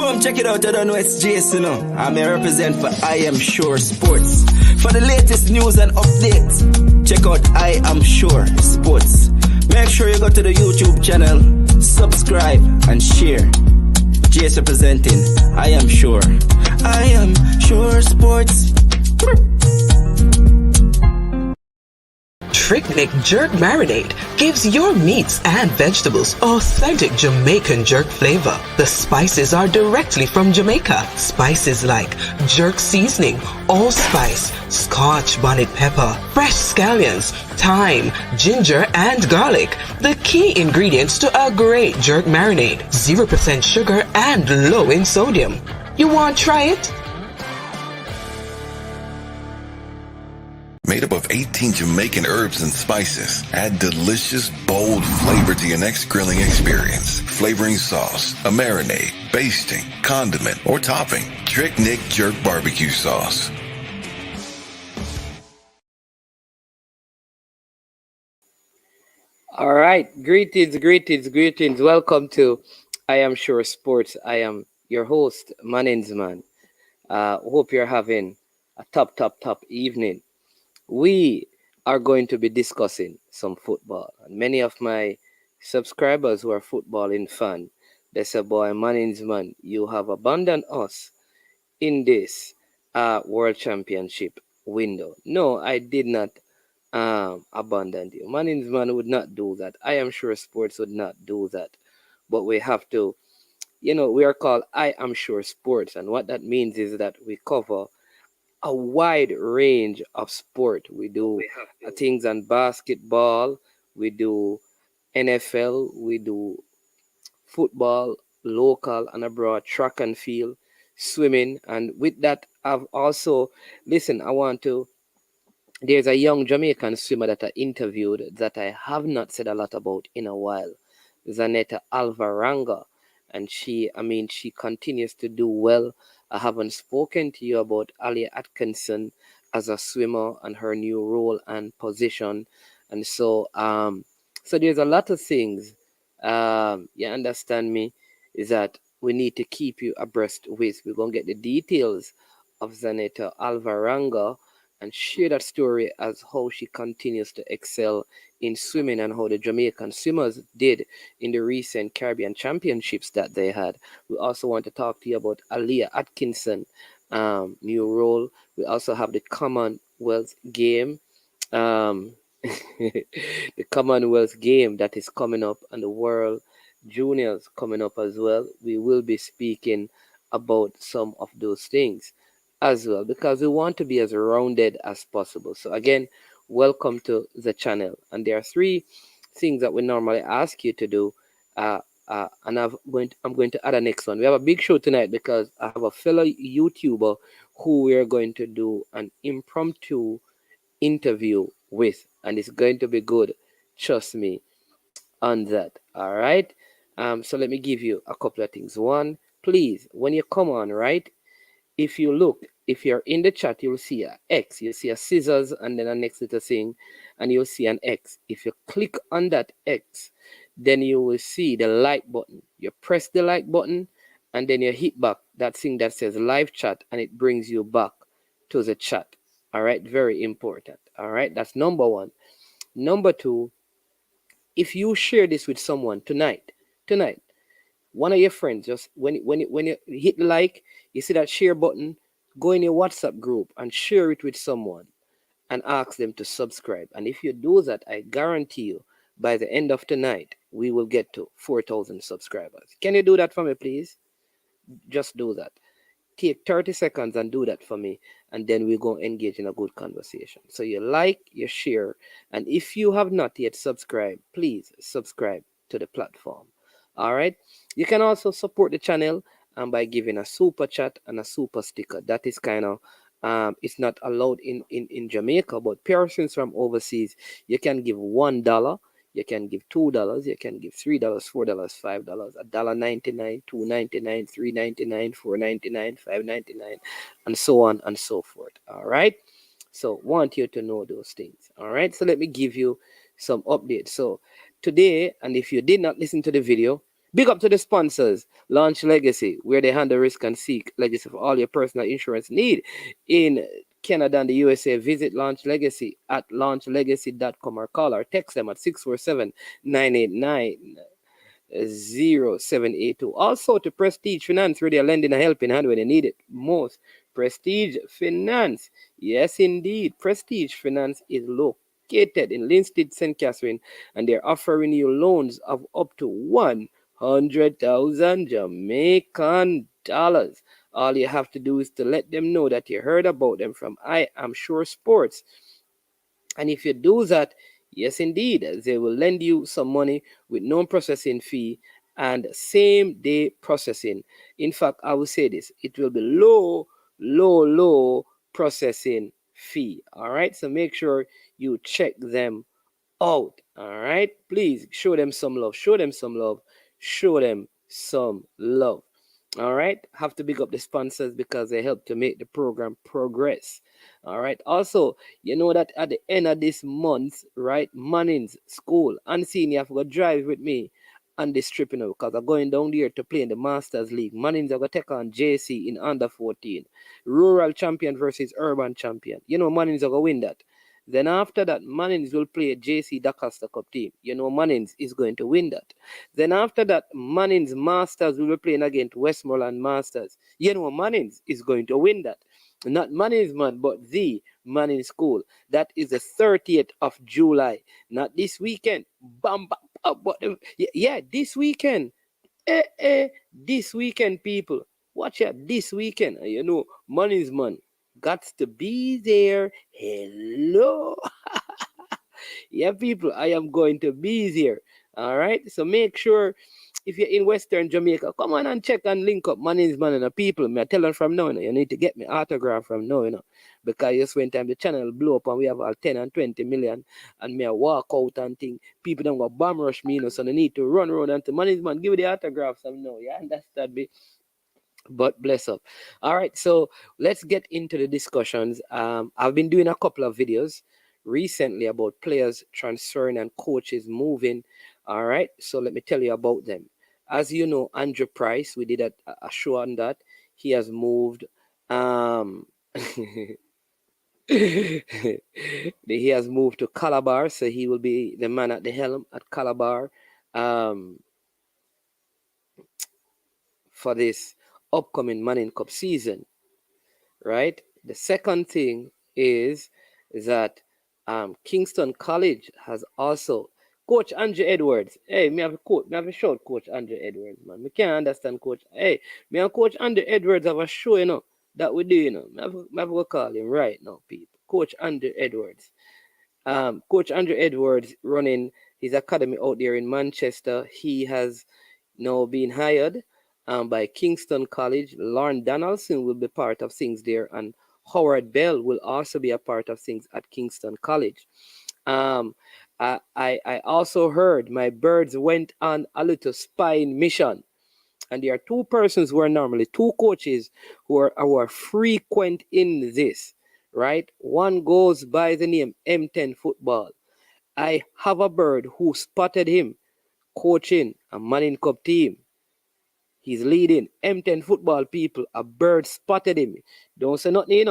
Come check it out, I don't know it's Jason. I may represent for I Am Sure Sports. For the latest news and updates, check out I Am Sure Sports. Make sure you go to the YouTube channel, subscribe and share. Jason representing I Am Sure. I Am Sure Sports. Trick Jerk Marinade gives your meats and vegetables authentic Jamaican jerk flavor. The spices are directly from Jamaica. Spices like jerk seasoning, allspice, Scotch bonnet pepper, fresh scallions, thyme, ginger, and garlic. The key ingredients to a great jerk marinade. 0% sugar and low in sodium. You want to try it? Made up of 18 Jamaican herbs and spices, add delicious, bold flavor to your next grilling experience. Flavoring sauce, a marinade, basting, condiment, or topping. Trick Nick Jerk Barbecue Sauce. All right, greetings. Welcome to I Am Sure Sports. I am your host, Maninsman. Hope you're having a top evening. We are going to be discussing some football. And many of my subscribers who are footballing fan, they say, boy, Maninsman, you have abandoned us in this World Championship window. No, I did not abandon you. Maninsman would not do that. I Am Sure Sports would not do that. But we have to, we are called I Am Sure Sports. And what that means is that we cover a wide range of sport. We do things on basketball, we do NFL, we do football, local and abroad, track and field, swimming. And with that, I've also, there's a young Jamaican swimmer that I interviewed that I have not said a lot about in a while, Zanetta Alvaranga. And she continues to do well. I haven't spoken to you about Alia Atkinson as a swimmer and her new role and position. And so there's a lot of things, you understand me, is that we need to keep you abreast with. We're going to get the details of Zanetta Alvaranga and share that story as how she continues to excel in swimming and how the Jamaican swimmers did in the recent Caribbean Championships that they had. We also want to talk to you about Alia Atkinson, new role. We also have the Commonwealth game, the Commonwealth game that is coming up, and the World Juniors coming up as well. We will be speaking about some of those things as well, because we want to be as rounded as possible. So again, welcome to the channel. And there are 3 things that we normally ask you to do. And I'm going to add a next one. We have a big show tonight because I have a fellow YouTuber who we are going to do an impromptu interview with, and it's going to be good. Trust me on that. All right. So let me give you a couple of things. One, please, when you come on, right? If you're in the chat, you'll see an X, you'll see a scissors and then a next little thing, and you'll see an X. If you click on that X, then you will see the like button. You press the like button and then you hit back that thing that says live chat, and it brings you back to the chat. All right, very important. All right, that's number 1. Number 2, if you share this with someone tonight, one of your friends, just when you hit like, you see that share button, go in your WhatsApp group and share it with someone and ask them to subscribe. And if you do that, I guarantee you, by the end of tonight, we will get to 4,000 subscribers. Can you do that for me, please? Just do that. Take 30 seconds and do that for me, and then we're going to engage in a good conversation. So you like, you share, and if you have not yet subscribed, please subscribe to the platform. All right. You can also support the channel by giving a super chat and a super sticker. That is kind of it's not allowed in Jamaica, but persons from overseas, you can give $1, you can give $2, you can give $3, $4, $5, $1.99, $2.99, $3.99, $4.99, $5.99, and so on and so forth. All right. So want you to know those things. All right. So let me give you some updates. So today, and if you did not listen to the video, Big up to the sponsors, Launch Legacy, where they handle risk and seek legacy for all your personal insurance need in Canada and the USA. Visit Launch Legacy at launchlegacy.com or call or text them at 647-989-0782. Also to Prestige Finance, where they're lending a helping hand when they need it most. Prestige Finance. Yes, indeed. Prestige Finance is located in Linstead, St. Catherine, and they're offering you loans of up to 100,000 Jamaican dollars. All you have to do is to let them know that you heard about them from I Am Sure Sports. And if you do that, yes, indeed, they will lend you some money with no processing fee and same day processing. In fact, I will say this, it will be low processing fee. All right. So make sure you check them out. All right. Please show them some love. Show them some love. Show them some love. All right. Have to big up the sponsors because they help to make the program progress. All right. Also, you know that at the end of this month, right, Manning's School, unseen, you have to go drive with me on this trip, because I'm going down there to play in the Masters League. Manning's are going to take on JC in under 14. Rural champion versus urban champion. Manning's are going to win that. Then after that, Mannings will play JC DaCosta Cup team. Mannings is going to win that. Then after that, Mannings Masters will be playing against Westmoreland Masters. Mannings is going to win that. Not Mannings man, but the Manning School. That is the 30th of July. Not this weekend. Bam, bam, bam, but, yeah, this weekend. This weekend, people. Watch out, this weekend. Mannings man got to be there. Hello. Yeah, people, I am going to be there. All right. So make sure if you're in Western Jamaica, come on and check and link up. My name's man and the people. Me I tell them from now, you need to get me autograph from now, because just when time the channel blow up and we have all 10 and 20 million and me I walk out and think people don't go bomb rush me, so they need to run around and to management give me the autograph some now. You understand me? But bless up. All right, so let's get into the discussions. I've been doing a couple of videos recently about players transferring and coaches moving. All right, so let me tell you about them. As you know, Andrew Price, we did a show on that. He has moved. He has moved to Calabar, so he will be the man at the helm at Calabar. For this upcoming Manning Cup season, right? The second thing is that Kingston College has also Coach Andrew Edwards. Hey, me have a shout Coach Andrew Edwards, man. Me can't understand Coach. Hey, me and Coach Andrew Edwards have a show, that we do, Me have to call him right now, people. Coach Andrew Edwards. Coach Andrew Edwards running his academy out there in Manchester. He has now been hired by Kingston College. Lauren Donaldson will be part of things there, and Howard Bell will also be a part of things at Kingston College. I also heard my birds went on a little spying mission. And there are two persons who are normally two coaches who are frequent in this, right? One goes by the name M10 Football. I have a bird who spotted him coaching a Manning Cup team. He's leading M10 Football, people. A bird spotted him. Don't say nothing,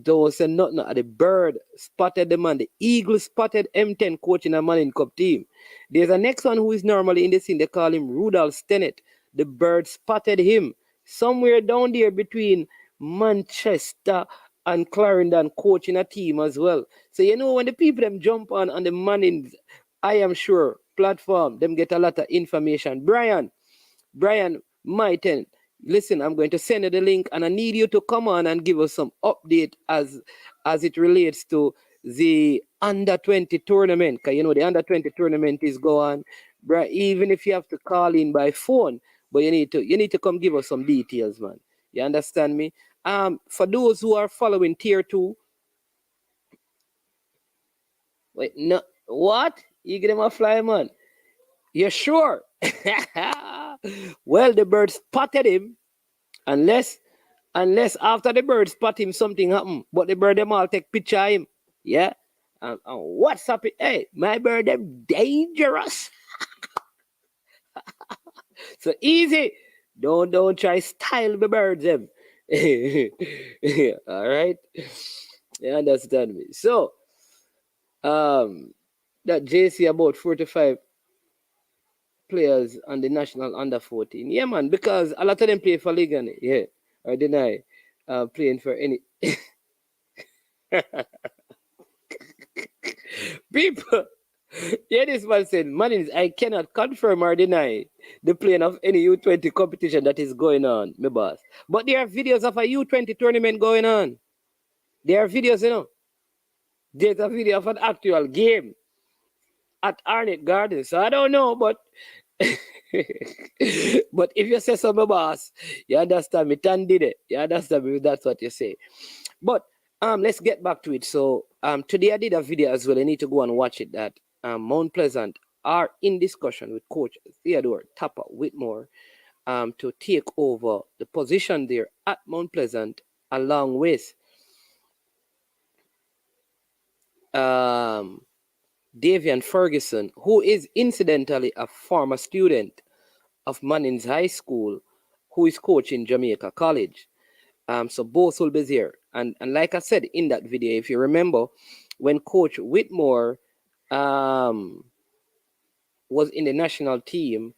Don't say nothing. The bird spotted the man. The eagle spotted M10 coaching a Manning Cup team. There's a next one who is normally in the scene. They call him Rudolph Stennett. The bird spotted him somewhere down there between Manchester and Clarendon, coaching a team as well. So when the people them jump on the Manning's, I am sure, platform, them get a lot of information. Brian Myton, listen, I'm going to send you the link, and I need you to come on and give us some update as it relates to the under 20 tournament. Because the under 20 tournament is going, even if you have to call in by phone, but you need to come give us some details, man. You understand me? For those who are following tier 2, wait, no, what? You get them a fly, man? You're sure? Well, the bird spotted him, unless after the bird spot him something happened, but the bird them all take picture of him. Yeah. And what's up? Hey, my bird them dangerous. So easy. Don't try style the birds them. All right. You understand me? So um that JC about 45 players on the national under 14. Yeah man, because a lot of them play for Ligan, yeah. Or deny playing for any people. Yeah, this man said, man, I cannot confirm or deny the playing of any U20 competition that is going on, my boss. But there are videos of a U20 tournament going on. There are videos, you know. There's a video of an actual game at Arnett Gardens. So I don't know, but but if you say so, my boss, you understand me. Tan did it. You understand me? That's what you say. But let's get back to it. So today I did a video as well. I need to go and watch it. That Mount Pleasant are in discussion with Coach Theodore Tapper Whitmore to take over the position there at Mount Pleasant, along with um, Davian Ferguson, who is incidentally a former student of Manning's High School, who is coaching Jamaica College. So both will be there. And like I said in that video, if you remember, when Coach Whitmore was in the national team,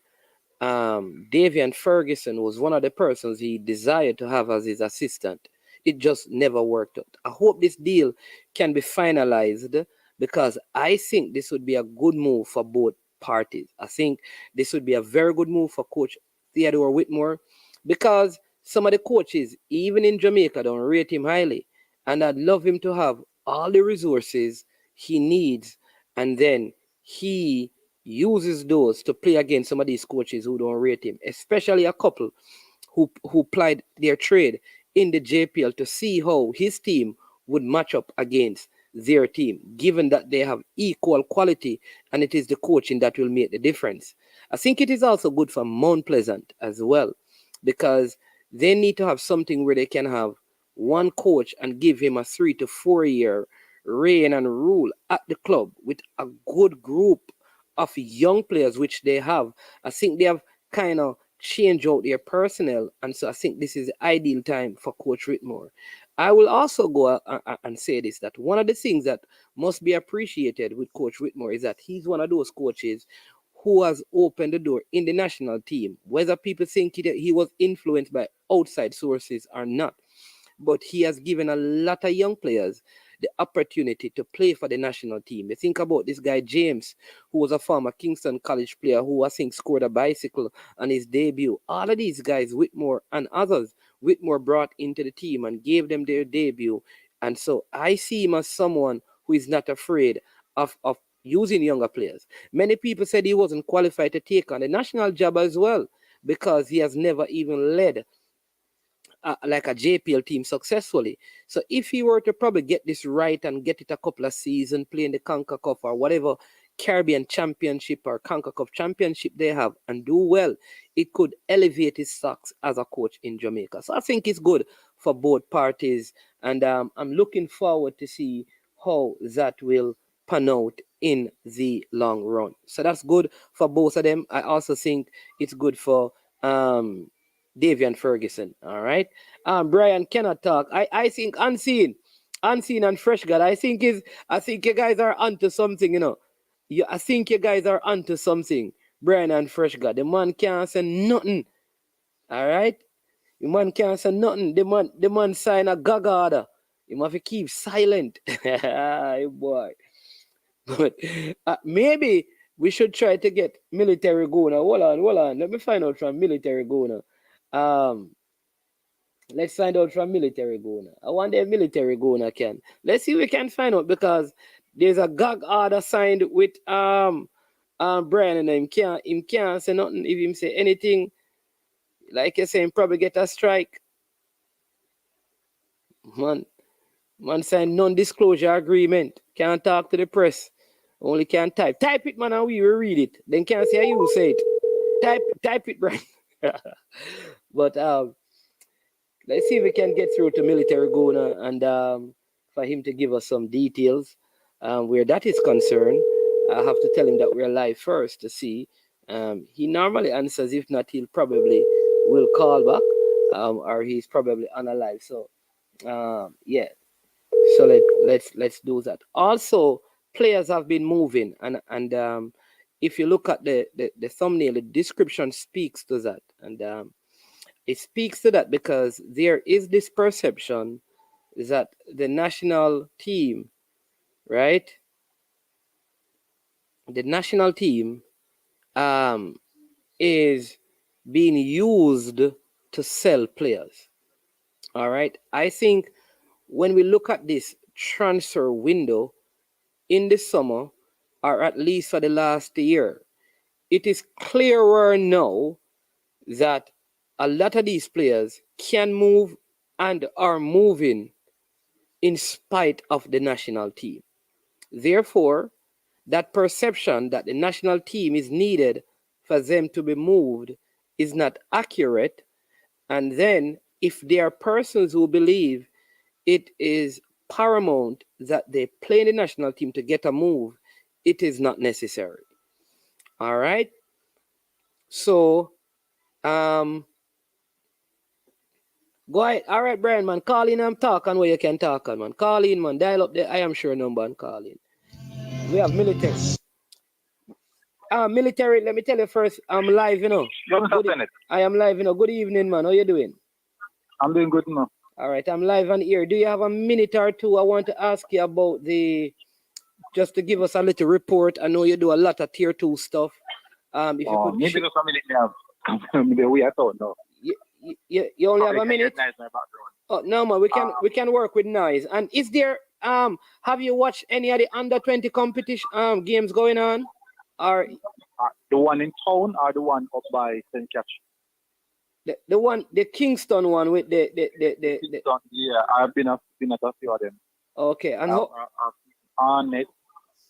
Davian Ferguson was one of the persons he desired to have as his assistant. It just never worked out. I hope this deal can be finalized because I think this would be a good move for both parties. I think this would be a very good move for Coach Theodore Whitmore because some of the coaches, even in Jamaica, don't rate him highly. And I'd love him to have all the resources he needs, and then he uses those to play against some of these coaches who don't rate him, especially a couple who plied their trade in the JPL to see how his team would match up against their team, given that they have equal quality and it is the coaching that will make the difference. I think it is also good for Mount Pleasant as well because they need to have something where they can have one coach and give him a 3 to 4 year reign and rule at the club with a good group of young players, which they have. I think they have kind of changed out their personnel, and so I think this is the ideal time for Coach Whitmore. I will also go and say this, that one of the things that must be appreciated with Coach Whitmore is that he's one of those coaches who has opened the door in the national team, whether people think he was influenced by outside sources or not. But he has given a lot of young players the opportunity to play for the national team. You think about this guy, James, who was a former Kingston College player who I think scored a bicycle on his debut. All of these guys, Whitmore and others, Whitmore brought into the team and gave them their debut. And so I see him as someone who is not afraid of using younger players. Many people said he wasn't qualified to take on the national job as well because he has never even led like a JPL team successfully. So if he were to probably get this right and get it a couple of seasons, playing the Conca Cup or whatever Caribbean Championship or Conca Cup Championship they have and do well, it could elevate his stocks as a coach in Jamaica. So I think it's good for both parties, and I'm looking forward to see how that will pan out in the long run. So that's good for both of them. I also think it's good for Davian Ferguson. All right. Brian cannot talk. I think unseen and fresh God. I think you guys are onto something, you know. I think you guys are onto something. Brian and fresh God. The man can't say nothing. All right. The man can't say nothing. The man sign a gag order. You have to keep silent. Hey boy. But maybe we should try to get military Guna. Hold on. Let me find out from military Guna. Um, let's find out from military Guna. I wonder if military Guna can. Let's see if we can find out because there's a gag order signed with Brian and him can't say nothing. If him say anything, like you say, him probably get a strike. Man, man signed non-disclosure agreement. Can't talk to the press. Only can type. Type it, man, and we will read it. Then can't say how you say it. Type it, Brian. But let's see if we can get through to military Guna and for him to give us some details where that is concerned. I have to tell him that we're live first to see He normally answers. If not, he'll probably will call back, or he's probably on a live. So, yeah. So let's do that. Also, players have been moving, and if you look at the thumbnail, the description speaks to that, and it speaks to that because there is this perception that the national team, right? The national team um, is being used to sell players. All right. I think when we look at this transfer window in the summer, or at least for the last year, it is clearer now that a lot of these players can move and are moving in spite of the national team. Therefore, that perception that the national team is needed for them to be moved is not accurate. And then, if there are persons who believe it is paramount that they play in the national team to get a move, it is not necessary. All right. So, go ahead. All right, Brian, man. Call in and talk on where you can talk on, man. Call in, man. Dial up the I am sure number and call in. We have military. Military, let me tell you first, I'm live, you know. I am live, you know. Good evening, man. How you doing? I'm doing good, man. All right, I'm live on here. Do you have a minute or two? I want to ask you about just to give us a little report. I know you do a lot of tier 2 stuff. If you could maybe just a minute now. Maybe we I don't know. You only have a minute? Oh no, man, we can work with noise. And is there have you watched any of the under 20 competition games going on? Or the one in town or the one up by St. Catch? The Kingston one with the Kingston, yeah, I've been at a few of them. Okay, and on it,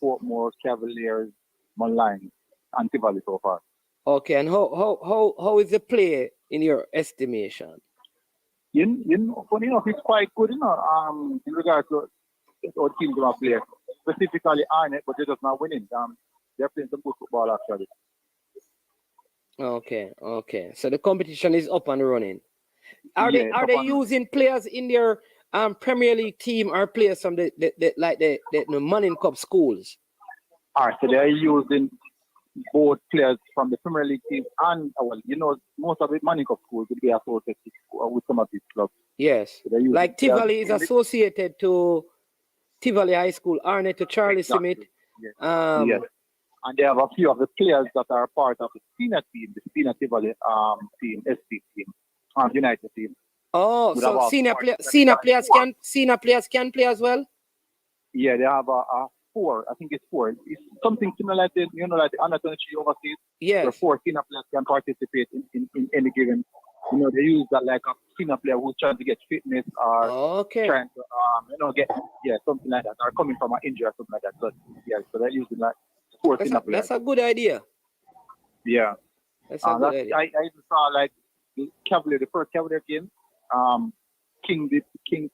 Portmore, Cavaliers, Moline, and Tivoli so far. Okay, and how is the play in your estimation? You know, funny enough, it's quite good, you know, in regards to our teams who are playing, specifically Arnett, but they're just not winning. They're playing some good football actually. Okay. So the competition is up and running. Are they using players in their Premier League team or players from the Manning Cup schools? All right, so they're using both players from the Premier League team and, well, you know, most of the Manning Cup schools will be associated with some of these clubs. Yes, so like Tivoli is associated to Tivoli High School, Arnett to Charlie Smith. Yes. Yes. And they have a few of the players that are part of the senior team, the senior Tivoli team, SP team, United team. Oh, so senior players can play as well? Yeah, they have a 4. I think it's 4. It's something similar like the under 23 overseas. Yes. Where 4 senior players can participate in any given. You know, they use that like a senior player who's trying to get fitness or trying to get something like that, or coming from an injury or something like that. So so they're using like 4 senior players. That's a good idea. Yeah. That's a good idea. I even saw like the first Cavalier game. King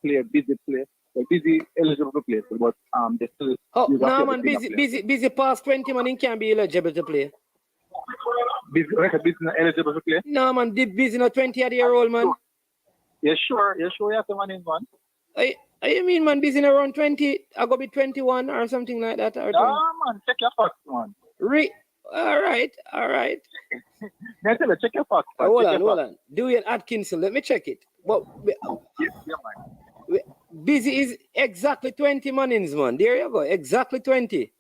play, Busy play. Like Busy eligible to play, but they still. Oh no, man, busy past 20, man, he can't be eligible to play. Busy not eligible to play. No, man, Busy not 20-year-old man. Yeah, sure. You have the money in one. You mean, man, Busy around 20? I go be 21 or something like that. Or man, check your facts, man. All right. Now tell you, check your facts. Hold on. Dewey Atkinson, let me check it. But man. Busy is exactly 20 mannings, man. There you go, exactly 20.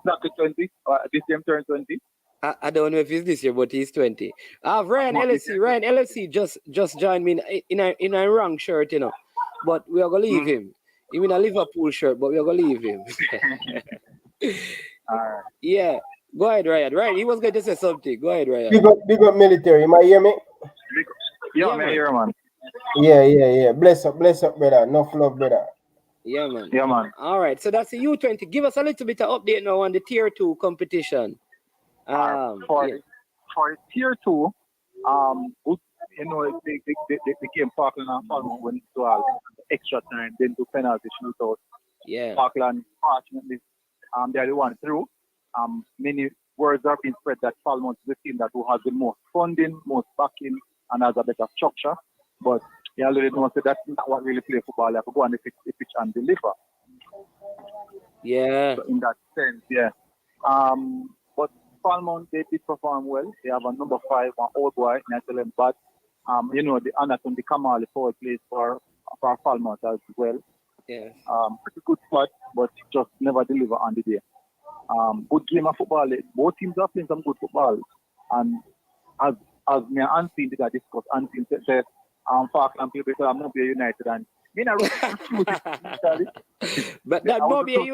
Exactly 20. This year turned 20. I don't know if it's this year, but he's 20. Ryan LFC just joined me in a wrong shirt, you know. But we are gonna leave him. Even a Liverpool shirt, but we are gonna leave him. Yeah. Go ahead, Ryan. Ryan, he was going to say something. Go ahead, Ryan. Big up military. You might hear me? Yeah, man, hear, man. Yeah. Bless up, brother. Enough love, brother. Yeah, man. All right. So that's the U20. Give us a little bit of update now on the tier 2 competition. For tier 2, you know, the game Faulklands and Faulklands went to extra time, then to penalty shootout. Yeah. Faulklands, fortunately, they're the one through. Many words are being spread that Faulklands is the team that who has the most funding, most backing, and has a better structure. But you already know that that's not what really play football. You have to go on the pitch and deliver. Yeah. So in that sense, yeah. But Faulklands, they did perform well. They have a number 5, one old boy, Nathan Bad. The Anaton, the Kamali forward plays for Faulklands as well. Yeah. Pretty good squad, but just never deliver on the day. Good game of football. Both teams are playing some good football. And as me and Anthony did discuss, Anthony said, Faulklands play better than Mobile United. And me not but that Mobile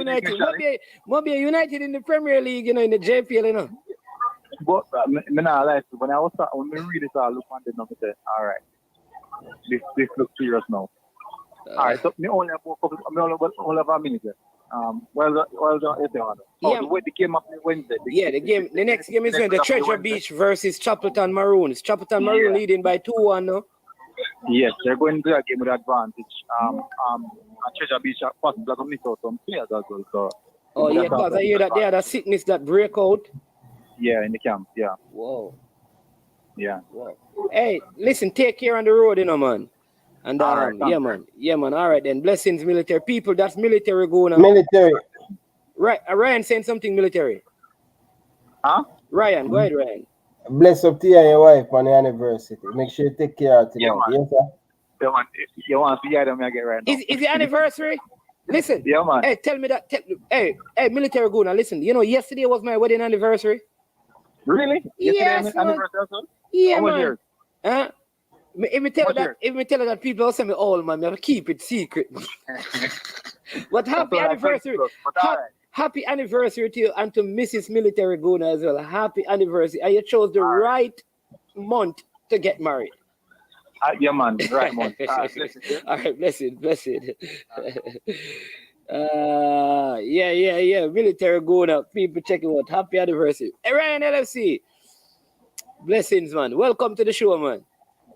United in the Premier League, in the JPL, But me not like when we read it, I look on the number and say, all right, this looks serious now. All right, so me only have a minute. Well done, everyone. The game of Wednesday. The next game is the Treasure Beach versus Chapelton Maroons. Chapelton Maroon leading by 2-1, no? Yes, they're going to a game with advantage. Treasure Beach are possibly going to miss out some players as well. So, because I hear that they had a sickness that break out. Yeah, in the camp, yeah. Whoa. Yeah. Whoa. Hey, listen, take care on the road, man. And right, yeah, man. All right, then. Blessings, military people. That's military going on. Military. Right, Ryan saying something military. Huh? Ryan, go ahead, Ryan. Bless up to you and your wife on the anniversary. Make sure you take care of tonight. Yeah, yes, sir? You want to see them get right now. Is the anniversary? Listen. Yeah, man. Hey, tell me that. Hey, military going on. Listen, yesterday was my wedding anniversary. Really? Yes, anniversary also? Yeah, man. Huh? If me tell her that people will say me all, man, I keep it secret. But happy anniversary. Happy anniversary to you and to Mrs. Military Guna as well. Happy anniversary. And you chose the right month to get married. Yeah, man. Right month. All right, blessed. Yeah. Military Guna. People checking out. Happy anniversary. Hey, Ryan LFC. Blessings, man. Welcome to the show, man.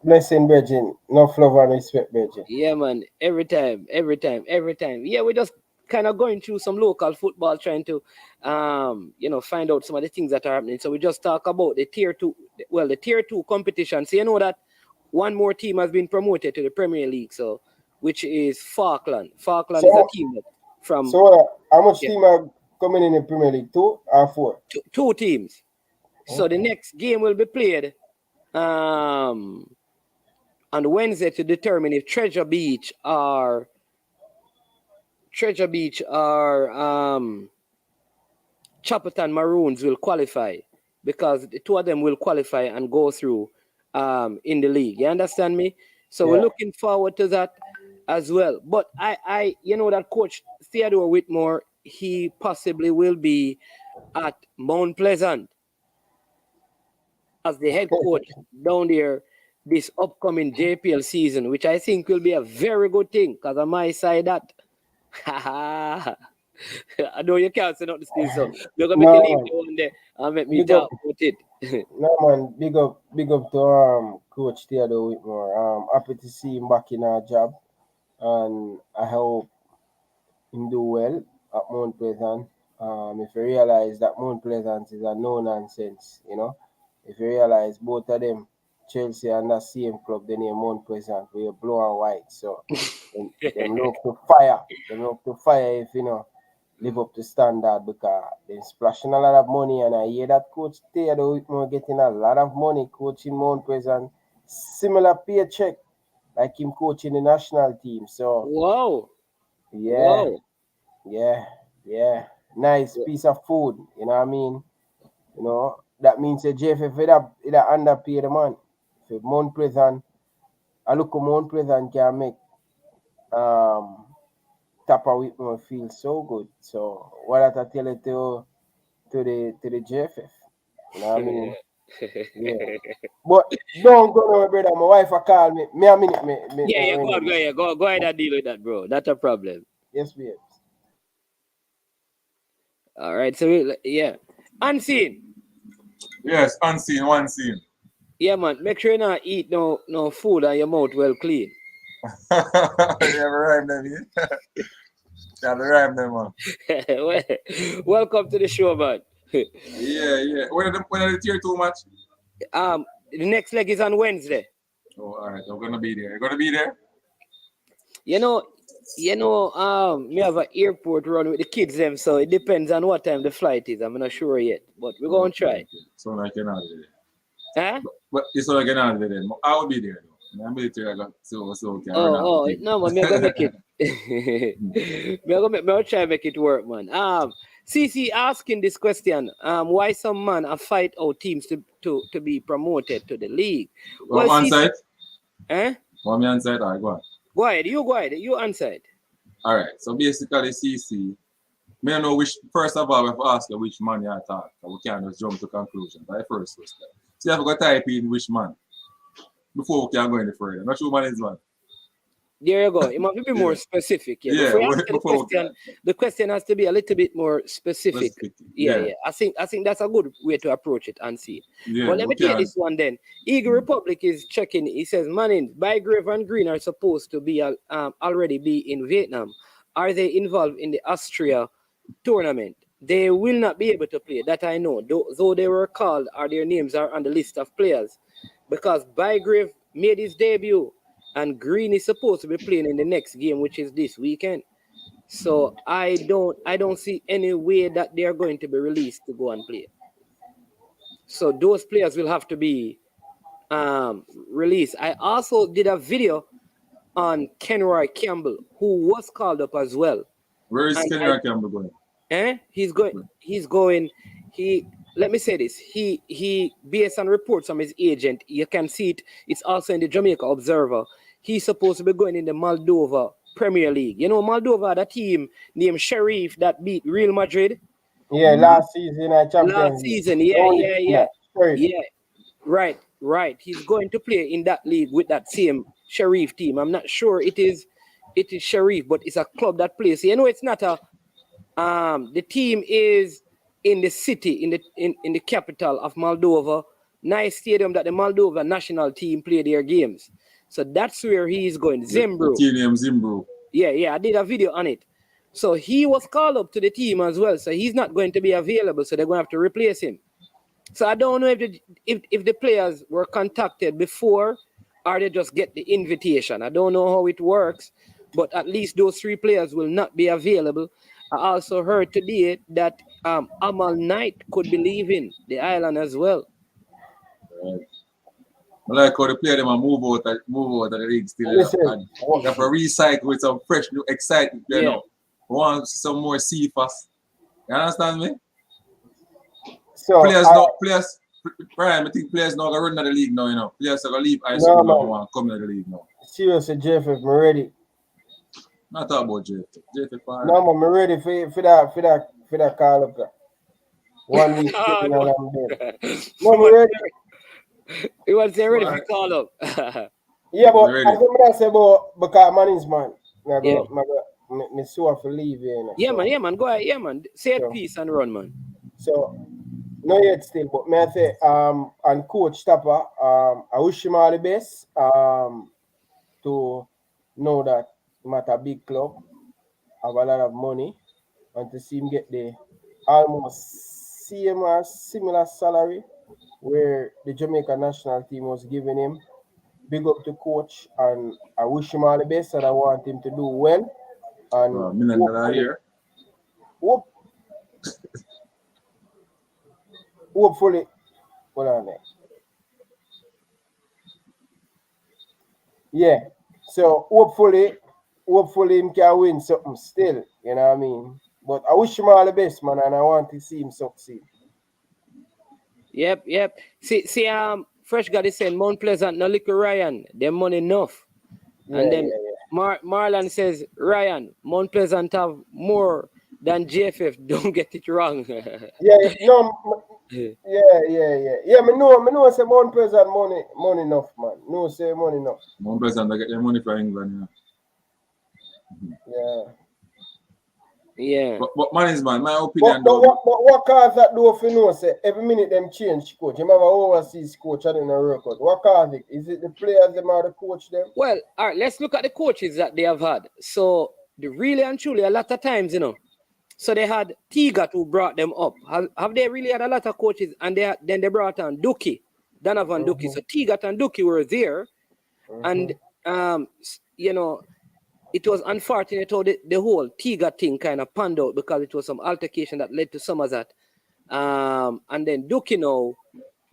Blessing, Virgin. No love and respect, Virgin. Yeah, man. Every time. Yeah, we're just kind of going through some local football, trying to, find out some of the things that are happening. So we just talk about the tier 2 competition. So you know that one more team has been promoted to the Premier League, so which is Faulklands. Faulklands is a team from. So how much team are coming in the Premier League? 2 or 4? Two teams. Okay. So the next game will be played on Wednesday to determine if Treasure Beach or Chapelton Maroons will qualify, because the two of them will qualify and go through in the league. You understand me? So we're looking forward to that as well. But I that Coach Theodore Whitmore, he possibly will be at Mount Pleasant as the head coach down there this upcoming JPL season, which I think will be a very good thing, because on my side that I know you can't say nothing still, so you're gonna make you leave one day and make me talk about it. No, man, big up to Coach Theodore Whitmore. Happy to see him back in our job, and I hope him do well at Mount Pleasant. If you realize that Mount Pleasant is a no nonsense, if you realize both of them, Chelsea and that same club, they name Mount Pleasant, we are blue and white. So them look to fire. Them look to fire if live up to standard, because they're splashing a lot of money, and I hear that Coach Theodore Whitmore getting a lot of money coaching Mount Pleasant, similar paycheck like him coaching the national team. So wow. Yeah. Nice piece of food, you know what I mean? That means a JFF it underpay the man. If Mount Pleasant, I look at Mount Pleasant can make Tapa Whitmore feel so good. So what I tell it to the JFF, you know what I mean? Yeah. But don't go nowhere, brother. My wife call me. Me a minute. Go ahead and deal with that, bro. Not a problem. Yes, babes. All right, so unseen. Yes, unseen, one scene. Yeah, man. Make sure you not eat no food and your mouth well clean. You have a rhyme them, yeah? You have a rhyme them, man. Welcome to the show, man. Yeah. When are the tier 2 match? The next leg is on Wednesday. Oh, all right. I'm gonna be there. You're gonna be there? Me have an airport run with the kids them, so it depends on what time the flight is. I'm not sure yet, but we're gonna try. Okay. So I cannot be there. Huh? But it's all I cannot be there. I will be there though. I'm military. I got so okay. No, man, me gonna make it. me gonna try to make it work, man. CC asking this question. Why some man a fight out teams to be promoted to the league? Well, on site. Eh? Want me on site? All right, go on. Go ahead. You on site. All right. So basically, CC. Me don't know which. First of all, we have to ask you which man you attack. We can't just jump to conclusion. That's the first step. So you have to type in which man before we can go any further. I'm not sure man is man. There you go. It must be more specific. Yeah. The question has to be a little bit more specific. Yeah. I think that's a good way to approach it and see. Yeah, but let me take this one then. Eagle Republic is checking. He says, Manning, Bygrave and Green are supposed to be already be in Vietnam. Are they involved in the Austria tournament? They will not be able to play. That I know. Though they were called or their names are on the list of players, because Bygrave made his debut. And Green is supposed to be playing in the next game, which is this weekend. So I don't see any way that they are going to be released to go and play. So those players will have to be released. I also did a video on Kenroy Campbell, who was called up as well. Where is Kenroy Campbell going? He's going. Let me say this. He based on reports from his agent, you can see it. It's also in the Jamaica Observer. He's supposed to be going in the Moldova Premier League. You know, Moldova, the team named Sheriff that beat Real Madrid. Yeah, last season at Champions League. Last season, yeah. Right. He's going to play in that league with that same Sheriff team. I'm not sure it is Sheriff, but it's a club that plays. You know, it's not a. The team is in the city, in the capital of Moldova, nice stadium that the Moldova national team play their games. So that's where he is going. Zimbru. Zimbru. Yeah, I did a video on it. So he was called up to the team as well. So he's not going to be available. So they're going to have to replace him. So I don't know if the players were contacted before or they just get the invitation. I don't know how it works, but at least those 3 players will not be available. I also heard today that Amal Knight could be leaving the island as well. Right. I like how they play them and move out of the league still. And you have to recycle with some fresh new excitement. You know, we want some more CFAS. You understand me? So Brian, I think players now are running the league now, you know. Players are going to leave high school now and come to the league now. Seriously, JFF, I'm ready. Not talk about JFF. No, I'm ready for that call up. 1 week. No, I'm ready. He was ready for call up. Yeah, but I think I say about because man is man. Me sure for leave here. Yeah, man. Go ahead, man. Say a piece and run, man. So no yet still, but may I say and Coach Tapper, I wish him all the best. To know that I'm at a big club, have a lot of money, and to see him get the almost same or similar salary where the Jamaica national team was giving him. Big up to Coach, and I wish him all the best, and I want him to do well. And hopefully, hold on there. Yeah, so hopefully him can win something still, you know what I mean? But I wish him all the best, man, and I want to see him succeed. Yep. See, Fresh got is saying Mount Pleasant, no little Ryan, them money enough. And then Marlon says, Ryan, Mount Pleasant have more than JFF. Don't get it wrong. Yeah, me know say Mount Pleasant money enough, man. No say money enough. Mount Pleasant they get their money for England, Yeah. But man is man, my opinion. But what cause that though if you know say every minute them change coach? You remember overseas coach and in a record. What cause it? Is it the players them or the coach them? Well, all right, let's look at the coaches that they have had. So really and truly, a lot of times, you know, So they had Tigat who brought them up. Have they really had a lot of coaches? And then they brought on Dookie, Donovan Dookie. So Tigat and Dookie were there. And, you know, it was unfortunate how the whole Tigat thing kind of panned out because it was some altercation that led to Somerset. And then Dookie now,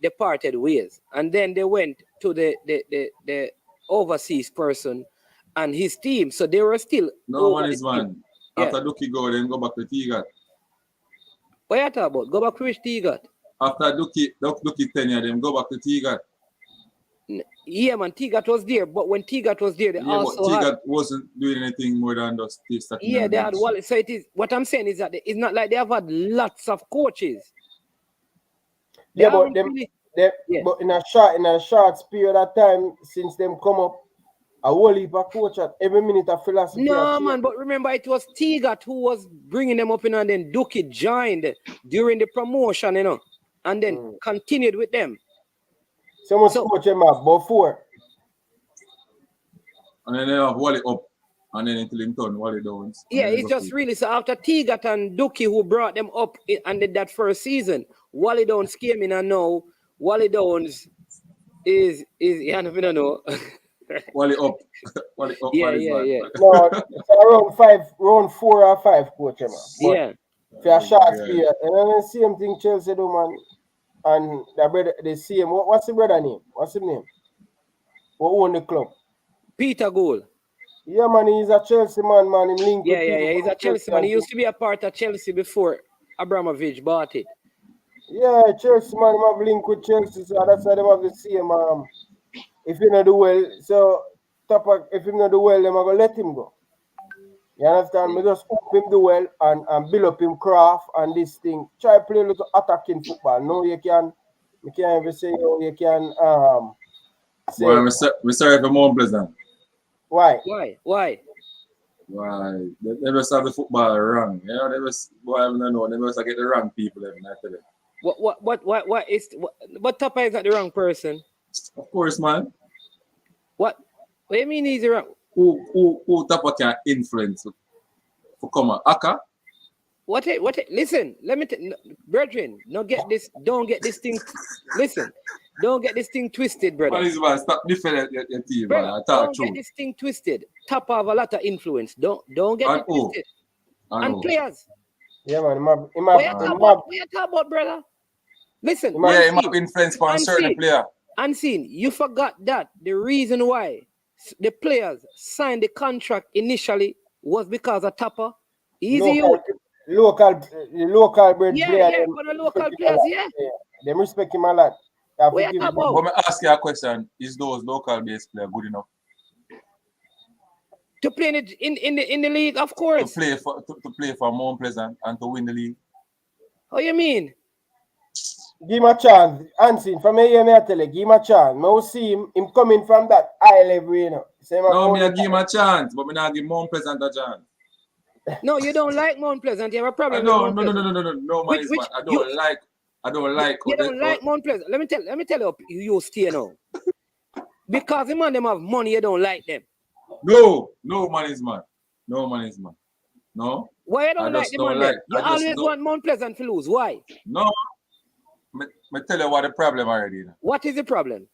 they parted ways. And then they went to the overseas person and his team. So they were still. No one is man. After Dookie go, then go back to Tigat. What are you talking about? Go back to which Tigat? After Dookie tenure, then go back to Tigat. Yeah, man, Tigat was there, but when Tigat was there, they also Tigat wasn't doing anything more than just starting. Yeah, they had Wally. So it is what I'm saying is that it's not like they have had lots of coaches. Yeah, but but in a short period of time since them come up, a whole heap of coach at every minute of philosophy. No, man, but remember it was Tigat who was bringing them up, and then Dookie joined during the promotion, and then continued with them. So much coach them up before. And then they have Wally up, and then until him turn Wally down. Yeah, it's just really so after Tigat and Dookie who brought them up and did that first season, Wally Downs came in, and now Wally Downs is I don't know. Wally up. Wally up. Yeah. No, it's round 4 or 5 coach man. Yeah. For a short period. And then the same thing Chelsea do, man. And the brother, the same. What's the brother name? What's his name? Who own the club? Peter Gould. Yeah, man, he's a Chelsea man. Him linked yeah, he's a Chelsea man. He used to be a part of Chelsea before Abramovich bought it. Yeah, Chelsea man, him have link with Chelsea, so that's why they have the same. If you not do well, so if you not do well, them are gonna let him go. You understand? Me just hope him do well and build up him craft and this thing. Try play a little attacking football. No, you can't even say you can say. Well, we sorry for more pleasant. Why? Why? They just have the football wrong. You know, they just get the wrong people every night. What Tapa is not the wrong person? Of course, man. What do you mean he's the wrong? Who Tapa can influence for come on? Aka? What listen, let me brethren, don't get this thing. Listen, don't get this thing twisted, brother. Man, stop defending your team, brother. Don't get this thing twisted. Tapa have a lot of influence. Don't get it twisted. And players. Yeah, man. What you talk about, brother? Listen. Yeah, he might have influence for a certain player. Unseen, you forgot that the reason why the players signed the contract initially was because of Tapa. Local bred player. Yeah, for the local players, yeah. They respect him a lot. What you talk about? But me ask you a question: is those local based players good enough to play in the league? Of course. To play for Mount Pleasant and to win the league. How you mean? Give him a chance. Unseen, from here, I tell you, give him a chance. I see him coming from that high level, you know. No, I give him a chance, but I not give Mount Pleasant a chance. No, you don't like Mount Pleasant. You have a problem. No, man. I don't like. You don't like Mount Pleasant. Let me tell you, you stay now. Because the man them have money, you don't like them. No man is man. No man is man. No. Why you don't like the man? You always want Mount Pleasant to lose. Why? No. Me tell you what the problem already. What is the problem?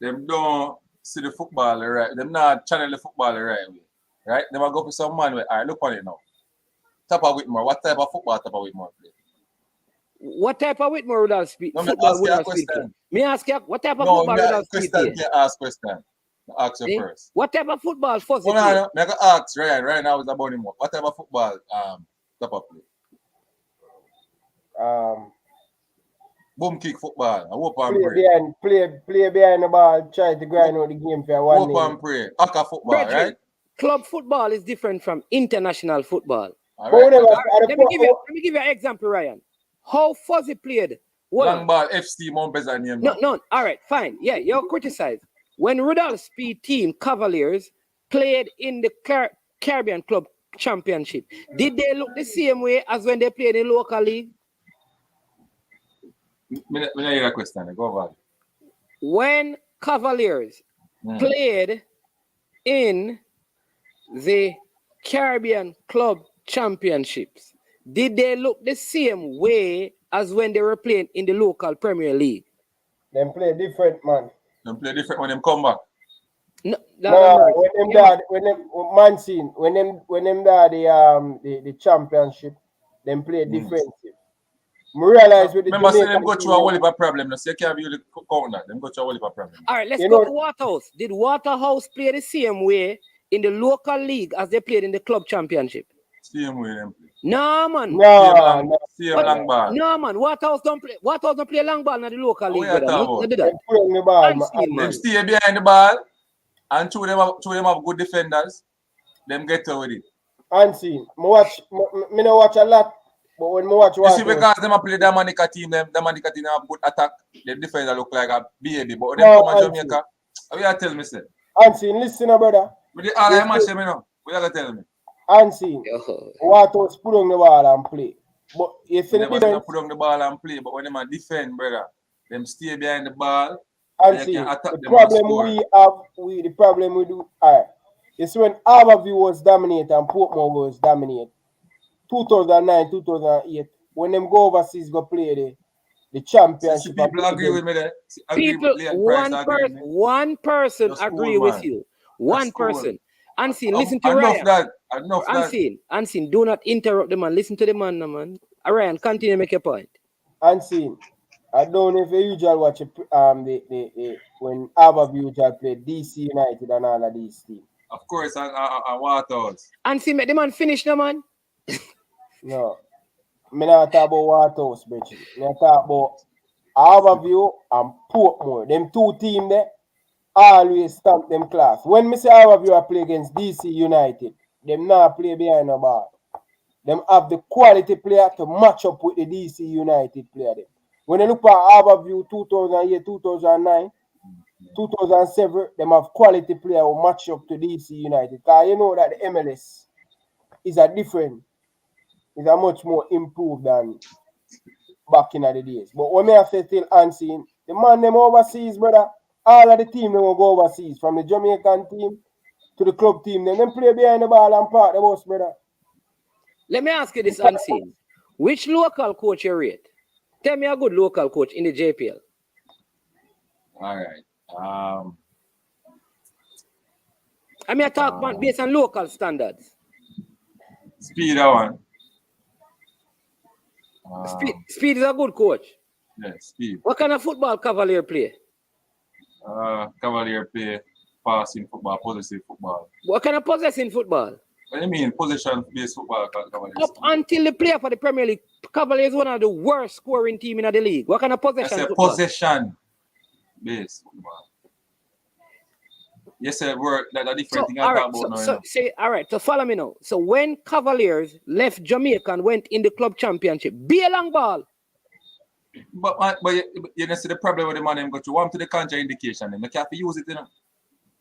Them don't see the football right. Them not channel the football the right way. Right? They might go for some man with, all right, look on it now. Tapa Whitmore. What type of football Tapa Whitmore play? What type of Whitmore would I speak? No, me ask you what type of football would I speak? Ask question. Ask you first. What type of football first? No, I can ask right now is about him. What type of football Tapa play? Boom kick football. I hope and pray. Play behind the ball, try to grind out the game for one. Hope and pray. Aka football, right? Club football is different from international football. Right. Let me give you an example, Ryan. How Fuzzy played. Long ball, FC Montpellier name. No. All right, fine. Yeah, you're criticized. When Rudolph's team, Cavaliers, played in the Caribbean Club Championship, did they look the same way as when they played in local league? I hear a question. Go over. When Cavaliers played in the Caribbean Club championships, did they look the same way as when they were playing in the local Premier League? Them play different, man. Them play different when them come back. No, when them dad, when them dad the championship, them play defensive. Realize with the remember, say them go through a whole heap of problem. So you can't really count that. Them go through a whole heap of problem. All right, let's go to Waterhouse. Did Waterhouse play the same way in the local league as they played in the club championship? Same way them play. No, man. Same long ball. No, man. Waterhouse don't play long ball in the local league. They play the ball, them stay behind the ball, and two of them have good defenders. Them get away with it. Unseen. Me no watch a lot. But when I watch, you see, because them play the Manica team, the Manica team have good attack. The defender look like a baby, but when them come to Jamaica, what you tell me, sir? Unseen, listen, brother. With the all I match them, you know. What you tell me? Unseen. Waterhouse put on the ball and play. But you see the difference. Put on the ball and play, but when them defend, brother, them stay behind the ball. Unseen. The problem we do. Alright. It's when Harborview was dominate and Portmore was dominate. 2009, 2008, when them go overseas go play the championship. People agree with me there. One person agree with you. One person. Unseen, listen to Ryan. Unseen, do not interrupt the man. Listen to the man, man. Ryan, continue make your point. Unseen, I don't know if you usually watch when Harborview usually play DC United and all of these teams. Of course, I Waterhouse. Unseen, make the man finish the man. No, me not talk about Waterhouse, bitch. Me talk about Harborview and Portmore. Them two teams there always stamp them class. When me say Harborview play against DC United, them not play behind the ball. Them have the quality player to match up with the DC United player. Them. When you look at Harborview 2008, 2009, 2007, them have quality player who match up to DC United. Because you know that the MLS is a much more improved than back in the days. But when I say still unseen, the man them overseas, brother, all of the team them will go overseas, from the Jamaican team to the club team. Them play behind the ball and part the bus, brother. Let me ask you this, Unseen. Which local coach you rate? Tell me a good local coach in the JPL. All right. I mean, I talk about based on local standards. Speed, that one. Speed is a good coach. Yeah, Speed. What kind of football Cavalier play? Cavalier play passing football, possessive football. What kind of possessing football? What do you mean, possession-based football? Up until they play for the Premier League, Cavalier is one of the worst scoring team in the league. What kind of possession football? Possession-based football. Yes, sir. That's a different thing I talk about now. All right, so follow me now. So when Cavaliers left Jamaica and went in the club championship, be a long ball. But you know, see the problem with the man, got you want to the contraindication, they can't use it, you know.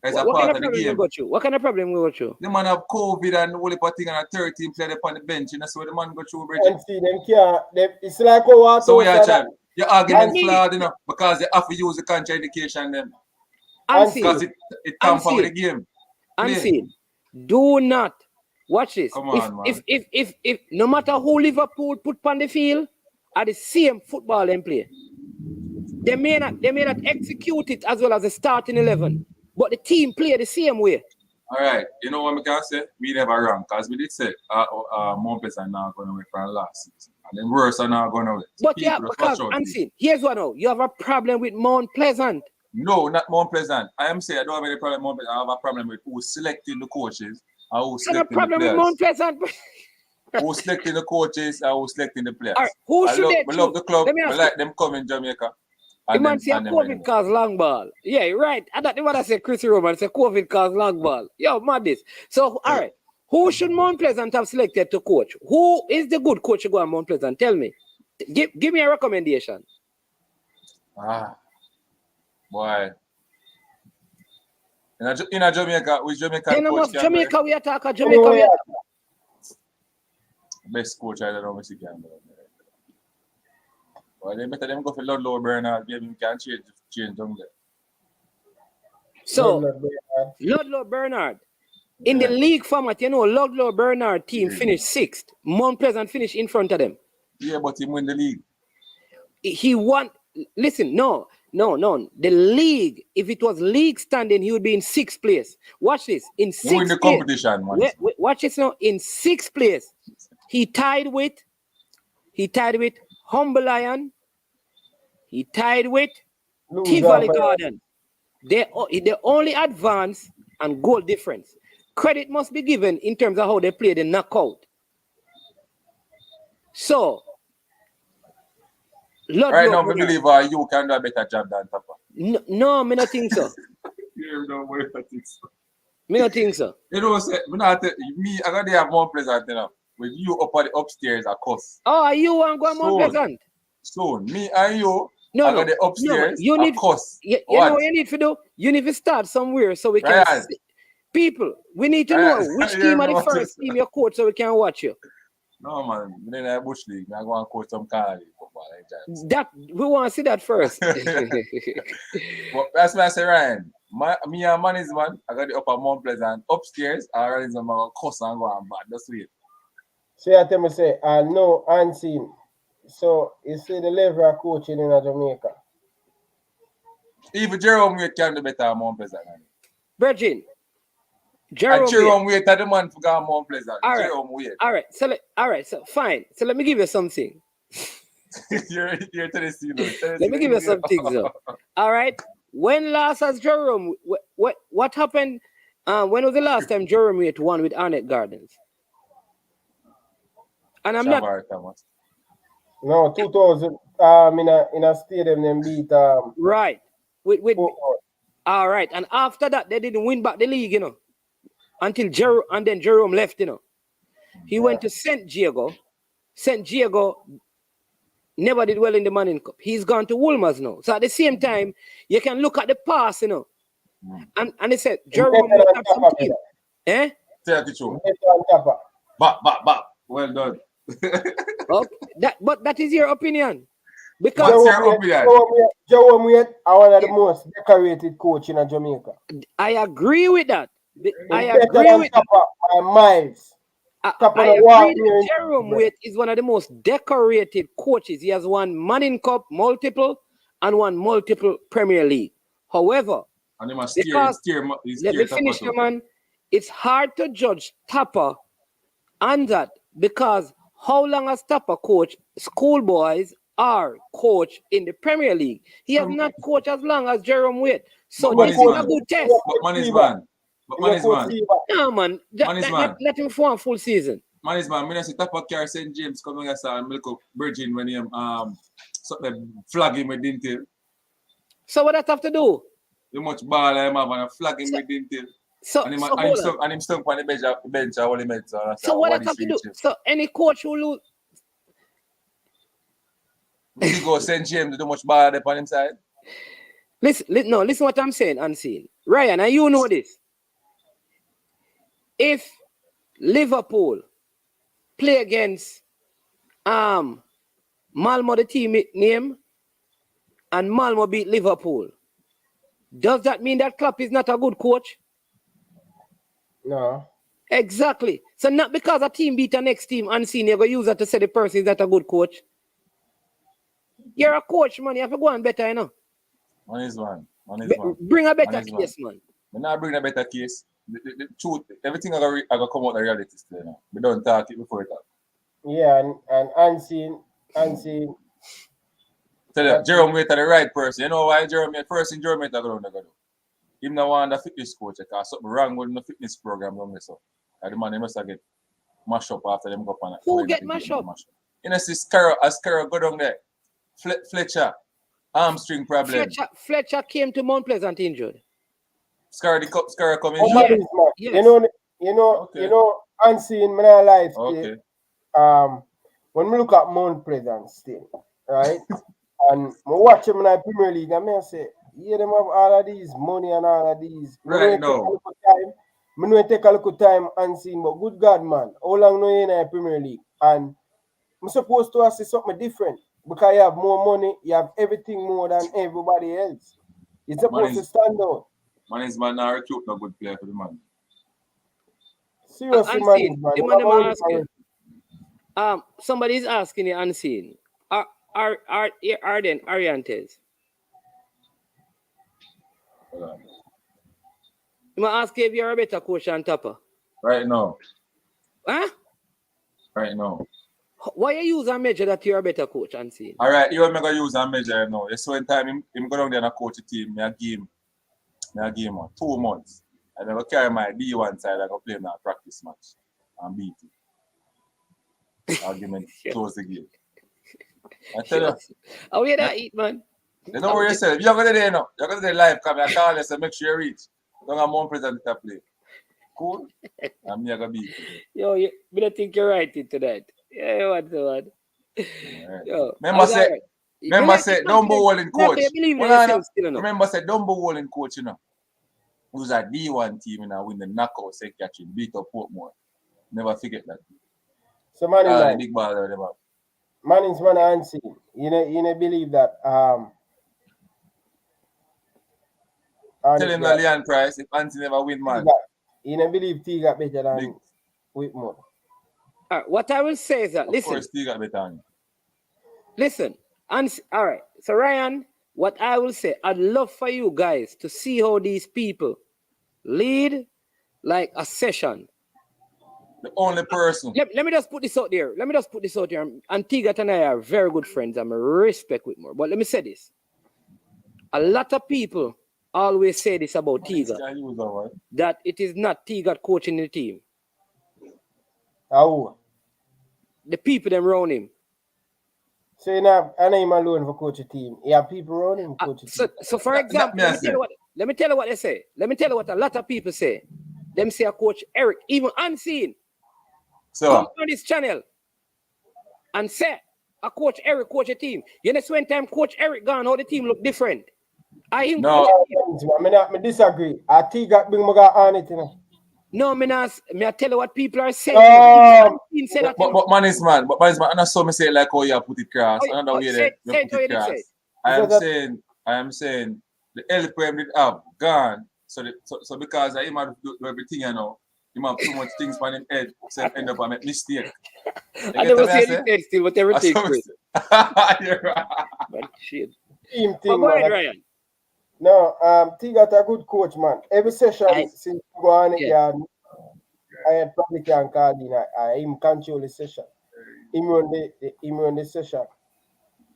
As a part of the game. What kind of problem we got you? The man have COVID and all the thing and a 13 played upon the bench, you know, so the man got you. It's like a so we are trying. Your argument flawed, you know, because they have to use the contraindication them. Because it comes with the game. Unseen. Do not watch this. Come on, man. If no matter who Liverpool put on the field, are the same football they play. They may not execute it as well as the starting 11, but the team play the same way. All right, you know what I can say? We never wrong, because we did say Mount Pleasant not going away from last season, and then worse are not going away. But yeah, because Unseen, here's what now. You have a problem with Mount Pleasant. No, not Mount Pleasant. I am saying I don't have any problem with Mount Pleasant. I have a problem with who selecting the coaches and who selecting the players. With Mount Pleasant. Who selecting the coaches and who selecting the players. Right, who should they choose? I love the club. I like them coming Jamaica. The man say COVID cause long ball. Yeah, right. I thought the man say Chris Roman say COVID cause long ball. Yo, madness. So, all right. Who should Mount Pleasant have selected to coach? Who is the good coach to go on Mount Pleasant? Tell me. Give me a recommendation. Boy. In a Jamaica, which Jamaican coach? Jamaica we attack. Jamaica we attack. Best coach I don't know what he can do. Well, they better them go for Ludlow Bernard. Maybe we can change them there. So, Ludlow Bernard. In the league format, you know, Ludlow Bernard team finished 6th. Mount Pleasant finished in front of them. Yeah, but he won the league. He won. Listen, no. The league, if it was league standing, he would be in 6th place. Watch this. In 6th place. Win the competition, man. Watch this now. In 6th place, he tied with Humble Lion. He tied with Tivoli Garden. They only advance and goal difference. Credit must be given in terms of how they play the knockout. So, right now, I believe you can do a better job than Tapa. No, me not think so. You don't know if I think so. Me not think so. You know, I got to have more pleasant, you know. With you up at the upstairs, of course. Oh, you want to go more pleasant? Soon. Me and you. I got the upstairs, you need, of course. You know what you need to do? You need to start somewhere so we can see. People, we need to know which team are the first team you coach so we can watch you. No, man. Then I Bush League. I go and coach some car football. That we want to see that first. But that's why I say, Ryan. Me and management, I got the upper Mount Pleasant upstairs. I already know my course and go and bad. That's it. So I tell me say, I know unseen. So you see the level of coaching in Jamaica. Even Jerome Wade can do better at Mount Pleasant. Virgin. Jerome Wade are the man for going Mount Pleasant. All right. Jerome Wade. All right. So fine. So let me give you something. you're to the scene. Let me give you something, though. All right. When last has Jerome? What happened? When was the last time Jerome Wade won with Arnett Gardens? And I'm not. Thomas. No, 2000. In a stadium, them beat. Right. With. All right. And after that, they didn't win back the league, you know. Until Jerome left, you know. He went to St. Diego. St. Diego never did well in the Manning Cup. He's gone to Wolmer's now. So at the same time, you can look at the past, you know. And he said, Jerome will have some team. Eh? Tell the truth. Back. Well done. Okay. But that is your opinion. Because Jerome Wade are one of the most decorated coach in Jamaica. I agree with that. I agree with that. By miles. I agree that Jerome Wade is one of the most decorated coaches. He has won Manning Cup multiple and won multiple Premier League. However, let me finish, man. It's hard to judge Tapper on that because how long has Tapper coached schoolboys or coach in the Premier League? He has not coached as long as Jerome Wade. So this is a good test. But man is man. No, man. Let him for a full season. Man is man. I see Tapper carry St. James coming as a Milko Virgin when he flag him with Dintil. So what that have to do? You much ball I have and flag him with Dintil. And him stunk on the bench all he made. So what that have to do? So any coach who lose. He go St. James do much ball upon him side. Listen what I'm saying, unseen. Ryan, and you know this. If Liverpool play against Malmo, the team name, and Malmo beat Liverpool, does that mean that Klopp is not a good coach? No. Exactly. So not because a team beat the next team unseen, you're going to use that to say the person is not a good coach. You're a coach, man. You have to go on better, you know. One is one. Bring a better case, man. We're not bringing a better case. The truth, everything I got come out of reality still, you know. We don't talk it before we talk. Yeah, and unseen. Tell you, Jerome Wade are the right person. You know why Jerome Wade? First thing Jerome Wade are going to do. Him not want the fitness coach because something wrong with the fitness program down there. So the man, he must have get mashed up after them go up on it. Who get mashed up? You know, see Scarrow go down there. Fletcher, hamstring problem. Fletcher came to Mount Pleasant injured. Scarrow come injured. Yes. You know, unseen, man, I lie. Okay. When we look at Mount Pleasant still, right? And I watch him in the Premier League, and I say, yeah, them have all of these money and all of these. Right now. I'm going to take a little time unseen, but good God, man, how long no in the Premier League? And I'm supposed to see something different because you have more money, you have everything more than everybody else. You're supposed to stand out. Man is man, now recruit no good player for the man. Seriously, Unseen. man. The man them asking. Somebody is asking you unseen. Are then Ariantes? You might ask if you're a better coach than Topper. Right now. Huh? Right now. Why you use a measure that you're a better coach unseen? All right, you going to use a measure now. Yes, one time him go down there and coach a team, me a game 2 months. And I go carry my D1 side, I go play in a practice match and beat it. Argument, close the game. I tell you. How you that eat, man? You don't worry yourself. You're going to there now. You're going to there live, come and call us and make sure you reach. Don't have one present to play. Cool? And me I go beat you. Yo, I don't think you're right into that. Yeah, what the one. Right. Yo, remember say don't be walling coach. Remember say don't be walling coach, you know. It was a D1 team, you know, win the knockout, say catching, beat up Portmore. Never forget that. So man, big ball of them up. Man is man unseen. You know believe that tell him the Leon Price if Anthony never win, man. You know believe T got better than Whitmore. What I will say is that of course T got better than. Listen, all right. So Ryan, what I will say, I'd love for you guys to see how these people lead like a session. The only person. Let me just put this out there. And Tigat and I are very good friends. I'm a respect Whitmore. But let me say this. A lot of people always say this about Tigat. That it is not Tigat coaching the team. How? The people them around him. So you're not him alone for coach a team. You have people around him coach a team. So for example, let me tell you what they say. Let me tell you what a lot of people say. Them say a coach Eric, even unseen. So come on this channel and say a coach Eric coach a team. You know when time coach Eric gone, how the team look different. I disagree. I think that bring my guy on it, you know. No, me tell you what people are saying. But man is man, and I saw me say like how you put it cross. Another way there, you put it cross. I am saying the LPM did have gone. So because I might do everything, you know, you have too much things on him head, so end up and make mistake. I never see anything still, but everything. You're right. But shit. Team thing, go ahead, Ryan. No, T got a good coach, man. Every session since you go on it, I had probably can call in. I him control the session. Him run the session.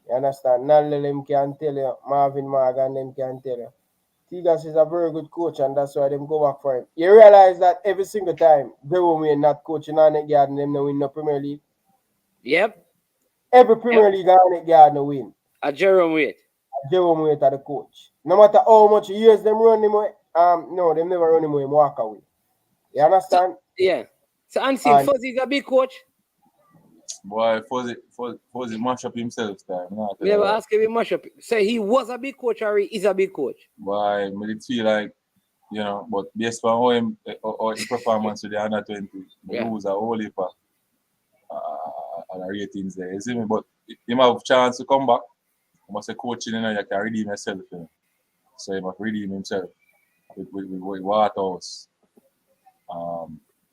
You understand? None them can tell you. Marvin Morgan them can tell you. Tigas is a very good coach, and that's why them go back for him. You realize that every single time Jerome not coaching on it garden, them no win the Premier League. Yep. Every Premier League on it garden win. A Jerome Waite. Jerome Waite are the coach. No matter how much years them run him away, no, them never run him away, walk away. You understand? So unseen Fuzzy is a big coach. Boy, Fuzzy mash up himself time. We never ask him to mash up. Say he was a big coach or he is a big coach. Boy, but it feel like, you know, but based on how his performance with the under 20, the lose a whole heap of ratings there. You see me? But he might have a chance to come back. I must say coaching, you know, you can redeem yourself, you know. So he must redeem himself with Waterhouse.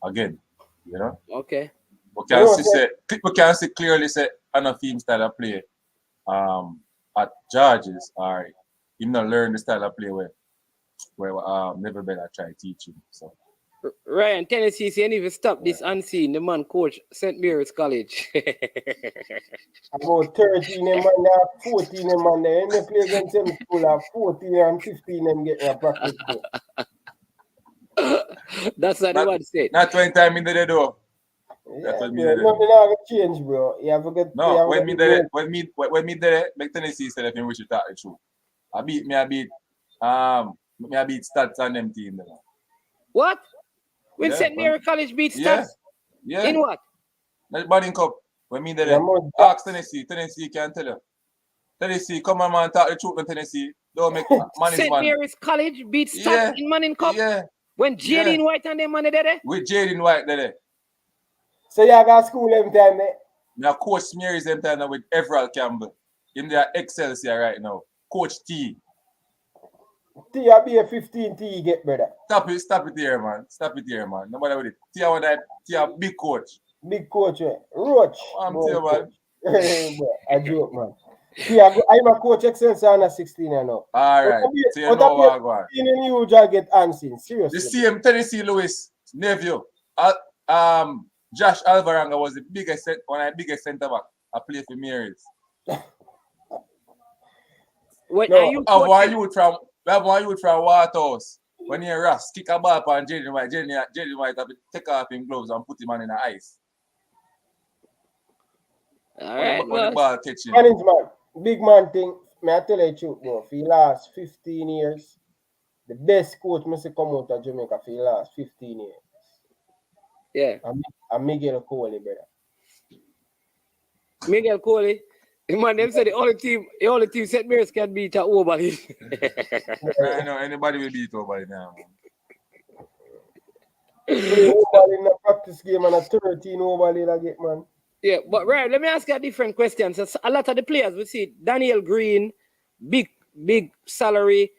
Again, you know. Okay. We can see clearly say another team style of play at George's or him not learn the style of play where never better try teaching. So Ryan, Tennessee say even stop this unseen, the man coach St. Mary's College. About 13 them man there, 14 them man there. And they play against them school at 14 and 15 them get their practice. That's what I want to say. Not 20 time in the door. That's what nothing gonna change, bro. You have to get when me did it, make Tennessee said if we should talk the truth. I beat Stats and them team there. What? When St. Mary College beat Stats? Yeah. In what? That Badding Cup. When me did it, ask Tennessee can tell you. Tennessee, come on man, talk the truth in Tennessee. Don't make money. St. Mary's College beat Stats in Manning Cup? Yeah. When Jaden White and them money there? With Jaden White there. So you got school every time there? Now Coach Mary's them time now with Everall Campbell. In their Excelsior right now. Coach T. Tia be a 15 T get brother. Stop it here, man. Stop it here, man. Nobody with it. Tia want that. Tia big coach. Big coach, Roach. I'm Tia, man. A joke, man. Tia, I'm a coach excellence under 16 I know. All right. So you know what I'm going. In you just get unseen. Seriously. The same Tennessee Lewis nephew. Josh Alvaranga was one of the biggest centre back. I play for Marys. When are you we have one youth from Waterhouse. When he Ross kick a ball on Jenny White have to take off his gloves and put him on in the ice. All right, the ball catching. Management, big man thing. May I tell you the truth, bro? For the last 15 years, the best coach must come out of Jamaica for the last 15 years. Yeah. I'm Miguel Coley, brother. Miguel Coley. Man, them said the only team St. Mary's can beat at Overly. I know anybody will beat Overly now. Play Overly in a practice game and a 13 Overly like it, man. Yeah, but right, let me ask you a different question. So a lot of the players we see Daniel Green, big salary,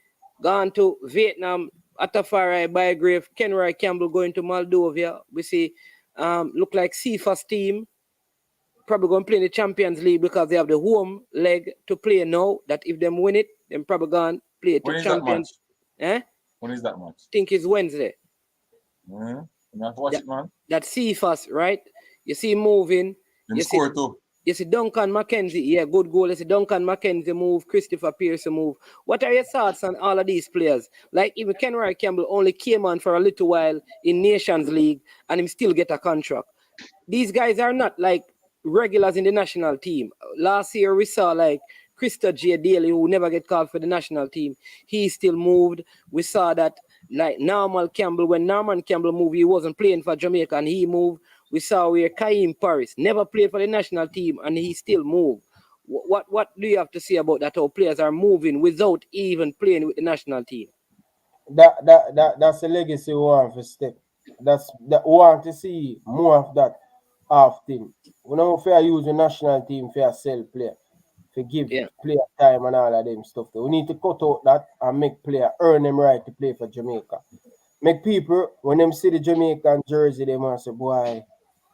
gone to Vietnam, Atafari, Bygrave, Kenroy Campbell going to Moldova. We see look like Cephas team. Probably going to play in the Champions League because they have the home leg to play now. That if them win it, then probably going to play to Champions. When is that match? I think it's Wednesday. You have to watch it, man. That Cephas, right? You see him moving. You score too. You see Duncan McKenzie, yeah, good goal. You see Duncan McKenzie move, Christopher Pearson move. What are your thoughts on all of these players? Like even Kenroy Campbell only came on for a little while in Nations League and him still get a contract. These guys are not like regulars in the national team. Last year we saw like Krista J. Daly, who never get called for the national team. He still moved. We saw that like Norman Campbell, when Norman Campbell moved, he wasn't playing for Jamaica and he moved. We saw where Kaim Paris never played for the national team and he still moved. What do you have to say about that? How players are moving without even playing with the national team? That's a legacy we want to step. That's that we want to see more of that often. We don't fair use the national team for sell player, to give player time and all of them stuff. We need to cut out that and make player earn them right to play for Jamaica. Make people, when them see the Jamaican jersey, they must say, boy,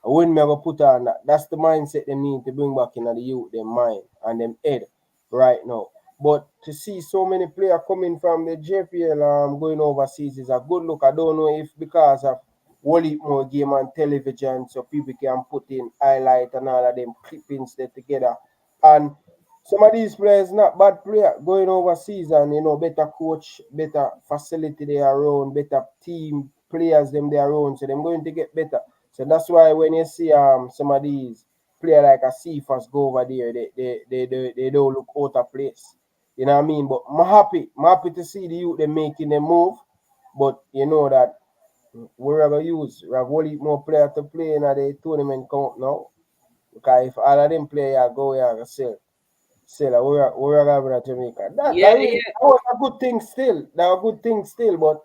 when me ever put on that, that's the mindset they need to bring back in the youth, their mind and them head right now. But to see so many players coming from the JPL going overseas is a good look. I don't know if because of Wally more game on television, so people can put in highlight and all of them clippings there together. And some of these players not bad player going overseas and better coach, better facility they are around, better team players them they are around, so they're going to get better. So that's why when you see some of these players like a Cephas go over there, they don't look out of place. You know what I mean? But I'm happy to see the youth them making them move. But you know that we're gonna use we have only more players to play in the tournament count now. Because if all of them players go here and sell, we're gonna Jamaica. That was a good thing still. That was a good thing still, but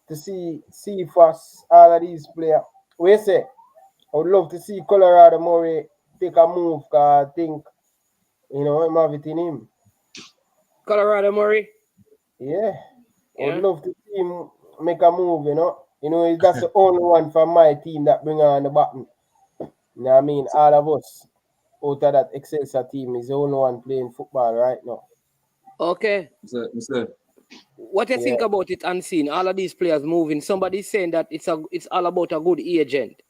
to see Cephas, all of these players. We say I would love to see Colorado Murray take a move because I think I'm have it in him. Colorado Murray? Yeah. I would love to see him make a move, that's the only one from my team that bring on the button. You know what I mean? All of us out of that Excelsior team is the only one playing football right now. Okay. What do you think about it unseen? All of these players moving. Somebody's saying that it's all about a good agent.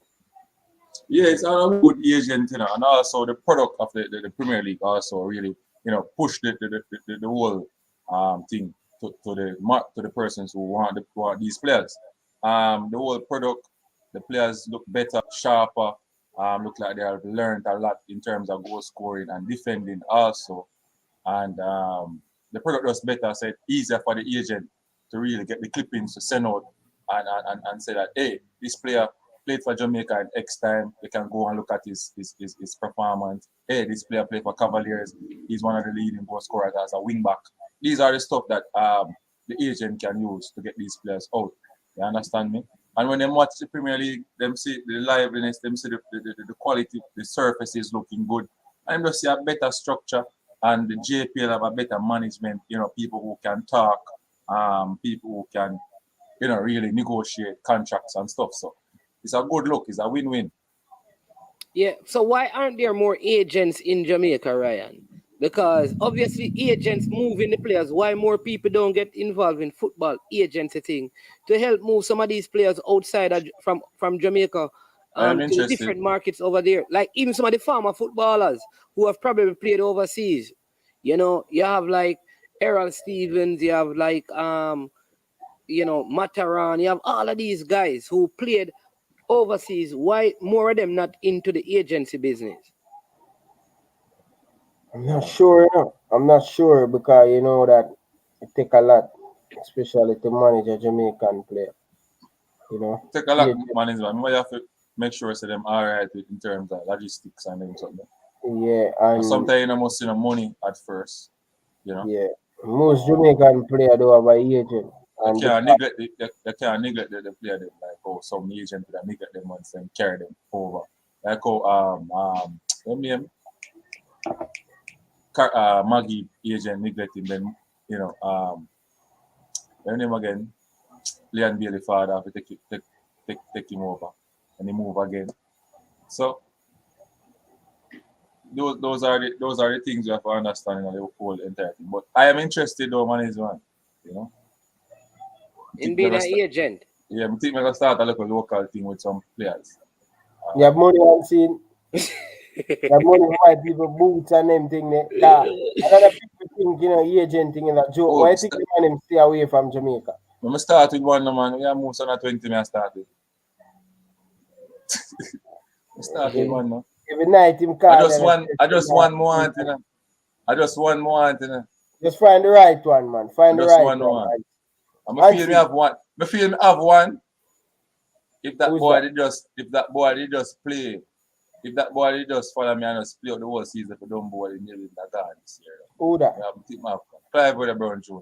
Yeah, it's all about good agent, and also the product of the Premier League also really, push the whole thing to the persons who want these players. The whole product, the players look better, sharper, look like they have learned a lot in terms of goal scoring and defending also. And the product was better, so it's easier for the agent to really get the clippings to send out and say that, hey, this player played for Jamaica in X time. They can go and look at his performance. Hey, this player played for Cavaliers. He's one of the leading goal scorers as a wing back. These are the stuff that the agent can use to get these players out. You understand me? And when they watch the Premier League, them see the liveliness, them see the quality, the surface is looking good. And they see a better structure, and the JPL have a better management, people who can talk people who can, really negotiate contracts and stuff. So it's a good look. It's a win-win. Yeah. So why aren't there more agents in Jamaica, Ryan? Because obviously agents moving the players. Why more people don't get involved in football agency thing to help move some of these players outside from Jamaica to the different markets over there? Like even some of the former footballers who have probably played overseas. You have like Errol Stevens, you have like Mataran, you have all of these guys who played overseas. Why more of them not into the agency business? I'm not sure. I'm not sure because you know that it take a lot, especially to manage a Jamaican player. Take a lot of management. You have to make sure so them all right in terms of logistics and things like that. Yeah, and sometimes you must money at first. Yeah, most Jamaican player do have an agent. They can't neglect the player them, like some agent that neglect them once and carry them over. Like what name? Maggie agent neglecting them, their name again, Leon Bailey father have to take him over and he move again. So those are the things you have to understand in the whole entire thing. But I am interested though, management, in being an agent. Yeah, I think we're gonna start a little local thing with some players. You have money on scene. You have money buy people boots and them thing there. Another people think, agent thing is a joke. Why think the man him stay away from Jamaica? When I start with one man, we have most on 20 I started. I start with one now. Every night him call. I just one more, I just one more, Just find the right one, man. Find the right one. I feel me have one. I feel me have one. If that boy did just play, if that boy did just follow me and just play out the whole season for dumb boy, he nearly that gone this year. Who that? Clive with the Brown Jr.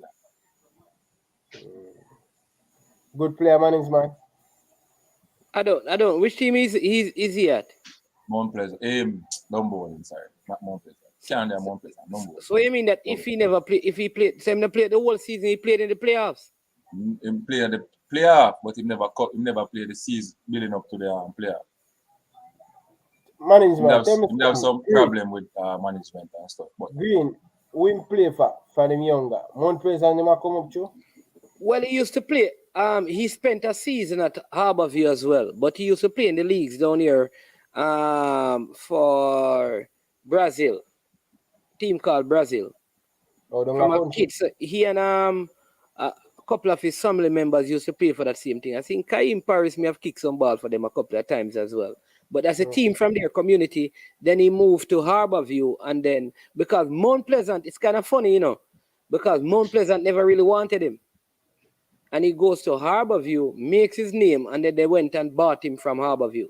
Good player, man. I don't. Which team is he at? Mount Pleasant. Dumbo inside, not Mount Pleasant. Can't do Mount Pleasant. Dumbo. So you mean that if he played the whole season, he played in the playoffs? He played in the playoff, but he never played the season building up to the playoff. Management. He have some problem with management and stuff. But Green, who play for them younger? Mount Pleasant never come up to? Well, he used to play. He spent a season at Harborview as well, but he used to play in the leagues down here for Brazil. Team called Brazil. From a kid. So he and a couple of his family members used to play for that same thing. I think Kaim Paris may have kicked some ball for them a couple of times as well. But as a team from their community, then he moved to Harborview, and then because Mount Pleasant, it's kind of funny, because Mount Pleasant never really wanted him. And he goes to Harborview, makes his name, and then they went and bought him from Harborview.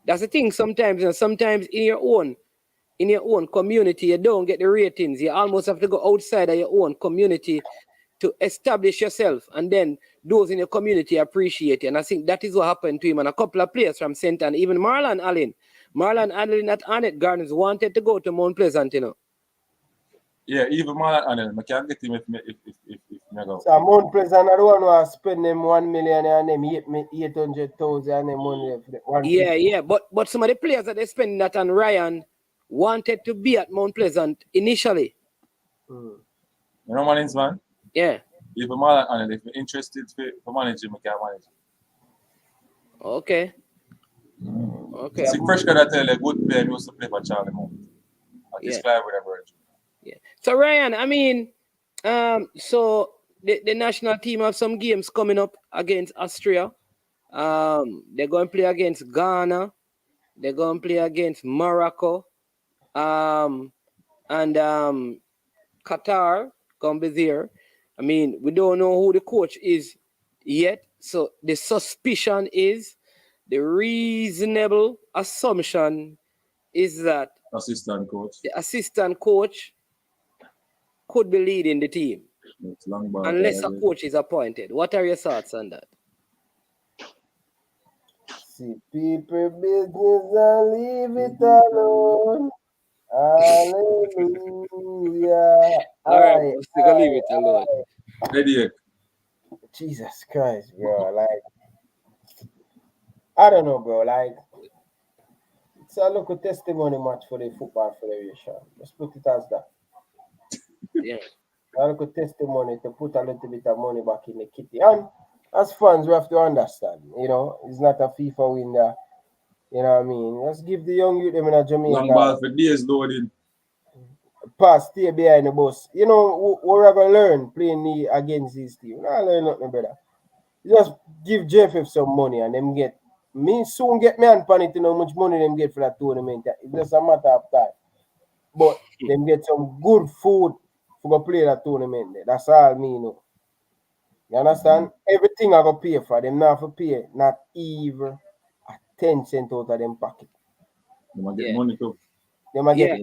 That's the thing sometimes, sometimes in your own community, you don't get the ratings. You almost have to go outside of your own community to establish yourself, and then those in your community appreciate you. And I think that is what happened to him and a couple of players from St. Ann, even Marlon Allen. Marlon Allen at Annette Gardens wanted to go to Mount Pleasant, Yeah, even Marlon Allen, I can't get him if I go. So Mount Pleasant, I don't want to spend them 1 million and them 800,000 and them money. Yeah, but some of the players that they spend that on Ryan wanted to be at Mount Pleasant initially. You know Marlins, man? Yeah. If Marlon Allen, if you're interested for managing, I can manage him. Okay. Okay. See, fresh guy that tell you, good player, he used to play for Charlie Mount. He's Clive with a virgin. Yeah. So Ryan, I mean, so the national team have some games coming up against Austria. They're going to play against Ghana. They're going to play against Morocco. And Qatar going to be there. I mean, we don't know who the coach is yet. So the suspicion is, the reasonable assumption is that the assistant coach could be leading the team unless a coach is appointed. What are your thoughts on that? See people business and leave it alone. Hallelujah. All right, we're still gonna leave it alone. Headache. Jesus Christ, bro. Like, I don't know, bro. Like, it's a local testimony match for the Football Federation. Let's put it as that. Yeah. A local testimony to put a little bit of money back in the kitty. And as fans, we have to understand, it's not a FIFA win there. You know what I mean? Let's give the young youth them in a Jamaica. Long ball for days loading. Pass, stay behind the bus. We're going to learn playing against these teams. We're not learn nothing better. Just give JFF some money and them get me soon get me and pan it to know how much money them get for that tournament. It's just a matter of time. But them get some good food for go play that tournament there. That's all me know. You understand? Everything I go pay for them not for pay, not even a 10 cent out of them pocket. They might get money too. They might get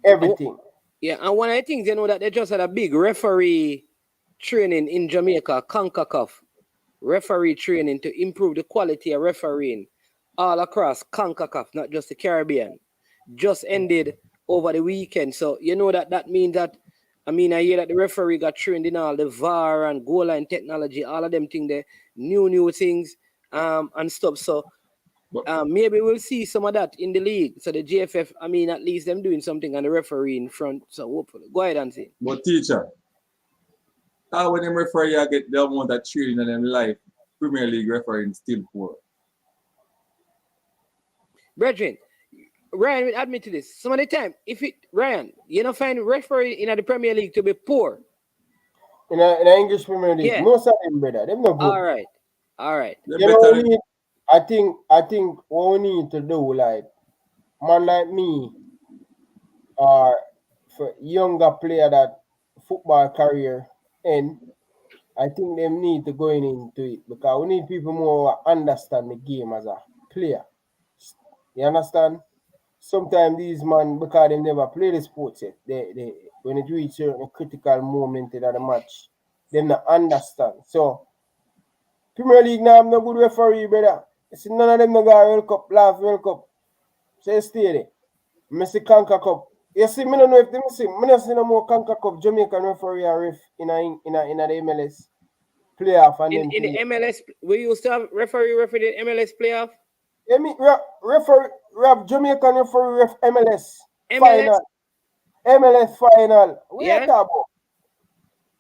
everything. Yeah, and one of the things that they just had a big referee training in Jamaica, CONCACAF. Referee training to improve the quality of refereeing all across CONCACAF, not just the Caribbean. Just ended over the weekend. So that means that I hear that the referee got trained in all the VAR and goal line technology, all of them things, the new things and stuff. So maybe we'll see some of that in the league. So the GFF, at least them doing something on the referee in front. So hopefully, go ahead and see. But teacher, how when them referee get the amount of training in them life, Premier League refereeing still poor. Brethren, Ryan will admit to this. Some of the time, Ryan, you don't find referee in the Premier League to be poor. In the English Premier League, most of them better. Them not good. All right. I think what we need to do, like man like me, or for younger player that football career end, I think them need to go into it because we need people more understand the game as a player. You understand? Sometimes these man, because they never play the sports yet, they when it reach a critical moment in the match, they not understand. So Premier League now I'm no good referee, brother. See none of them no got World Cup, last World Cup. So you stay there. Messi Conca Cup. You see, me don't know if them see. Me don't see no more Conca Cup Jamaican referee or ref in the MLS playoff and in the MLS, we used to have referee the MLS playoff. Yeah, me referee Jamaican referee ref MLS final. MLS final. We are talking about.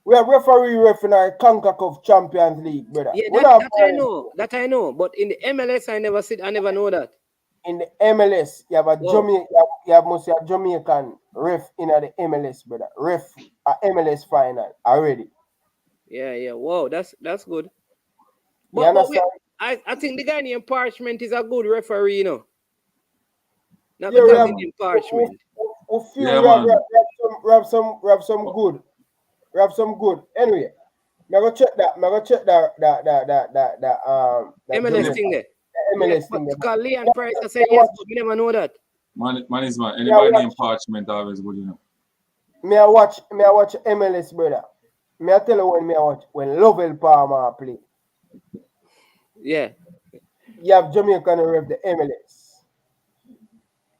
We have referee ref in our CONCACAF Champions League, brother. Yeah, that I know. But in the MLS, I never know that. In the MLS, you have must have Jamaican ref in the MLS, brother. Ref a MLS final already. Yeah. Wow, that's good. But, you understand? I think the guy named Parchment is a good referee, Not because he's Parchment. We have some good. We have some good. Anyway, I'm gonna check that. MLS thing there. MLS thing there. Because Leon Price said yes, but we never know that. Man is man. Anybody named Parchment always good, Me I watch MLS, brother. Me I tell you when Lovell Palmer play. Yeah. You have Jamaican ref the MLS.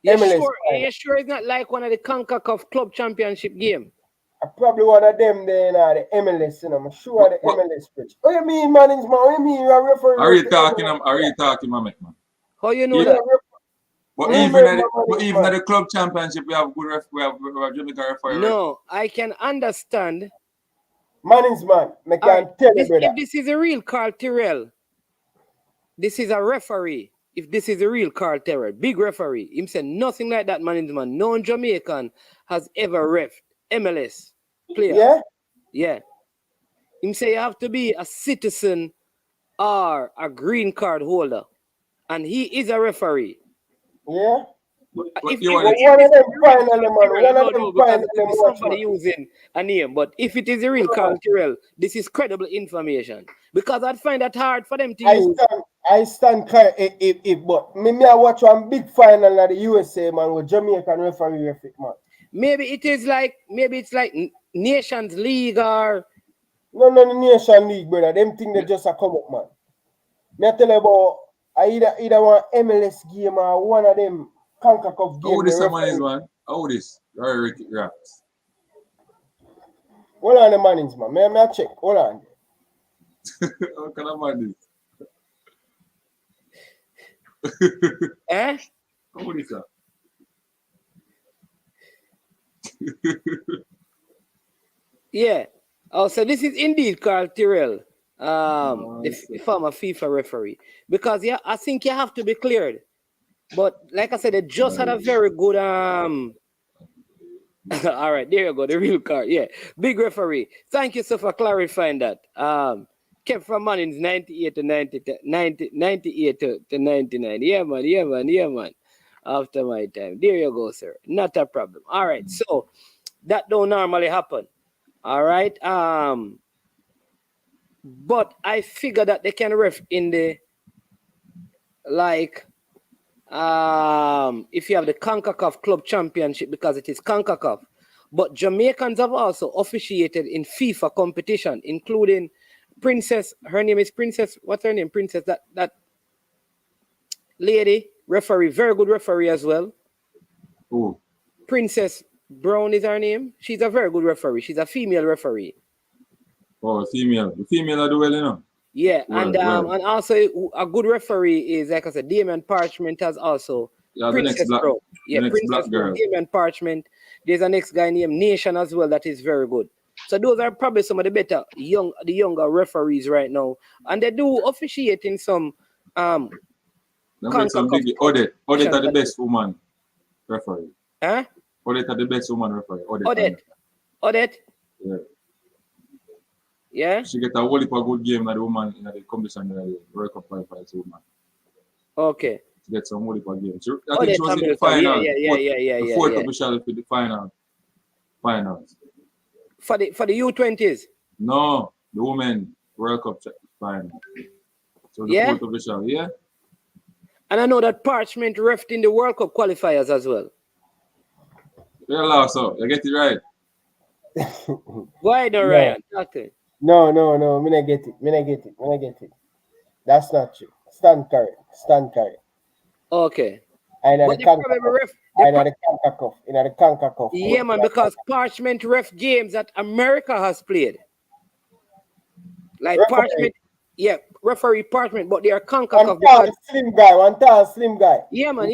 You sure it's not like one of the CONCACAF Club Championship game? Probably one of them there in the MLS, I'm sure the MLS pitch. What you mean, man? What you mean you are referring? Are you talking, man? How you know that? But even at the club championship, we have good we have Jamaican referee. No, I can understand. Man. I can tell you, brother. If this is a real Carl Tyrrell, this is a referee. If this is a real Carl Tyrrell, big referee, him said nothing like that, man. No Jamaican has ever ref MLS player. Yeah. Him say you have to be a citizen or a green card holder. And he is a referee. Yeah. If somebody using a name, but if it is a real Carl Tyrrell, this is credible information. Because I'd find that hard for them to use. I stand but me I watch one big final at the USA, man, with Jamaican referee, man. Maybe it's like Nations League or no Nation League, brother. Them things they just a come up, man. Me I tell you about either one MLS game or one of them CONCACAF games. How this man is, man? How this? Very raps. Hold on the Mannings, man. May I check? Hold on. How can I man this? Eh? How is that? Yeah. Oh, so this is indeed Carl Tyrrell, the former FIFA referee. Because yeah, I think you have to be cleared. But like I said, they just had a very good all right, there you go, the real card. Yeah. Big referee. Thank you so for clarifying that. Kept from Mannings 98 to 98 to 99. Yeah, man. After my time. There you go, sir. Not a problem. All right. So that don't normally happen. All right. But I figure that they can ref in the if you have the CONCACAF Club Championship, because it is CONCACAF. But Jamaicans have also officiated in FIFA competition, including Princess. Her name is Princess. What's her name? Princess. That lady referee, very good referee as well. Who? Princess Brown is her name. She's a very good referee. She's a female referee. Oh, female. The female are do well, you know. Yeah, and also a good referee is, like I said, Damien Parchment has also Princess Brown. Yeah, Princess Brown, Damien Parchment. There's a next guy named Nation as well that is very good. So those are probably some of the younger referees right now, and they do officiate in some Odette are the best woman referee. Huh? Odette are the best woman referee. Odette. Yeah. Yeah. She get a whole heap of good game at the woman in the competition in the World Cup qualifiers woman. Okay. She get some whole heap of games. I think she was in the final. Yeah. The fourth official for the finals. For the U20s? No, the women World Cup final. So the fourth official, yeah. And I know that Parchment refed in the World Cup qualifiers as well. You're lost, so you get it right. Go ahead, Ryan. Talk to it. No. Me not get it. That's not true. Stand correct. Okay. In the CONCACAF. Yeah, man, because Parchment ref games that America has played. Like referee. Parchment, yeah, referee Parchment, but they are CONCACAF. One tall slim guy. Yeah, man.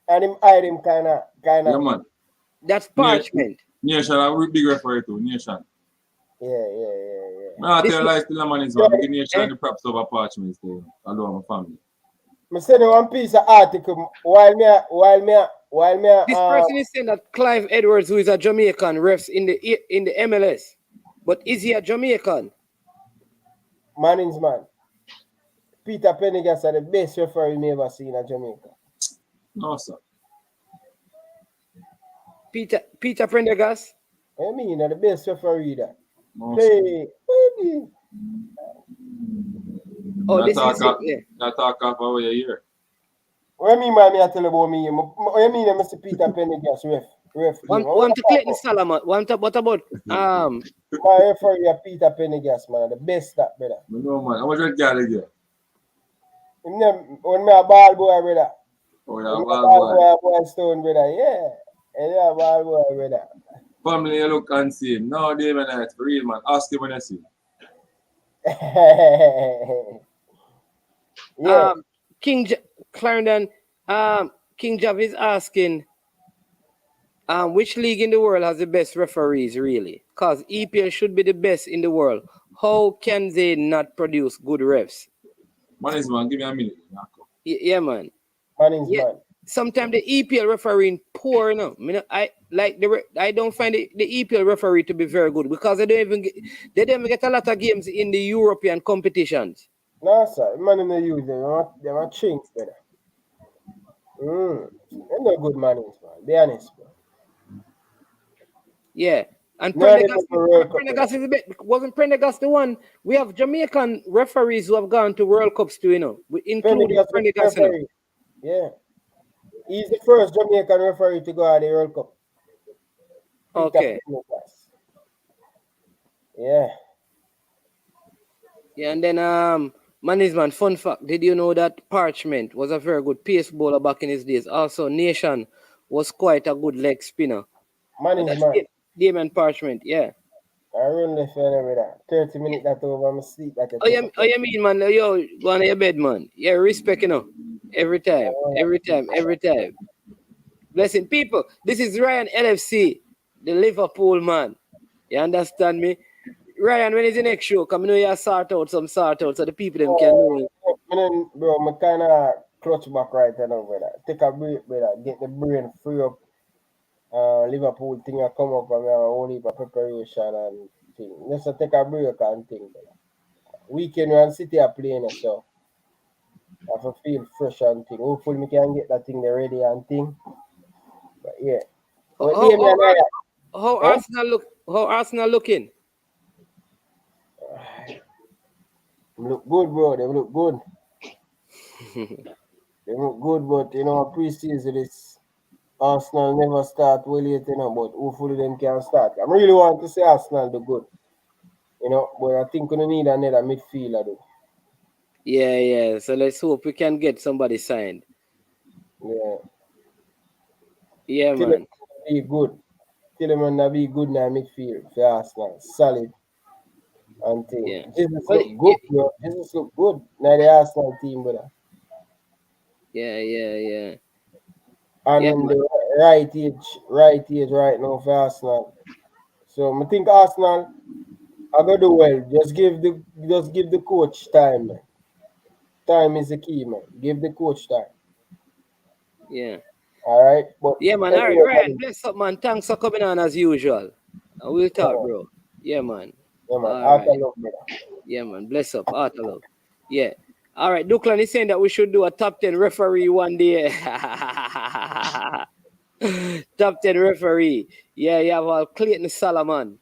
And him hide him kind of. Yeah, man. That's Parchment. Nation, a big referee too. Nation. Yeah. I tell you, like, still man is one. Give Nation the props over Parchment. Along my family. I send you one piece of article while me. This person is saying that Clive Edwards, who is a Jamaican, refs in the MLS, but is he a Jamaican? Mannings, man. Peter Pendergast are the best referee me ever seen in Jamaica. No, sir. Peter Prendergast? I mean, the best referee that. No, play. Oh, this is it, yeah. That talk off over here. What I mean, man, I tell you about me. What I mean, Mr. Peter Pendergast, ref. One to Clayton Salaman. What about my referee, Peter Pendergast, man, the best that, brother. No, man. How much that guy again? When me a ball boy, brother. Oh, yeah, ball boy Stone, brother. Yeah. Yeah, ball boy, brother. Family, you look and see him. No, David, it's for real, man. Ask him when I see him. Yeah. Clarendon, King Jav is asking, which league in the world has the best referees, really? Because EPL should be the best in the world. How can they not produce good refs? Man, give me a minute. Yeah, man. Man. Sometimes the EPL refereeing poor, you know. I don't find the EPL referee to be very good because they don't even get a lot of games in the European competitions. No, sir. Man in the youth, they're not chinks, brother. They're not good manners, man. Be honest, man. Yeah. And Prendergast is a bit. Wasn't Prendergast the one? We have Jamaican referees who have gone to World Cups too, you know, including Prendergast. Yeah. He's the first Jamaican referee to go at the World Cup. Okay. Yeah. Yeah, and then Manizman, fun fact, did you know that Parchment was a very good pace bowler back in his days? Also, Nation was quite a good leg spinner. Manizman. Damon Parchment, yeah. I run the fan every day. 30 minutes that over, I'm sleep like a you mean, man? Yo, go on your bed, man. Yeah, respect, Every time. Blessing people. This is Ryan LFC, the Liverpool man. You understand me? Ryan, when is the next show? Come, you sort out so the people them can know. Bro, I'm kind of clutch back right now, brother. Take a break, brother. Get the brain free up. Liverpool thing I come up and we have only for preparation and thing. Just take a break and thing, brother. Weekend when City are playing, so I have to feel fresh and thing. Hopefully we can get that thing ready and thing. But yeah. But how Arsenal looking? Look good, bro. They look good. They look good, but pre-season is Arsenal never start well yet, but hopefully them can start. I really want to say Arsenal do good. But I think we need another midfielder though. Yeah. So let's hope we can get somebody signed. Yeah. Yeah, man. Be good. Tielemans be good in midfield for Arsenal. Solid. And thing. Yeah. Jesus look good, bro. Jesus look good. Now the Arsenal team, brother. Yeah. And in the right age right now for Arsenal. So I think Arsenal I gotta do well. Just give the coach time, man. Time is the key, man. Give the coach time. Yeah. All right. But yeah, man. All right, Ryan. Bless up, man. Thanks for coming on as usual. We'll talk, bro. Yeah, man. Yeah, man. All right. Love, brother. Yeah, man. Bless up. Outer love. Yeah. All right. Duclan is saying that we should do a top 10 referee one day. Top 10 referee. Yeah, you have Clayton Solomon,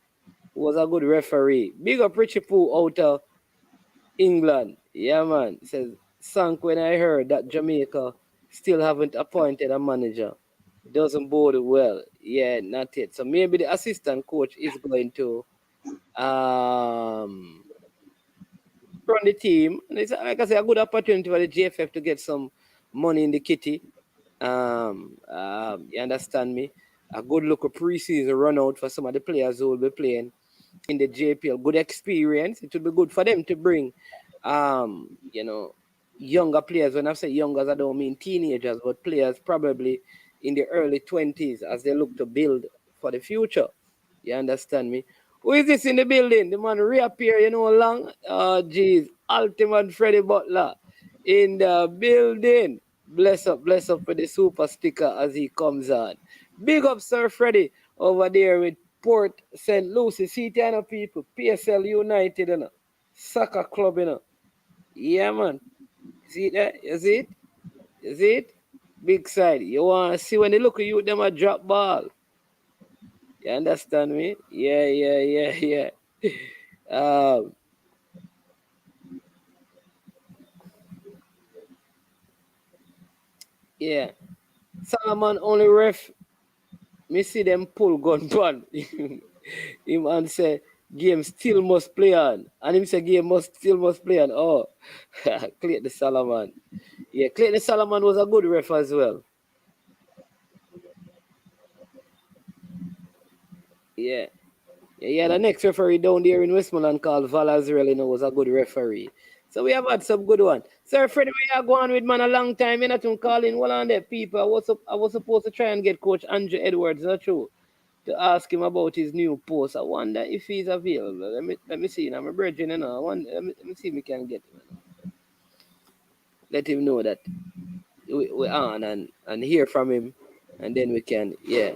who was a good referee. Big up Richie Poo out of England. Yeah, man. It says, sunk when I heard that Jamaica still haven't appointed a manager. Doesn't bode well. Yeah, not yet. So maybe the assistant coach is going to run the team. And it's, like I say, a good opportunity for the JFF to get some money in the kitty. You understand me? A good look of preseason run out for some of the players who will be playing in the JPL. Good experience. It would be good for them to bring, younger players. When I say youngers, I don't mean teenagers, but players probably in the early 20s as they look to build for the future. You understand me? Who is this in the building? The man reappear, long. Oh, geez. Ultimate Freddie Butler in the building. Bless up for the super sticker as he comes on. Big up, Sir Freddie, over there with Port St. Lucie. See, people, PSL United, soccer club, Yeah, man. See that? You see it? Big side. You want to see when they look at you, them a drop ball. You understand me? Yeah. Yeah. Solomon only ref. Me see them pull gun pan. Him and say game still must play on. And him say game still must play on. Oh, Clayton Solomon. Yeah, Clayton Solomon was a good ref as well. Yeah. Yeah, the next referee down there in Westmoreland called Val Azrael, was a good referee. So we have had some good one. Sir Freddie, we are going with man a long time. You're not calling one on there, people. I was supposed to try and get Coach Andrew Edwards, not true, to ask him about his new post. I wonder if he's available. Let me see. I'm a virgin, let me see if we can get him. Let him know that we're on and hear from him, and then we can, yeah.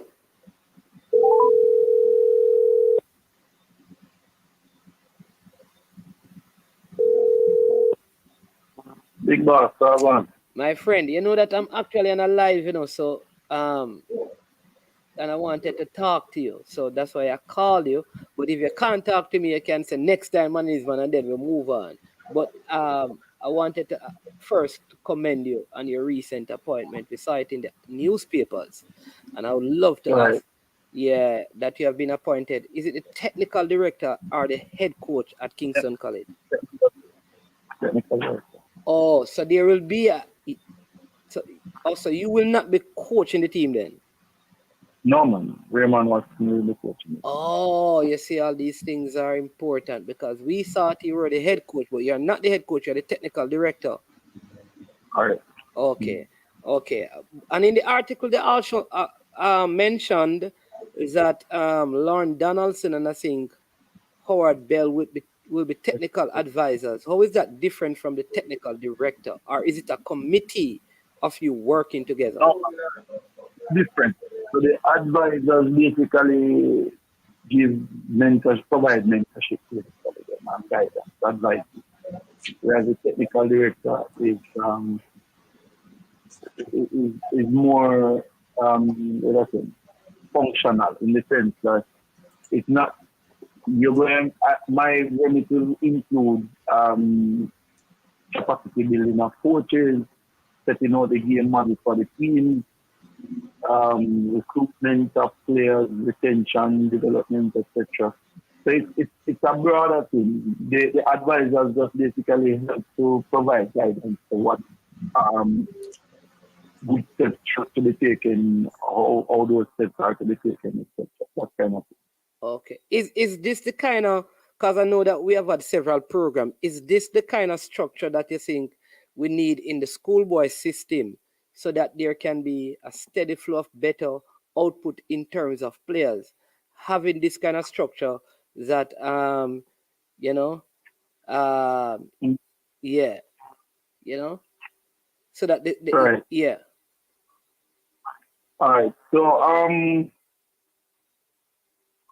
Big boss, one. My friend, you know that I'm actually on a live, so and I wanted to talk to you. So that's why I called you. But if you can't talk to me, you can say next time on this one and then we'll move on. But I wanted to first commend you on your recent appointment. We saw it in the newspapers. And I would love to ask, that you have been appointed. Is it the technical director or the head coach at Kingston College? Technical director. Oh, so there will be so you will not be coaching the team then? No, man. Raymond was really coaching. Oh, you see, all these things are important because we thought you were the head coach, but you're not the head coach, you're the technical director. Correct. Okay, okay. And in the article, they also mentioned that Lauren Donaldson and I think Howard Bell will be technical advisors. How is that different from the technical director? Or is it a committee of you working together? No, different. So the advisors basically provide mentorship to them and guidance, advice. Whereas the technical director is more functional in the sense that it's not you're going. My remit will include capacity building of coaches, setting out the game model for the team, recruitment of players, retention, development, etc. So it's a broader thing. The advisors just basically help to provide guidance for what good steps to be taken, how those steps are to be taken, etc. That kind of thing. Okay. Is this the kind of, because I know that we have had several programs, is this the kind of structure that you think we need in the schoolboy system so that there can be a steady flow of better output in terms of players? Having this kind of structure that, you know, yeah, you know, so that, right. Yeah. All right. So,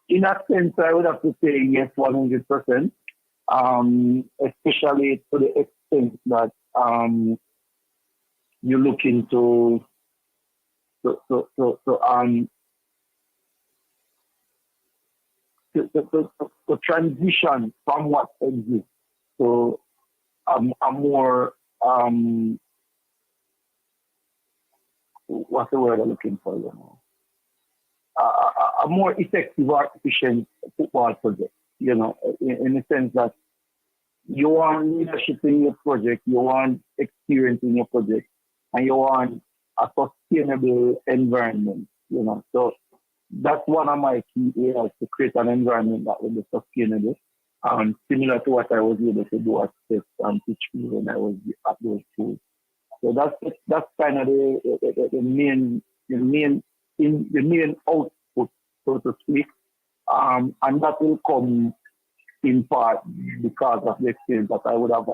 in that sense, I would have to say yes, 100%. Especially to the extent that you're looking to transition from what exists to a more what's the word I'm looking for? You know, a more effective or efficient football project. You know, in the sense that you want leadership in your project, you want experience in your project, and you want a sustainable environment. You know, so that's one of my key areas to create an environment that will be sustainable. Similar to what I was able to do at Tech and Pitch when I was at those schools. So that's kind of the main output, so to speak. And that will come in part because of the experience that I would have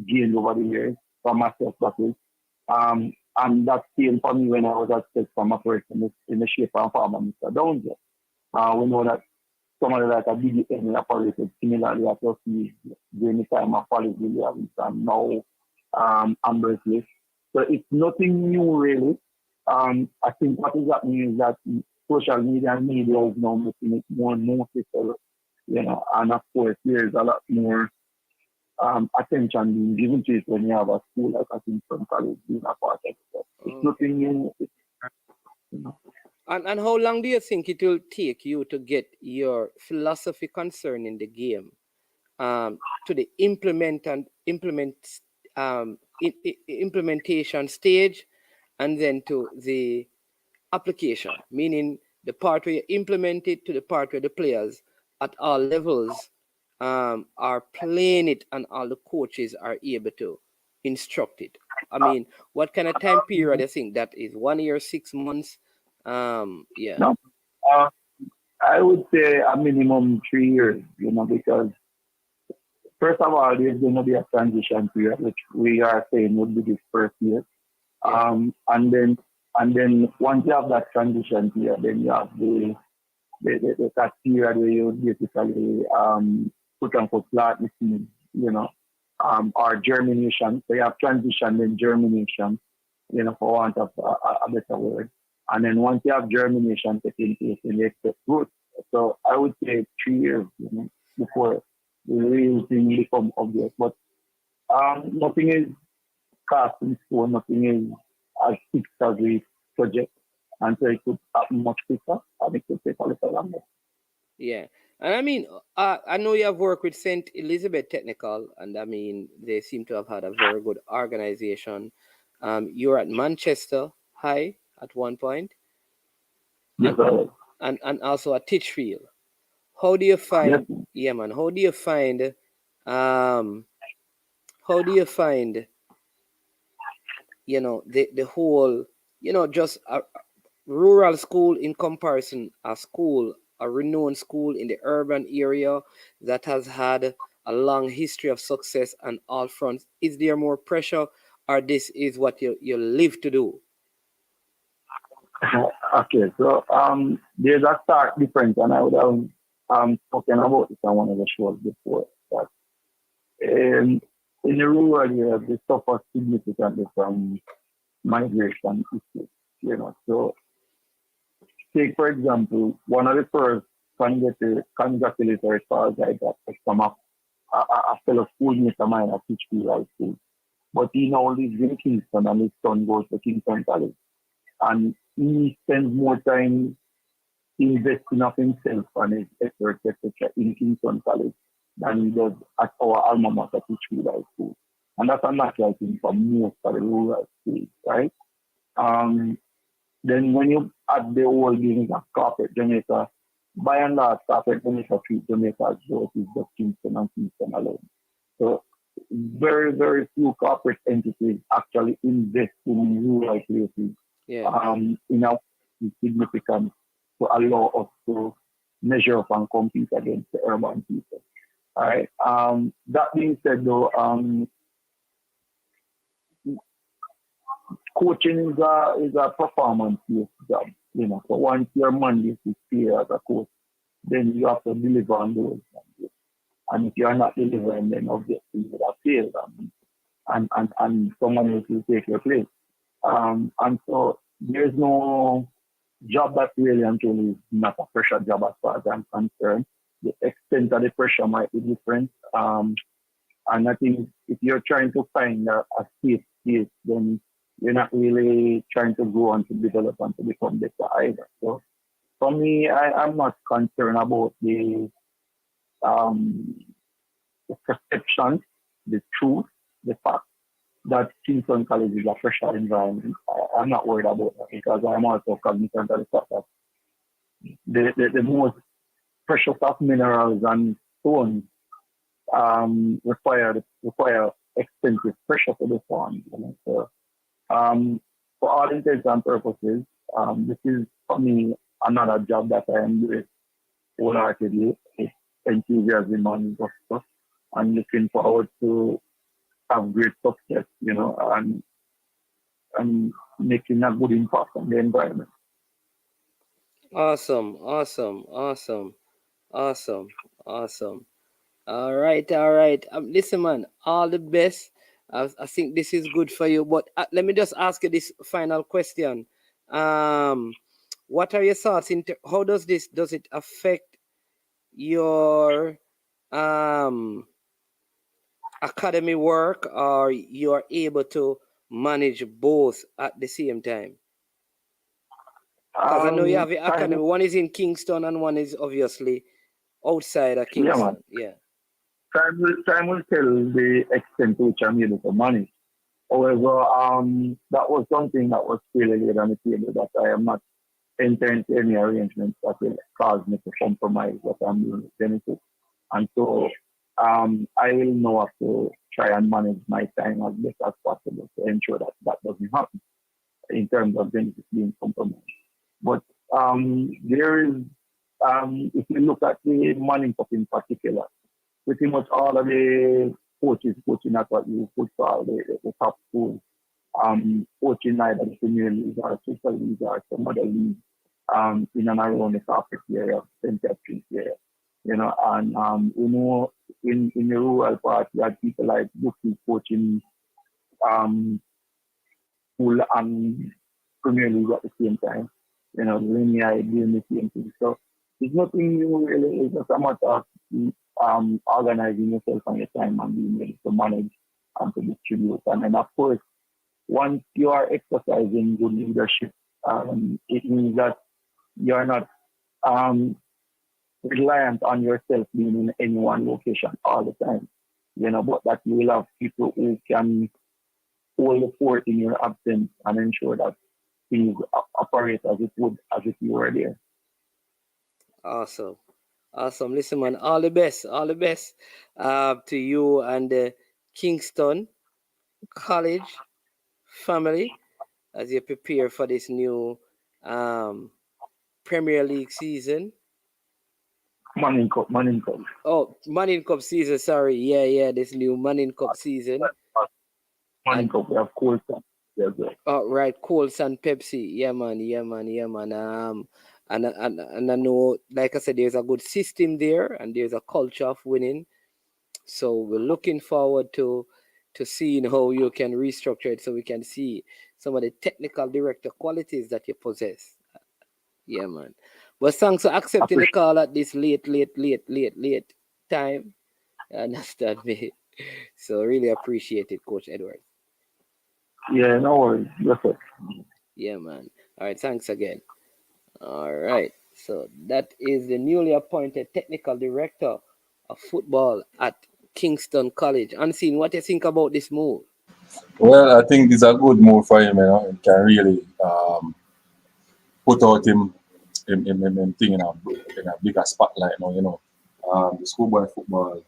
gained over the years for myself, that is. And that came for me when I was at Tech from operation in the shape and form of Mr. Downs. We know that somebody like a BDN operated similarly at us during the time of Police Williams and now Ambersley. So it's nothing new really. I think what is happening is that social media and media is now making it more noticeable, you know, and of course there's a lot more attention being given to it when you have a school like I think from college being a part of it. So it's nothing new. You know. And how long do you think it will take you to get your philosophy concerning the game to the implementation stage, and then to the application, meaning the part where you implement it to the part where the players at all levels are playing it and all the coaches are able to instruct it? I mean, what kind of time period do you think that is? 1 year, 6 months? Yeah. No, I would say a minimum 3 years, you know, because first of all, there's going to be a transition period, which we are saying would be this first year. Yeah. And then once you have that transition period, then you have that period where you basically put on for plant machine, you know, or germination. So you have transition, then germination, you know, for want of a better word. And then once you have germination taking place, then you expect growth. So I would say 3 years, you know, before the real thing become obvious. But nothing is cast in stone, nothing is as fixed as we project. And so it could happen much quicker, and it could take a little longer. Yeah. And I mean, I know you have worked with St. Elizabeth Technical, and I mean, they seem to have had a very good organization. You're at Manchester High at one point. Yes, and also at Titchfield. How do you find? Yes. Yeah, man. How do you find? How do you find? The whole. Just a rural school in comparison a renowned school in the urban area that has had a long history of success on all fronts. Is there more pressure, or this is what you live to do? Okay, so there's a stark difference, and I would have spoken about this on one of the shows before. That in the rural area, they suffer significantly from migration issues. So take for example, one of the first congratulatory calls I got was from a fellow schoolmate of mine at JPL school. But he now lives in Kingston and his son goes to Kingston College. And he spends more time investing of himself and his efforts, etc., in Kingston College than he does at our alma mater, JPL school. And that's a natural thing for most of the rural schools, right? Um, then when you add the whole business of corporate Jamaica, by and large, corporate Jamaica treat Jamaica as though it is just Kingston and Kingston alone. So very, very few corporate entities actually invest in rural places enough significant to allow us to measure up and compete against the urban people. All right. That being said, though, coaching is a performance-based job. So once your mandate is clear as a coach, then you have to deliver on those mandates. And if you are not delivering, then obviously you would have failed, and someone else will take your place. And so there's no job that really and truly is not a pressure job as far as I'm concerned. The extent of the pressure might be different. And I think if you're trying to find a safe space, then you're not really trying to grow and to develop and to become better either. So for me, I'm not concerned about the perception, the truth, the fact that Kingston College is a pressure environment. I'm not worried about that because I'm also cognizant of the fact that the most precious of minerals and stones require expensive pressure to be formed. So for all intents and purposes, this is for me another job that I am doing wholeheartedly, with enthusiasm and gusto, and looking forward to have great success, and making a good impact on the environment. Awesome. All right. Listen, man, all the best. I think this is good for you. But let me just ask you this final question. What are your thoughts? How does it affect your academy work, or you are able to manage both at the same time? Because I know you have your academy. One is in Kingston and one is obviously outside of Kingston. Yeah. Time will tell the extent to which I'm able to manage. However, that was something that was clearly laid on the table that I am not entering any arrangements that will cause me to compromise what I'm doing with Genesis. And so I will now have to try and manage my time as best as possible to ensure that that doesn't happen in terms of Genesis being compromised. But there is, if you look at the Manning Cup in particular, pretty much all of the coaches coaching at what you could call the top schools, coaching either the Premier League or Super League or some other league in and around the Carpet area, St. Catherine's area. And in the rural part, you had people like Bucky coaching school and Premier League at the same time. Linear doing the same thing. So it's nothing new really. It's just a matter of organizing yourself and your time and being able to manage and to distribute. And then of course, once you are exercising good leadership, it means that you're not reliant on yourself being in any one location all the time. But that you will have people who can hold the fort in your absence and ensure that things operate as it would as if you were there. Awesome. Awesome. Listen, man, all the best. All the best to you and the Kingston College family as you prepare for this new Premier League season. Manning Cup. Oh, Manning Cup season. Sorry. Yeah. This new Manning Cup season. Manning Cup. We have Colson. Oh, right. Colson Pepsi. Yeah, man. And I know, like I said, there's a good system there and there's a culture of winning. So we're looking forward to seeing how you can restructure it so we can see some of the technical director qualities that you possess. Yeah, man. But thanks for accepting the call at this late time. You understand me? So really appreciate it, Coach Edward. Yeah, no worries. Yes, sir. Yeah, man. All right, thanks again. All right. So that is the newly appointed technical director of football at Kingston College. Unseen, what do you think about this move? Well, I think it's a good move for him. He can really put out him thing in a bigger spotlight now. The schoolboy football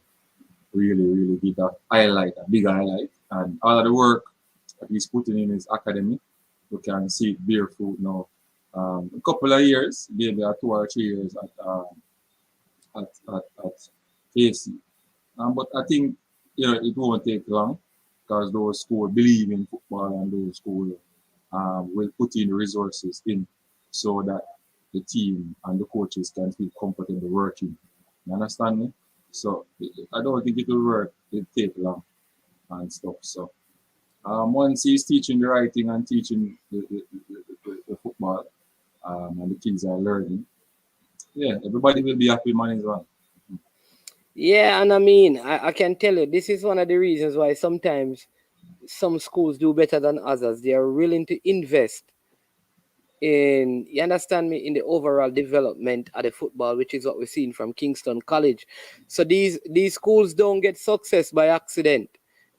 really did a big highlight, and all of the work that he's putting in his academy, you can see it bear fruit now. A couple of years, maybe 2 or 3 years at KC. But I think it won't take long because those schools believe in football and those schools will put in resources in so that the team and the coaches can feel comfortable working. You understand me? So I don't think it will work. It'll take long and stuff. So once he's teaching the writing and teaching the football and the kids are learning, yeah, everybody will be happy, man, as well. Yeah, and I mean, I can tell you, this is one of the reasons why sometimes some schools do better than others. They are willing to invest in, you understand me, in the overall development of the football, which is what we're seeing from Kingston College. So these schools don't get success by accident.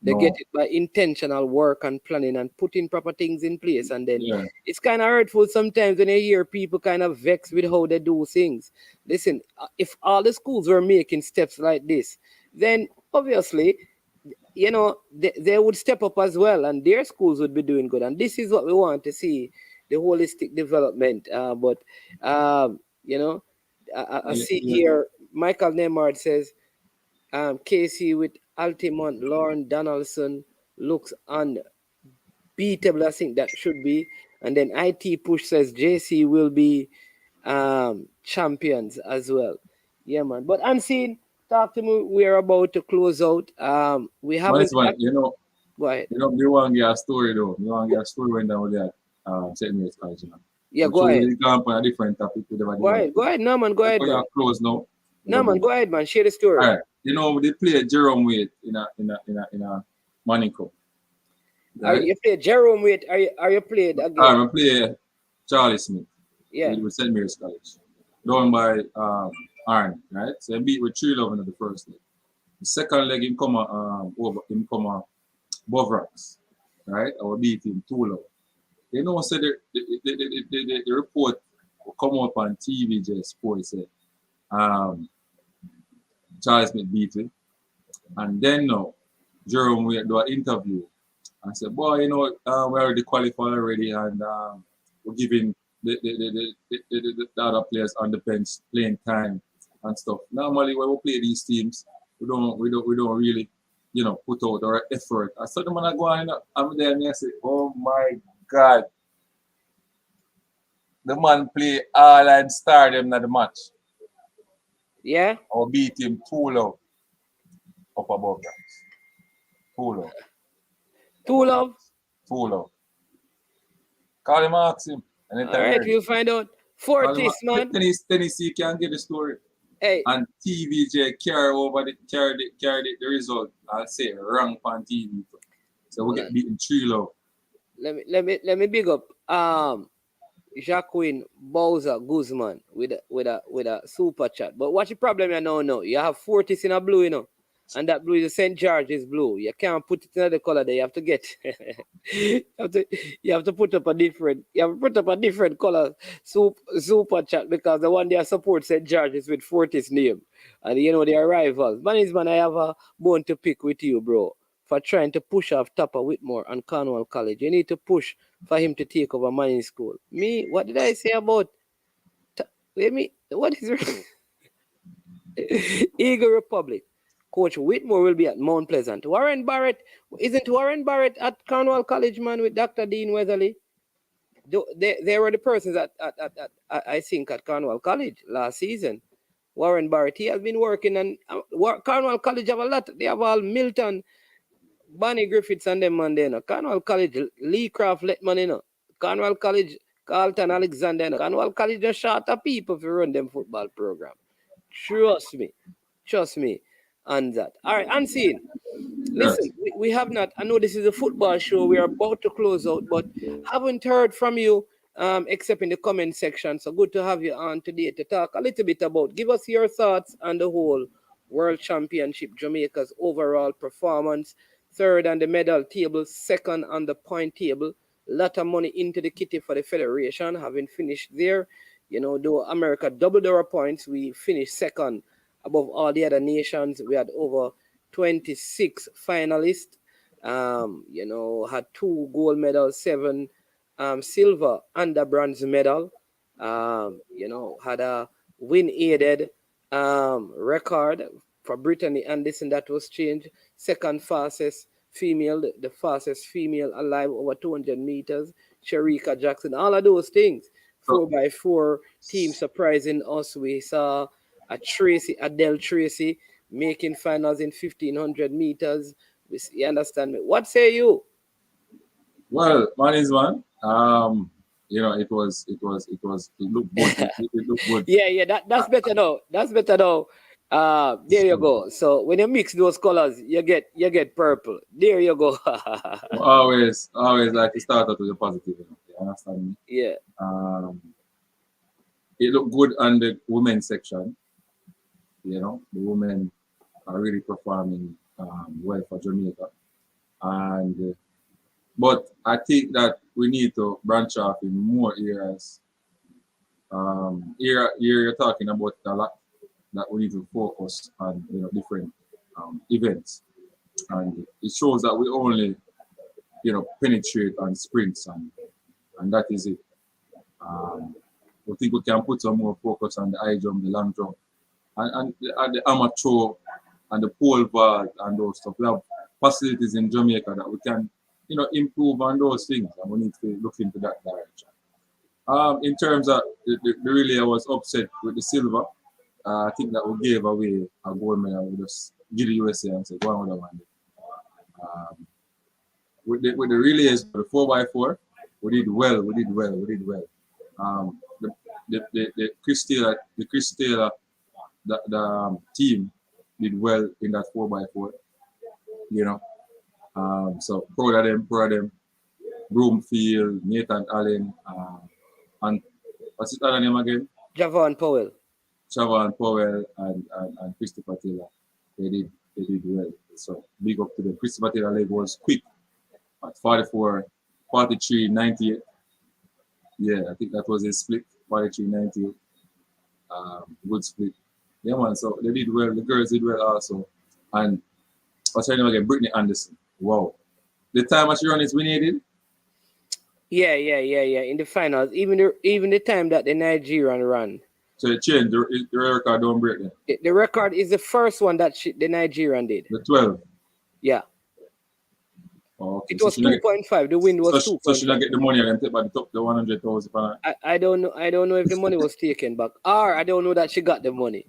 They get it by intentional work and planning and putting proper things in place. And then it's kind of hurtful sometimes when you hear people kind of vex with how they do things. Listen, if all the schools were making steps like this, then obviously, they would step up as well and their schools would be doing good. And this is what we want to see, the holistic development. I see here, Michael Nemard says, Casey with Altamont, Lauren Donaldson looks unbeatable. I think that should be. And then IT Push says JC will be champions as well. Yeah, man. But Unseen, talk to me. We're about to close out. We haven't. Go ahead. You want to get a story though. You want to get a story when down there St. Mary's College. Yeah, go ahead. You can on a different topic. Go ahead. No, man. Go ahead, man. Close now. No, man. Go ahead, man. Share the story. All right. They play Jerome Wade in a Manning Cup. Right? You play Jerome Wade. Are you played again? I play Charlie Smith. Yeah. With St. Mary's College. Done by Arne, right? So he beat with 3-0 in the first leg. The second leg him come above rocks, right? I will beat him 2-0. So the report will come up on TV, just sports said Charles Smith beat him. And then Jerome we do an interview and said, boy, we already qualified already and we're giving the other players on the bench playing time and stuff. Normally when we play these teams, we don't really, put out our effort. I saw them when I go on, I'm there and I say, oh my God. The man play all and start him in the match. Yeah? Or beat him 2-0 up above that. 2-0. 2-0? 2-0. Call him, ask him. All right, we'll find out. Fortis, man. Tennessee can get the story. Hey. And TVJ carry the result. I'll say wrong on TV. So we get beaten 3-0. Let me big up Jacqueline Bowser Guzman with a super chat. But what's the problem you know? You have Fortis in a blue, And that blue is St. George's blue. You can't put it in another color there. You have to get you have to put up a different color super chat, because the one they support St. George's with Fortis name. And you know their rivals. Man, I have a bone to pick with you, bro, for trying to push off Tupper Whitmore and Cornwall College. You need to push for him to take over Manning School. Me, what did I say about what is Eagle Republic? Coach Whitmore will be at Mount Pleasant. Isn't Warren Barrett at Cornwall College, man, with Dr. Dean Weatherly? They were the persons at I think at Cornwall College last season. Warren Barrett, he has been working, and Cornwall College have a lot. They have all Milton, Bonnie Griffiths and them man there. No. Cornwall College, Lee Craft Letman, you know. Cornwall College, Carlton Alexander, you know. Cornwall College just short of people to run them football program. Trust me on that. All right, Unseen. Listen, we have not, I know this is a football show, we are about to close out, but haven't heard from you except in the comment section. So good to have you on today to talk a little bit about, give us your thoughts on the whole World Championship, Jamaica's overall performance, third on the medal table, second on the point table, lot of money into the kitty for the federation, having finished there. You know, though America doubled our points, we finished second above all the other nations. We had over 26 finalists, you know, had 2 gold medals, 7 silver and a bronze medal, you know, had a win-aided record for Brittany Anderson that was changed. Second fastest female, the fastest female alive over 200 meters, Sharika Jackson, all of those things. 4x4 team surprising us. We saw Adele Tracy making finals in 1500 meters. You understand me? What say you? Well, man is man. You know, it looked good. It looked good. Yeah, that's better now. That's better now. There you go. So when you mix those colors, you get purple. There you go. always like to start out with a positive. You understand me? Yeah. It looked good on the women's section. You know, the women are really performing well for Jamaica, but I think that we need to branch off in more areas. Here you're talking about a lot that we need to focus on, you know, different events, and it shows that we only, you know, penetrate on sprints, and that is it. I think we can put some more focus on the high jump, the long jump, and the amateur and the pole vault and those stuff. We have facilities in Jamaica that we can, you know, improve on those things, and we need to look into that direction. In terms of the relay, I was upset with the silver. I think that we gave away a gold medal. We just give the USA and say, go on with the one. With the relays, the 4x4, we did well. The Chris Taylor team did well in that 4x4. You know, so proud of them. Broomfield, Nathan Allen, and what's his other name again? Javon Powell and Christopher Taylor. They did well. So big up to them. Christopher Taylor leg was quick at 44, 43, 98. Yeah, I think that was a split, 43, 98. Good split. Yeah, man. So they did well. The girls did well also. And what's her name again? Brittany Anderson. Wow. The time she run is we needed. Yeah. In the finals, even the time that the Nigerian ran. So it changed. The record don't break then. The record is the first one that the Nigerian did. The 12. Yeah. Oh, okay. It was 2.5. The wind was 2. So should I get the money and take back the 100,000? I don't know. I don't know if the money was taken back, or I don't know that she got the money.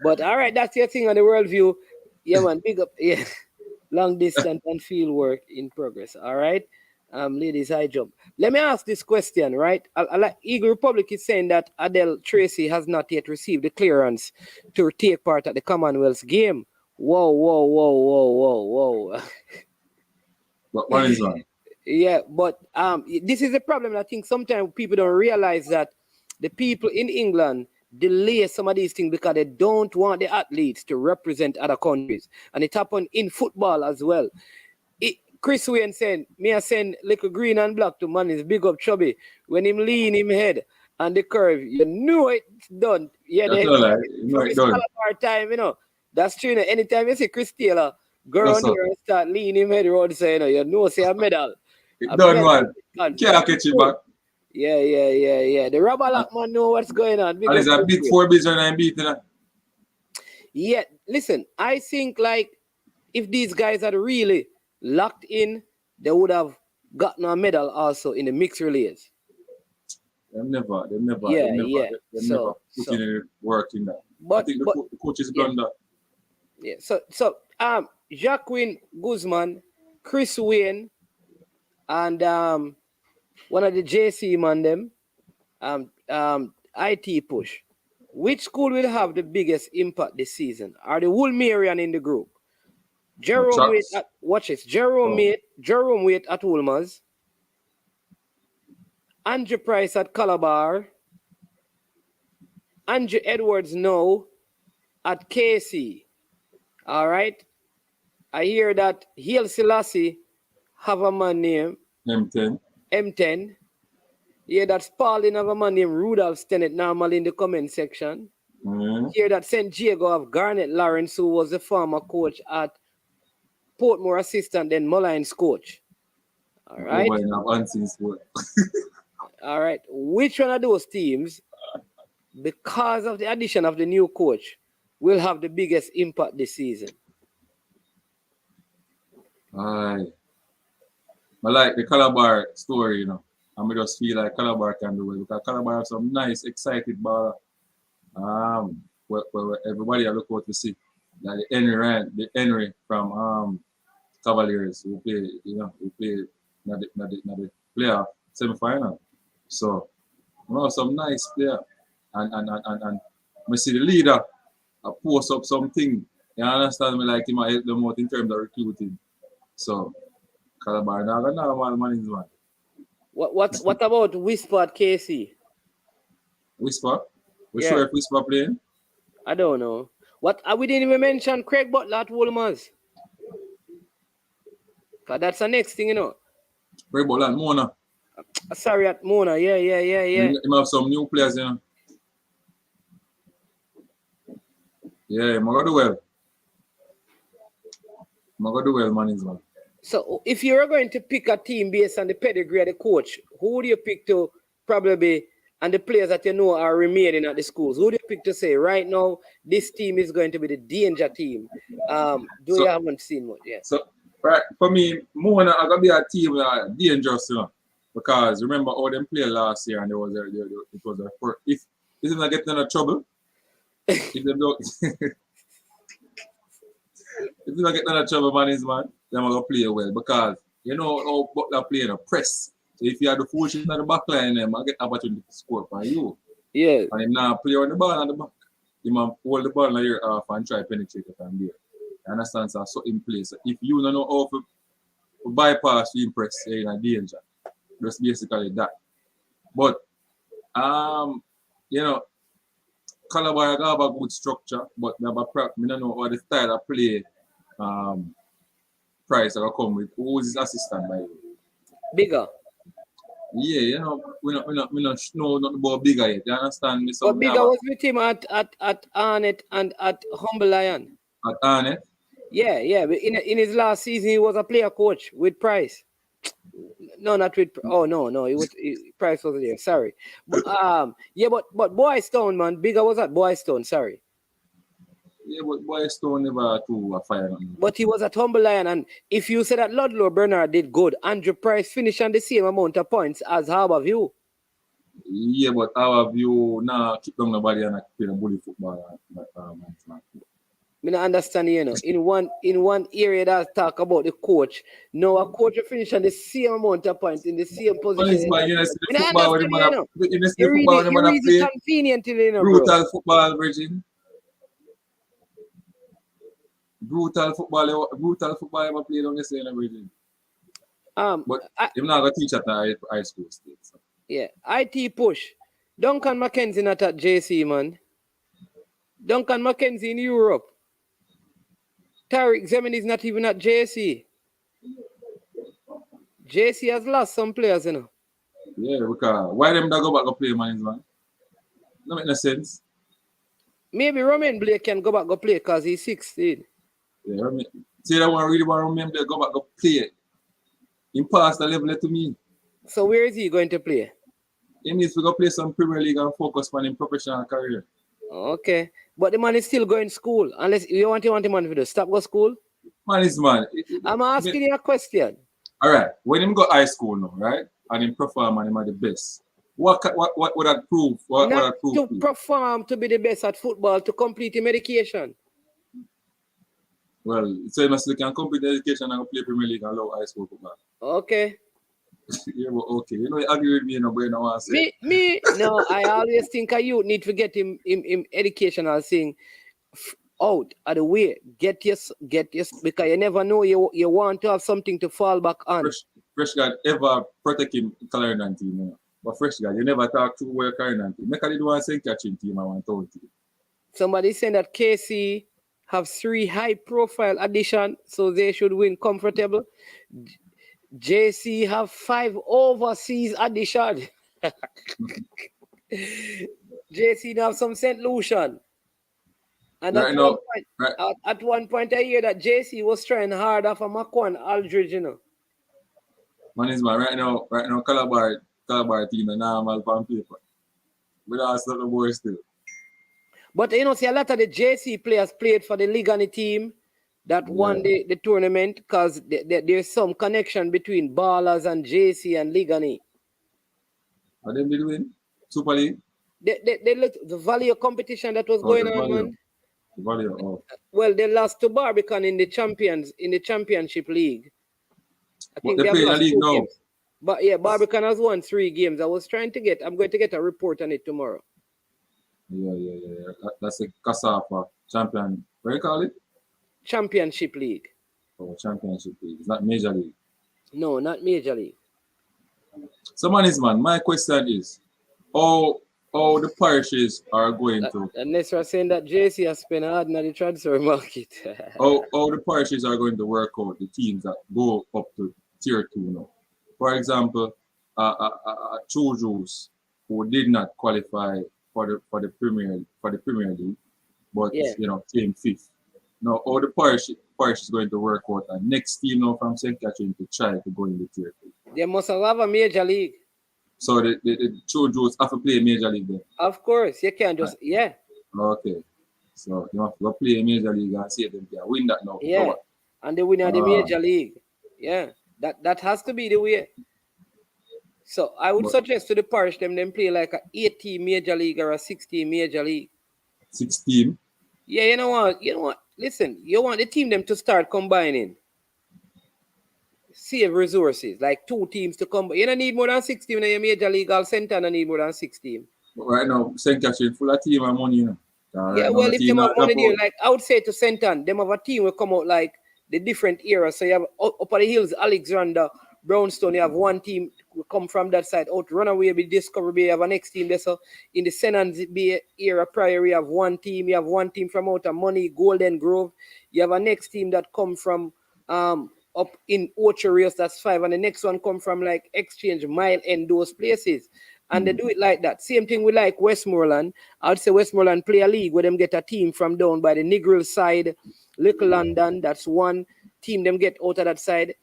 But all right, that's your thing on the world view. Yeah, man. Big up. Yeah. Long distance and field work in progress. All right. Ladies high jump. Let me ask this question, right? Eagle Republic is saying that Adele Tracy has not yet received the clearance to take part at the Commonwealth game. Whoa. But what is that? Yeah, but this is a problem. I think sometimes people don't realize that the people in England, delay some of these things because they don't want the athletes to represent other countries. And it happened in football as well. Chris Wayne saying, me I send little green and black to man is big up chubby. When him lean him head and the curve, you know it's done. Yeah, that's all right. You know it's done. Time, you know. That's true. You know, anytime you see Chris Taylor go around here and start leaning him head around, say, you know, say a medal. It done, man. Can't catch it back. Yeah. The rubber lock man know what's going on. And it's a big 4 bigs and beating. Yeah, listen, I think like if these guys had really locked in, they would have gotten a medal also in the mixed relays. They never put in work in that. I think the coach is done that. Yeah, so Jacqueline Guzman, Chris Wayne, and one of the JC man them, IT push. Which school will have the biggest impact this season? Are the Woolmerian in the group? Jerome Waite at, watch this. Jerome Waite at Woolmers. Andrew Price at Calabar. Andrew Edwards now at KC. All right. I hear that Haile Selassie have a man named M10. Yeah, that Spalding have a man named Rudolph Stennett normally in the comment section. Hear that St. Diego have Garnet Lawrence, who was the former coach at Portmore assistant, then Mullines coach. All right. All right. Which one of those teams, because of the addition of the new coach, will have the biggest impact this season? I like the Calabar story, you know. And we just feel like Calabar can do it because Calabar have some nice, excited ball. Where everybody I look out to see. Like the Henry from Cavaliers who play not the playoff semi-final. So some nice player. And we see the leader post up something. You understand me, like him help them out in terms of recruiting. So Calabar now got another man is one. What about Whisper at KC? Whisper? We sure if Whisper playing? I don't know. We didn't even mention Craig Butler at Woolmers. Cause that's the next thing, you know. Craig Butler at Mona. Sorry, at Mona. Yeah. He have some new players, you know. Yeah, I'm gonna do well, man, is man. So if you're going to pick a team based on the pedigree of the coach, who would you pick to probably be, and the players that you know are remaining at the schools, who do you pick to say right now this team is going to be the danger team? You haven't seen much yet? So right, for me, Mona are gonna be a team dangerous, you know, because remember all them played last year and it was if they're not getting into trouble, if they don't if they're not getting into trouble, man, they're gonna play well because you know how Butler play in a press. So if you have the full shit on the back line, them I get opportunity to score for you. Yeah. And him now play on the ball on the back. He might hold the ball in your half and try to penetrate it from there. You understand? So in place. So if you don't know how to bypass the press, you're in danger. Just basically that. But you know, Calabar have a good structure, but I don't know what the style of play Price will come with. Who is his assistant by you? Bigger. Yeah, you know, we don't know nothing about Bigger yet. You understand me? So but Bigger was with him at Arnett and at Humble Lion. At Arnett? Yeah. In his last season, he was a player coach with Price. No, not with. Oh no, Price wasn't there. Sorry, but but Boystone, man, Bigger was at Boystone. Sorry. Yeah, but Boystone never to a fire. But he was at Humble Lion, and if you say that Ludlow Bernard did good, Andrew Price finished on the same amount of points as Harborview. Yeah, but Harborview now keep down nobody and play the bully football. I don't understand, you know. In one area that talk about the coach. No, a coach will finish on the same amount of points in the same position. It's convenient, you know, brutal football, Virgin. Brutal football ever played on the same, Virgin. But I'm not gonna teach at the high school state. So. Yeah, IT push. Duncan McKenzie not at JC, man. Duncan McKenzie in Europe. Tariq Zemin is not even at JC. JC has lost some players, you know. Yeah, because why them that go back and play, man? No make no sense. Maybe Romain Blake can go back and play because he's 16. Yeah, Romain. See that one really want Romain Blake go back and play. He passed the level to me. So where is he going to play? He needs to go play some Premier League and focus on his professional career. Okay. But the man is still going to school. Unless you want the man to stop go school? Man is man. I'm asking you a question. All right. When him go high school now, right? And him perform and him are the best. What would that prove? What would that prove? To perform to be the best at football, to complete the medication. Well, so you must can complete the education and play Premier League and allow high school football. Okay. Yeah, but okay. You know, you agree with me, you know, but you know what I say. No, I always think a youth need to get him educational thing out of the way. Get your because you never know you want to have something to fall back on. Fresh guy ever protect him Carolina team, you know. But fresh guy, you never talk to where Carolina team. Make a do one say catching team I want to tell you. Somebody saying that KC have 3 high-profile additions, so they should win comfortable. JC have 5 overseas additions. JC have some St. Lucian. And at one point I hear that JC was trying hard off of Macquan Aldridge, you know. Man is man, right now Calabar team and normal on paper. But that's not the boy still. But you know, see a lot of the JC players played for the Ligani team that won the tournament because there's some connection between Ballers and JC and Ligani. Are they did win? Super League? They looked the value competition that was going on, man. The value, Well, they lost to Barbican in the championship league. I think they play in the league now. Games. But yeah, Barbican has won 3 games. I'm going to get a report on it tomorrow. Yeah. That's a Casafa champion. What do you call it? Championship league. Oh, championship league. It's not major league. No, not major league. So man, my question is, how the parishes are going to... Unless you're saying that JC has spent hard in the transfer market. how the parishes are going to work out the teams that go up to tier 2 now. For example, Chujus who did not qualify for the Premier League, but you know, came 5th. Now, how the parish is going to work out, and next team now from St. Catherine to try to go in the tier 2. They must have a major league. So the Chujus have to play a major league then? Of course, you can't just Okay. So you have to go play a major league and see if they can win that now. Yeah. And they win at the major league. Yeah. That has to be the way. So I would suggest to the parish them play like a 8-team major league or a 6-team major league. 6-team? Yeah, you know what? Listen, you want the team them to start combining. Save resources, like 2 teams to come. You don't need more than 6 teams in your major league. All center don't need more than 6 teams. But right now, St. Catherine full of team and money, you know. Yeah, well, if them have money there, like I would say to St. Anne, them have a team will come out like the different eras. So you have up at the hills, Alexander, Brownstone, you have one team will come from that side. Out Runaway, be Discovery Bay, you have a next team there. So in the St. Anne's Bay era prior, you have one team. You have one team from out of Money, Golden Grove. You have a next team that come from up in Orchard, that's 5. And the next one come from like Exchange, Mile End, those places. And they do it like that. Same thing with like Westmoreland. I'd say Westmoreland play a league where them get a team from down by the Negril side, Little London. That's one team them get out of that side.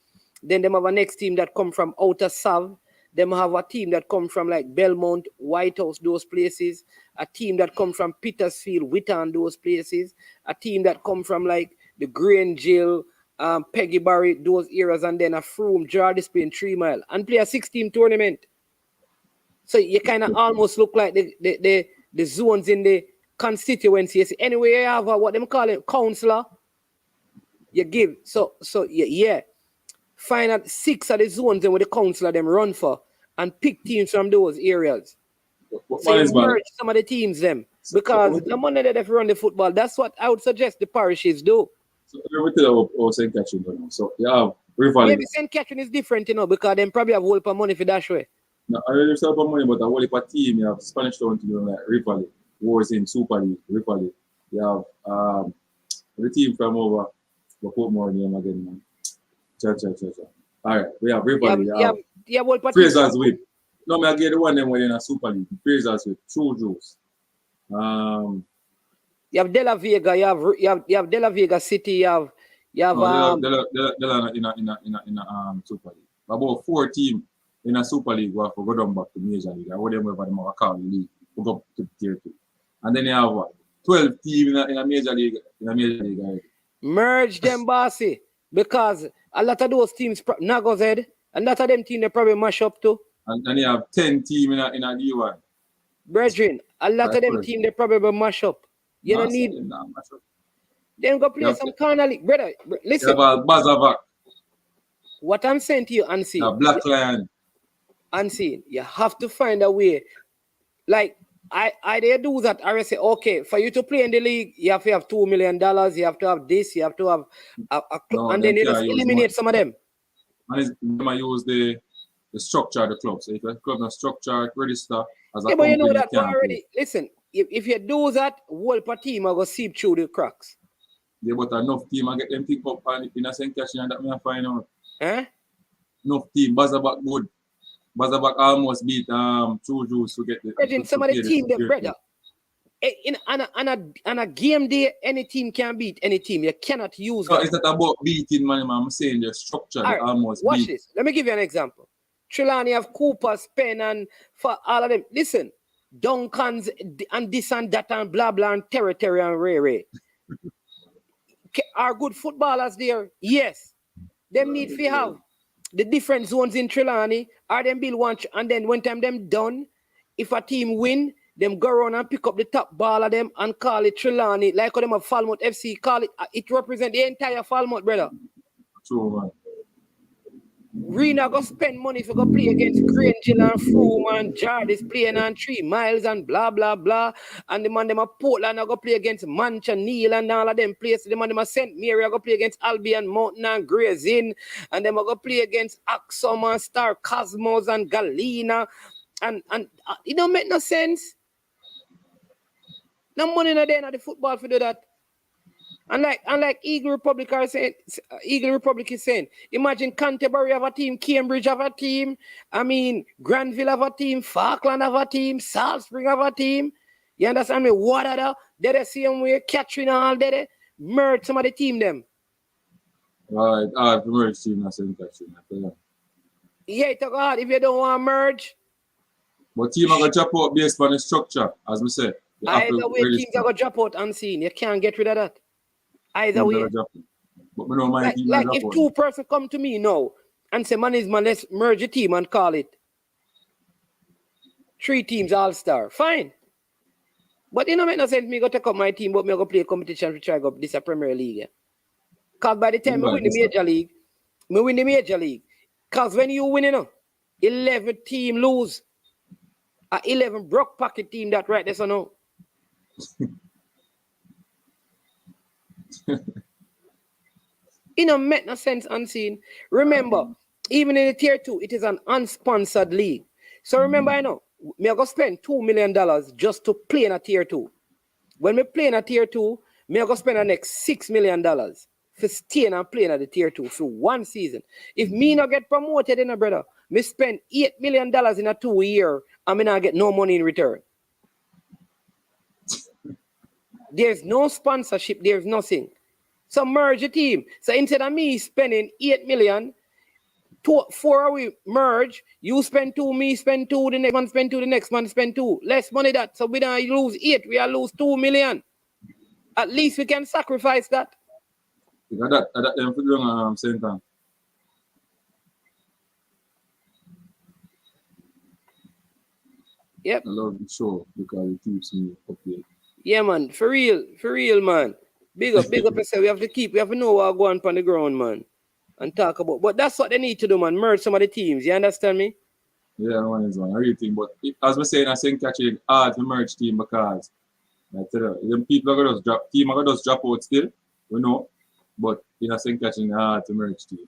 Then them have a next team that come from Outer Sav. Them have a team that come from like Belmont, White House, those places. A team that come from Petersfield, Witton, those places. A team that come from like the Grange Jail, Peggy Barry, those areas. And then a Froome, Jardis Plain, 3 Mile. And play a 6-team tournament. So you kind of almost look like the zones in the constituency. Anyway, you have what them call it, councillor. You give. So yeah. Find out 6 of the zones where the councillor them run for and pick teams from those areas. So you merge some of the teams them. Because the money that they run the football, that's what I would suggest the parishes do. So everything about St. Catherine. So yeah, River. Maybe St. Catherine is different, because they probably have a whole lot of money for that way. No, I don't sell for money, but a whole heap of team. You have Spanish Town to do like Ripoli, wars in Super League, Ripoli. You have the team from over. We'll put more name again, man. Cha. All right, we have Ripoli. Yeah, Fraser's Whip. No, I get the one them when in a Super League. Fraser's Whip, True Juice. You have De La Vega. You have De La Vega City. You have De La in a Super League. About 4 teams in a Super League will go down back to Major League. I would them over them call the league. We'll go to tier 2. And then you have 12 teams in a Major League. Already. Merge them, bossy, because a lot of those teams not go Z. A lot of them teams they probably mash up too. And you have 10 teams in a D1. Brethren, a lot of them teams they probably mash up. You don't need. Then go play some corner league, brother. Listen. About Bazavac. What I'm saying to you, Unseen. Black Lion. Unseen. You have to find a way. Like I they do that. I say, okay, for you to play in the league, you have to have $2 million. You have to have this. You have to have and then you just eliminate some of them. And they use the structure of the club. So if the club not structure, register as a but company, you know that already. Listen, if you do that, whole team will go seep through the cracks. Yeah, but enough team I get them pick up and in a St. Catherine that me find out. Enough team, Bazavac good. Bazavac almost beat True Juice to get the. Some of the team, them brother. On a game day, any team can beat any team. You cannot use. No, it's not about beating, man. I'm saying the structure right, almost. Watch beat. This. Let me give you an example. Trelawney have Cooper, Spen, and for all of them. Listen, Duncan's and this and that and blah blah and Territory and Ray. Are good footballers there? Yes. Them need to have the different zones in Trelawney. Are them build one and then when time them done, if a team win, them go around and pick up the top ball of them and call it Trelawney. Like how them have Falmouth FC, call it. It represent the entire Falmouth, brother. True, man. Rena go spend money to go play against Granger and Froome and Jardis playing on 3 miles and blah blah blah. And the man them a Portland I go play against Mancha, Neil and all of them places. The man them a St. Mary I go play against Albion, Mountain and Gray's Inn. And them I go play against Axom and Star Cosmos and Galena. And it don't make no sense. No money in the football for do that. And like Eagle Republic is saying, imagine Canterbury have a team, Cambridge have a team, I mean Granville have a team, Faulklands have a team, Salisbury have a team. You understand me? Water they're the same way, Catherine and all they merge some of the team them. Right, merge team that's in Catherine. Yeah, it's hard if you don't want to merge. But team are gonna drop out based on the structure, as we said. Either way, teams are gonna drop out unseen. You can't get rid of that. Either way. But we don't mind like if 2 persons come to me now and say, man, let's merge a team and call it 3 teams all-star. Fine. But it don't make no sense me go take up my team, but me go play a competition to try go up this a Premier League. Because by the time we win the Major League, because when you win, 11 team lose. 11 broke pocket team that right there, so no. It don't make no sense unseen. Remember, even in the tier 2, it is an unsponsored league. So remember, I know, me I go spend $2 million just to play in a tier 2. When me play in a tier 2, me I go spend the next $6 million for staying and playing at the tier 2 for 1 season. If me not get promoted in a brother, me spend $8 million in a 2 year and me not get no money in return. There's no sponsorship, there's nothing. So merge a team. So instead of me spending 8 million, 4 we merge, you spend 2, me spend 2, the next man spend 2, the next man spend 2. Less money that. So we don't lose 8, we lose 2 million. At least we can sacrifice that. That them for doing same time. Yep. I love the show because it keeps me updated. Yeah, man. For real, man. Big up yourself. We have to know what going on the ground, man. And talk about. But that's what they need to do, man. Merge some of the teams. You understand me? Yeah, one is one. I really think. But as we saying, I think actually hard to merge team because I tell you, them people are gonna just drop team are gonna just drop out still, we know. But in a think catching hard to merge team.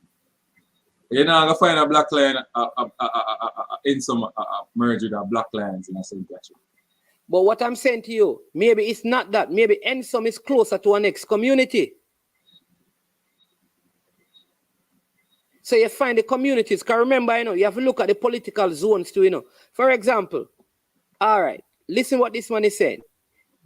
You're not going to find a black line in some merge with a black lines in a St. Patrick. But what I'm saying to you, maybe it's not that. Maybe Ensom is closer to our next community. So you find the communities. Because remember, you have to look at the political zones too, For example, all right, listen what this man is saying.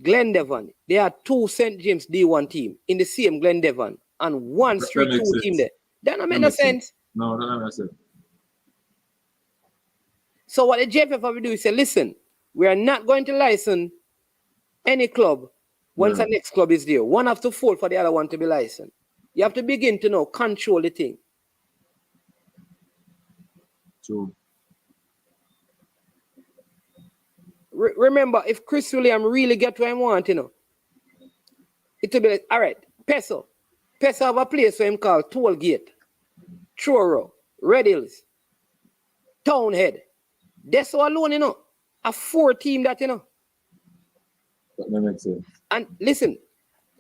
Glendevon, there are 2 St. James D1 team in the same Glendevon and 1 Street 2 team there. That don't make no sense. No, that doesn't make sense. So what the JPL have to do is say, listen, we are not going to license any club once the next club is there. One have to fall for the other one to be licensed. You have to begin to control the thing. True. Remember, if Chris William really get what he want, it will be like, all right, Peso have a place for him called Tollgate, Truro, Red Hills, Townhead. That's all alone, a 4 team that, That makes sense. And listen,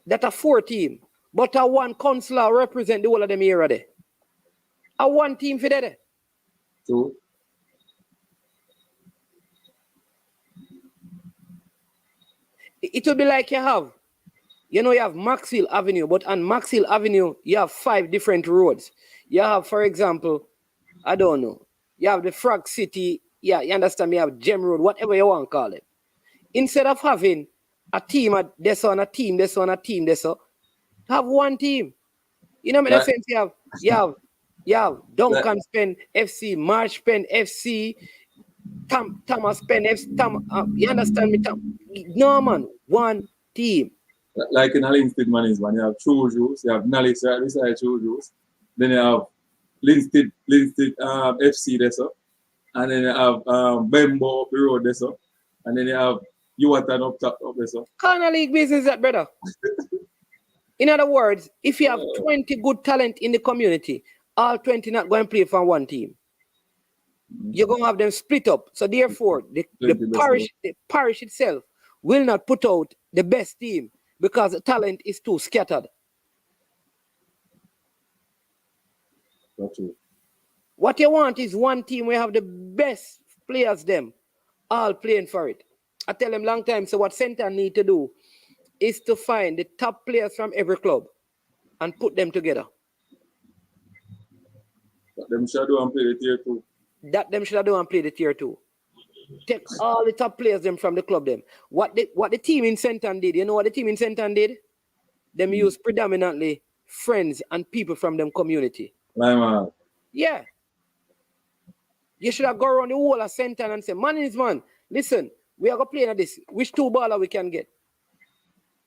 that a 4 team, but a 1 councillor represent the whole of them area there. A 1 team for that. True. It will be like you have Maxwell Avenue, but on Maxwell Avenue, you have 5 different roads. You have, for example, I don't know, you have the Frog City, you understand, you have Gem Road, whatever you want to call it. Instead of having a team at this one, a team, this one, a team, this one, have 1 team. You know what I'm saying? You have Duncan Penn FC, Marsh Penn FC, Thomas Penn FC. You understand me, Tom? No, man, 1 team. Like in Linstead management, you have True Juice, you have Nalix right beside True Juice, then you have Linstead FC there, so. And then you have Bembo up the road there, so. And then you have Yuatan up there, so. Kind of league business that, brother. In other words, if you have 20 good talent in the community, all 20 not going to play for 1 team. You're going to have them split up. So therefore, the parish itself will not put out the best team because the talent is too scattered. That's true. What you want is 1 team where you have the best players, them all playing for it. I tell them long time, so what Center need to do is to find the top players from every club and put them together. But them should do and play the tier 2. That them should do and play the tier 2. Take all the top players them from the club them. What the team in Center did, you know what the team in Center did? Them use predominantly friends and people from them community. Yeah. You should have gone around the whole of Center and say, man, listen, we are going to play at this. Which 2 baller we can get?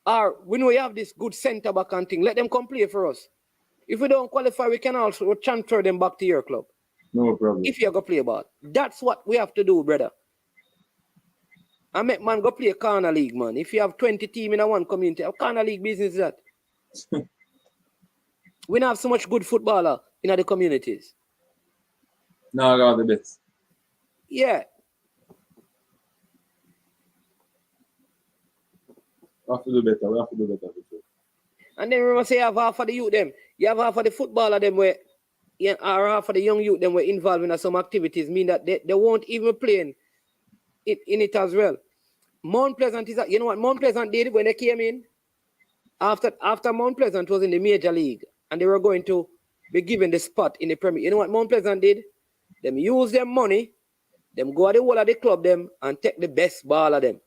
Or we know you have this good center back and thing. Let them come play for us. If we don't qualify, we can also transfer them back to your club. No problem. If you're going to play ball. That's what we have to do, brother. I make man go play a corner league, man. If you have 20 teams in a 1 community, a corner league business is that. We don't have so much good footballer in the communities. No, I got the best. Yeah. We have to do better. And then remember say you have half of the youth them. You have half of the footballer them where or half of the young youth them were involved in some activities, mean that they won't even play in it as well. Mount Pleasant is you know what Mount Pleasant did when they came in? After Mount Pleasant was in the major league and they were going to be given the spot in the Premier. You know what Mount Pleasant did? Them use their money, them go at the whole of the club them and take the best ball of them.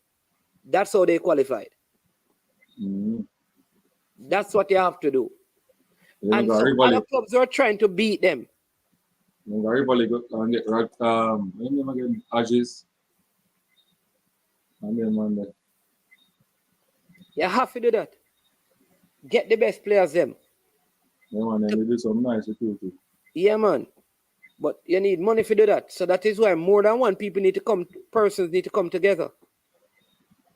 That's how they qualified. That's what you have to do. And some other clubs are trying to beat them. Everybody go and get Ages. And then Monday. You have to do that. Get the best players them. Yeah, man, and they do some nice recruiting. Yeah, man. But you need money to do that. So that is why more than 1 persons need to come together.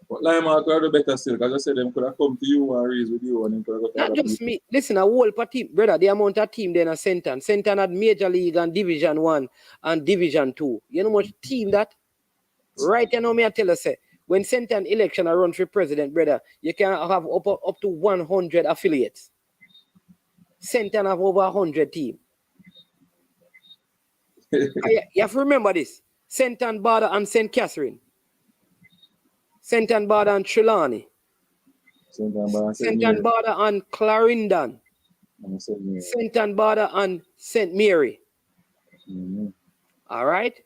But Lima could have better still, because I said them could have come to you and raise with you and then could have got not just people. Me. Listen, a whole team, brother, the amount of team there in Centre. Centre had Major League and Division 1 and Division 2. You know how much team that? Right, you know me, I tell you, say, when Centre election are run for president, brother, you can have up to 100 affiliates. Centre have over 100 team. You have to remember this. St. Ann Border and St. Catherine. St. Ann Border and Trelawney. St. Ann Border and Clarendon. St. Ann Border and St. Mary. All right?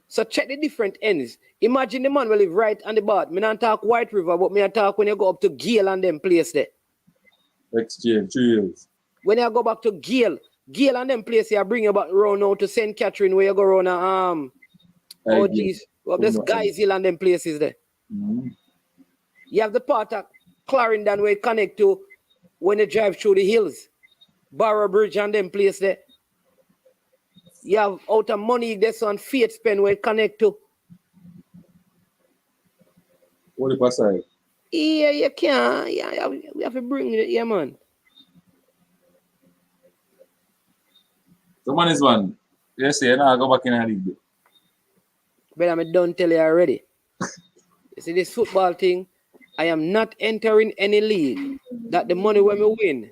So check the different ends. Imagine the man will live right on the border. Me not talk White River, but me talk when you go up to Gale and them place there. Exchange, 3 years. When you go back to Gale and them place, you bring you back around now to St. Catherine where you go around oh geez. Well, there's Guys Hill and them places there. You have the part of Clarendon where it connect to when you drive through the hills. Barrow Bridge and them place there. You have out of money there's on Faith Pen where it connect to. What if I say? Yeah, you can. Yeah, we have to bring it, yeah, man. The man is one. Yes, you know, I go back in the league. But I'm done tell you already. You see this football thing, I am not entering any league that the money when we win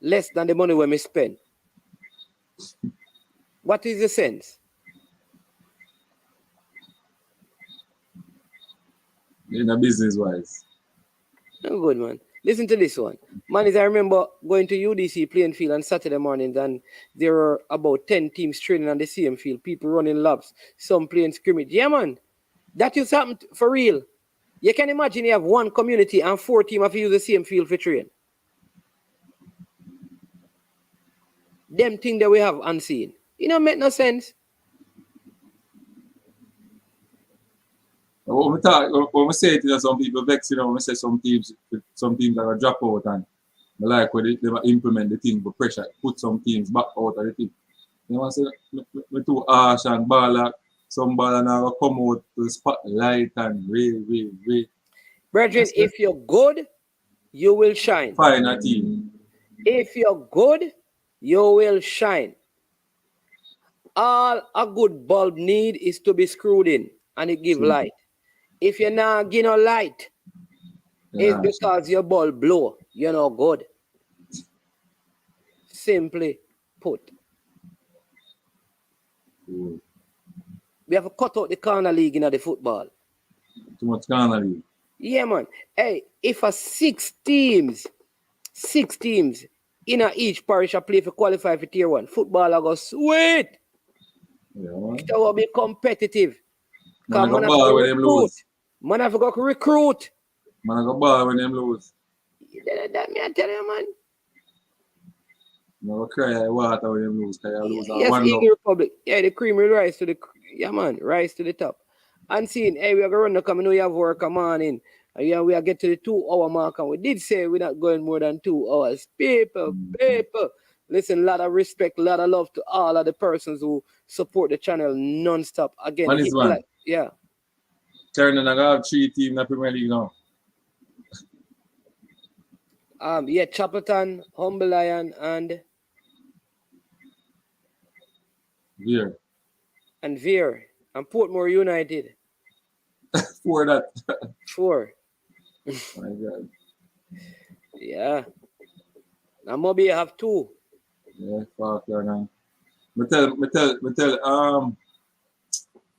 less than the money when we spend. What is the sense? In a business wise. Oh, good, man. Listen to this one. Man, I remember going to UDC playing field on Saturday mornings, and there were about 10 teams training on the same field, people running laps, some playing scrimmage. Yeah, man. That used to happen for real. You can imagine you have one community and 4 teams have to use the same field for train. Them things that we have unseen. You know, make no sense. When we say it, you know, some people vex, you know, when we say some teams that are drop out and they like when they implement the thing for pressure, put some teams back out of the thing. You know, I say, me too harsh and baller, some baller now come out to the spotlight and way. Brethren, if you're good, you will shine. Find a team. If you're good, you will shine. All a good bulb need is to be screwed in and it give light. If you're not getting no light, it's because your bulb blow. You're not good. Simply put. We have to cut out the corner league in the football. Too much corner league. Yeah, man. Hey, if a 6 teams in each parish play for qualify for tier 1, football are go sweet. Yeah, man. It will be competitive. Man have to go recruit. Man have to ball when them lose. That me I tell you, man. Man have to cry water when them lose. Yes, Eagle Republic. Yeah, the cream will rise to the rise to the top. And seeing, hey, we are going to come in, we have work a morning. And yeah, we are get to the 2-hour mark, and we did say we're not going more than 2 hours. People. Listen, a lot of respect, a lot of love to all of the persons who support the channel non-stop. Again, yeah. Turning I have 3 teams in the Premier League now. Yeah, Chapelton, Humble Lion, and Veer. And Portmore United. 4 that. 4. My God. Yeah. Now maybe you have 2. Yeah, Faulklands. Me tell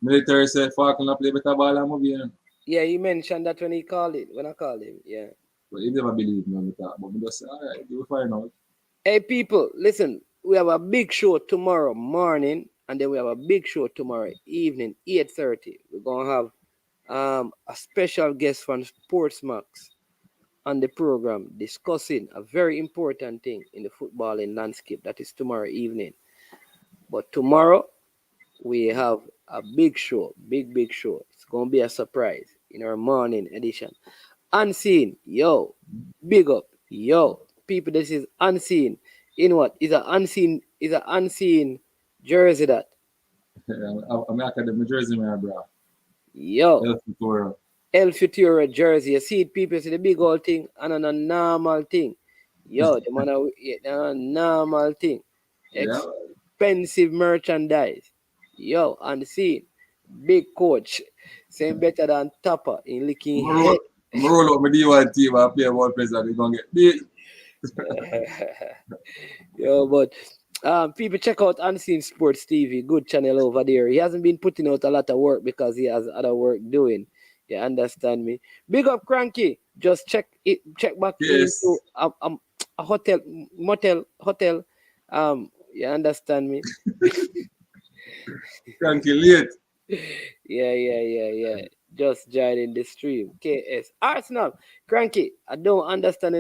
military said Faulklands play better ball than movie. Yeah, he mentioned that when I called him, yeah. But he never believed me when we talk, but me just say, all right, we'll find out. Hey people, listen, we have a big show tomorrow morning, and then we have a big show tomorrow evening, 8:30. We're gonna have a special guest from Sportsmax on the program discussing a very important thing in the footballing landscape. That is tomorrow evening. But tomorrow we have a big show, big show. It's gonna be a surprise in our morning edition. Unseen, yo, big up, yo, people. This is Unseen. In what is an unseen jersey that? I'm academic jersey, man, bro. Yo, El Futuro jersey. You see it, people. See the big old thing and a normal thing. Yo, the man a normal thing. Expensive merchandise. Yo, Unseen, big coach, saying better than Tapper in licking head. I'm roll up my D1 team and play one place and they're going to get beat. Yo, but People check out Unseen Sports TV, good channel over there. He hasn't been putting out a lot of work because he has other work doing. You understand me? Big up Cranky. Just check back into a hotel. You understand me? Cranky late. Yeah. Just joining the stream. KS. Arsenal. Cranky, I don't understand,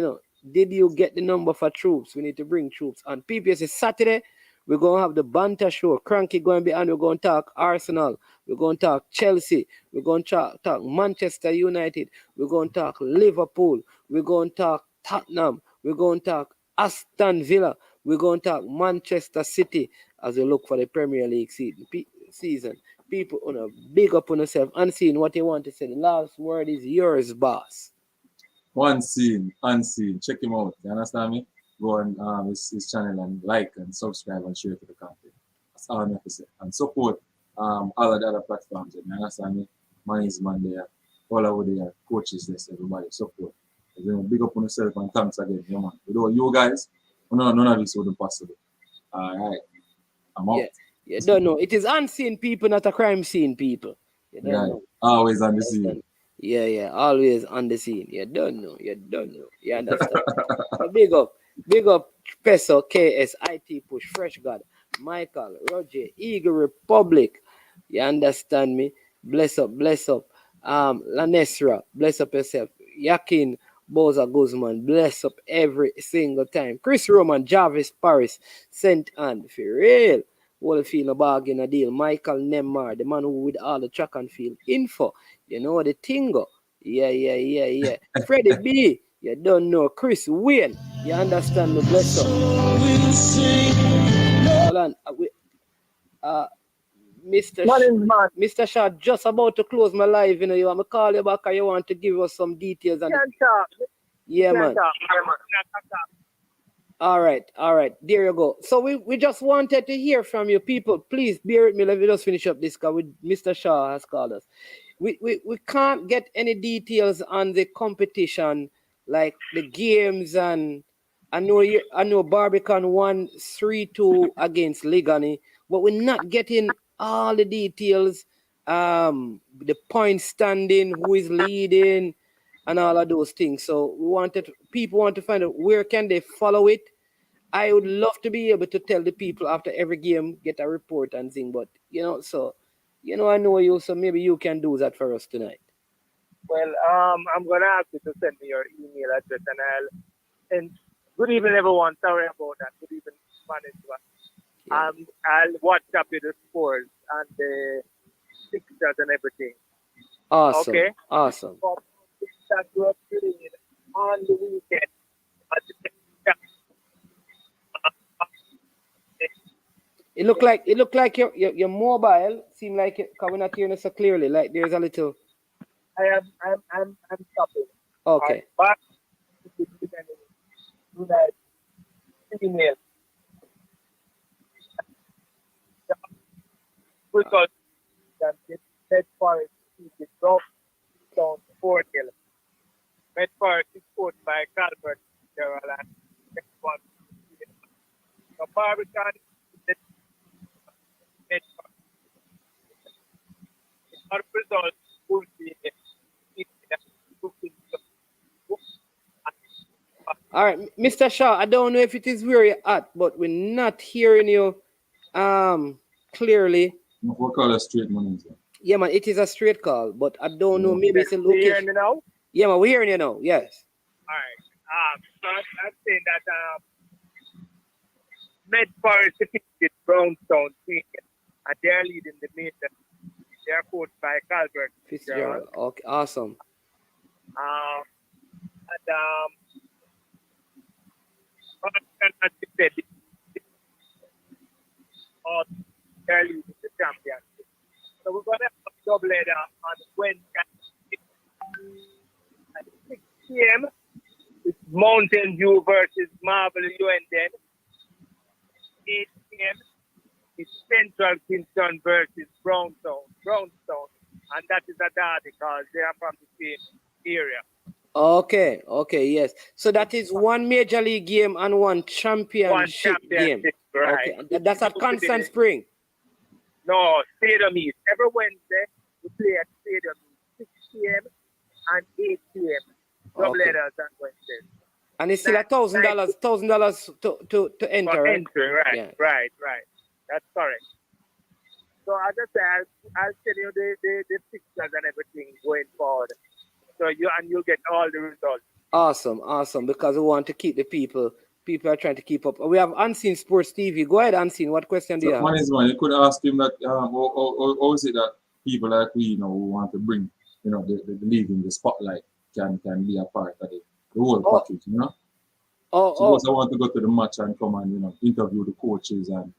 Did you get the number for troops? We need to bring troops on. PPS is Saturday. We're going to have the banter show. Cranky going to be on. We're going to talk Arsenal. We're going to talk Chelsea. We're going to talk Manchester United. We're going to talk Liverpool. We're going to talk Tottenham. We're going to talk Aston Villa. We're going to talk Manchester City as we look for the Premier League season. People, big up on yourself. Unseen, what you want to say. The last word is yours, boss. Unseen. Check him out. You understand me? Go on his channel and like and subscribe and share to the content. That's all I have to say. And support all of the other platforms. You understand me? Man is man there. All over there. Coaches, this, everybody. Support. Big up on yourself and thanks again. Yeah, man. Without you guys, none of this would be possible. All right. I'm out. You don't know. It is unseen people, not a crime scene people. You don't know. Always on the scene. Yeah. Always on the scene. You don't know. You understand? Big up Peso, KS, IT Push, Fresh God, Michael, Roger, Eagle Republic. You understand me? Bless up. Lanesra, bless up yourself. Yakin, Boza Guzman, bless up every single time. Chris Roman, Jarvis Paris, St. Anne, for real. Whole field a bargain a deal. Michael Nemmar, the man who with all the track and field info. You know the tingo. Yeah. Freddie B, you don't know. Chris Wayne, you understand me? Bless up. Hold on. Mr. Shaw, just about to close my live, you want me call you back or you want to give us some details? Yeah, man. All right. There you go. So we just wanted to hear from you people. Please bear with me. Let me just finish up this because Mr. Shaw has called us. We can't get any details on the competition, like the games, and I know Barbican won 3-2 against Ligani, but we're not getting all the details. The point standing, who is leading, and all of those things. So people want to find out where can they follow it. I would love to be able to tell the people after every game, get a report and thing, but I know you, so maybe you can do that for us tonight. Well, I'm gonna ask you to send me your email address, and good evening, everyone. Sorry about that. Good evening, management. I'll WhatsApp you the scores and the pictures and everything. Awesome. Okay. Awesome. That you are doing on the weekend. It look like your mobile seem like it, cause we're not hearing it so clearly. Like there's a little. I'm stopping. Okay. Back to that email. Because that Med Forest is drop down 4-0. Med Forest is scored by Calvert, Carolina. The Barbican is Med Forest. Our result would be all right, Mr. Shaw, I don't know if it is where you're at, but we're not hearing you clearly. We'll call a straight money. Yeah, man, it is a straight call, but I don't know. Maybe it's a location. We hearing you now? Yeah, man, we're hearing you now. Yes. All right. So I'm saying that Med Forest defeated Brownstown team, and they're leading the main. They're coached by Calvert Fitzgerald. Okay, awesome. As you said, they're leading the championship. So we're going to have a double header on Wednesday at 6 p.m. It's Mountain View versus Marble Uenden. 8 p.m. It's Central Kingston versus Brownstown. And that is a derby because they are from the same area. Okay, yes. So that is one major league game and one championship game. Right. Okay. That's at Constant Spring. No, Stadium East. Every Wednesday, we play at Stadium East, 6 p.m. and 8 p.m. Double headers on Wednesdays. And it's still $1,000 to enter, for right? entry, right? Yeah. Right. That's correct. So as I said, I'll tell you the fixtures and everything going forward. So you'll get all the results. Awesome. Because we want to keep the people are trying to keep up. We have Unseen Sports TV. Go ahead, Unseen. What question do you have? One is one. You could ask him that. How is it that people like we, who want to bring, the league in the spotlight can be a part of the whole package, Suppose I want to go to the match and come and interview the coaches and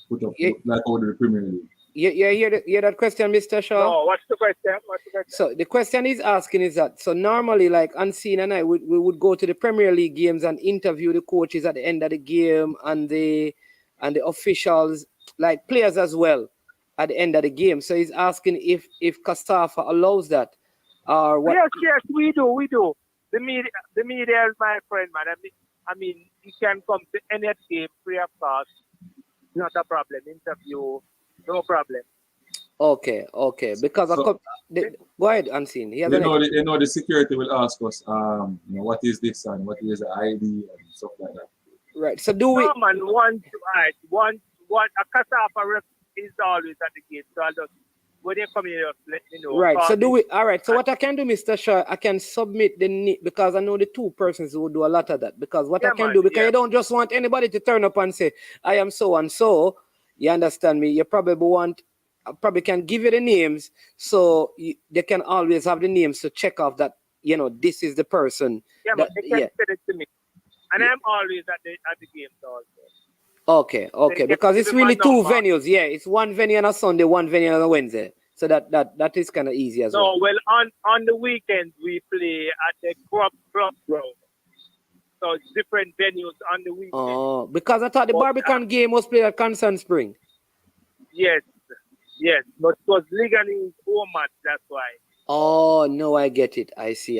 put up like all the Premier League. You hear that question, Mr. Shaw? No, what's the question? So the question he's asking is that, so normally, like Unseen and I, we would go to the Premier League games and interview the coaches at the end of the game and the officials, like players as well, at the end of the game. So he's asking if Casafa allows that, or what? Yes, we do. The media is my friend, man. I mean, he can come to any game free of cost. Not a problem. Interview. No problem. Okay. Because go ahead, Unseen. They know the security will ask us, what is this and what is the ID and stuff like that. Right. So do we? No, man. One. A Casafa rep is always at the gate. So I'll just when they come here, let me know. Right. So do we? All right. So what I can do, Mr. Shaw, I can submit because I know the two persons who do a lot of that. Because what I can do, because you don't just want anybody to turn up and say, I am so and so. You understand me? You probably can give you the names, so they can always have the names to check off that this is the person. Yeah, but they can send it to me, and I'm always at the games also. Okay. Because it's really two venues. Yeah, it's one venue on a Sunday, one venue on a Wednesday. So that is kind of easy as well. No, well, on the weekends we play at the club ground. So it's different venues on the weekend. Oh, because I thought the Barbican game was played at Constant Spring. Yes, but it was legally home match, that's why. Oh, no, I get it. I see.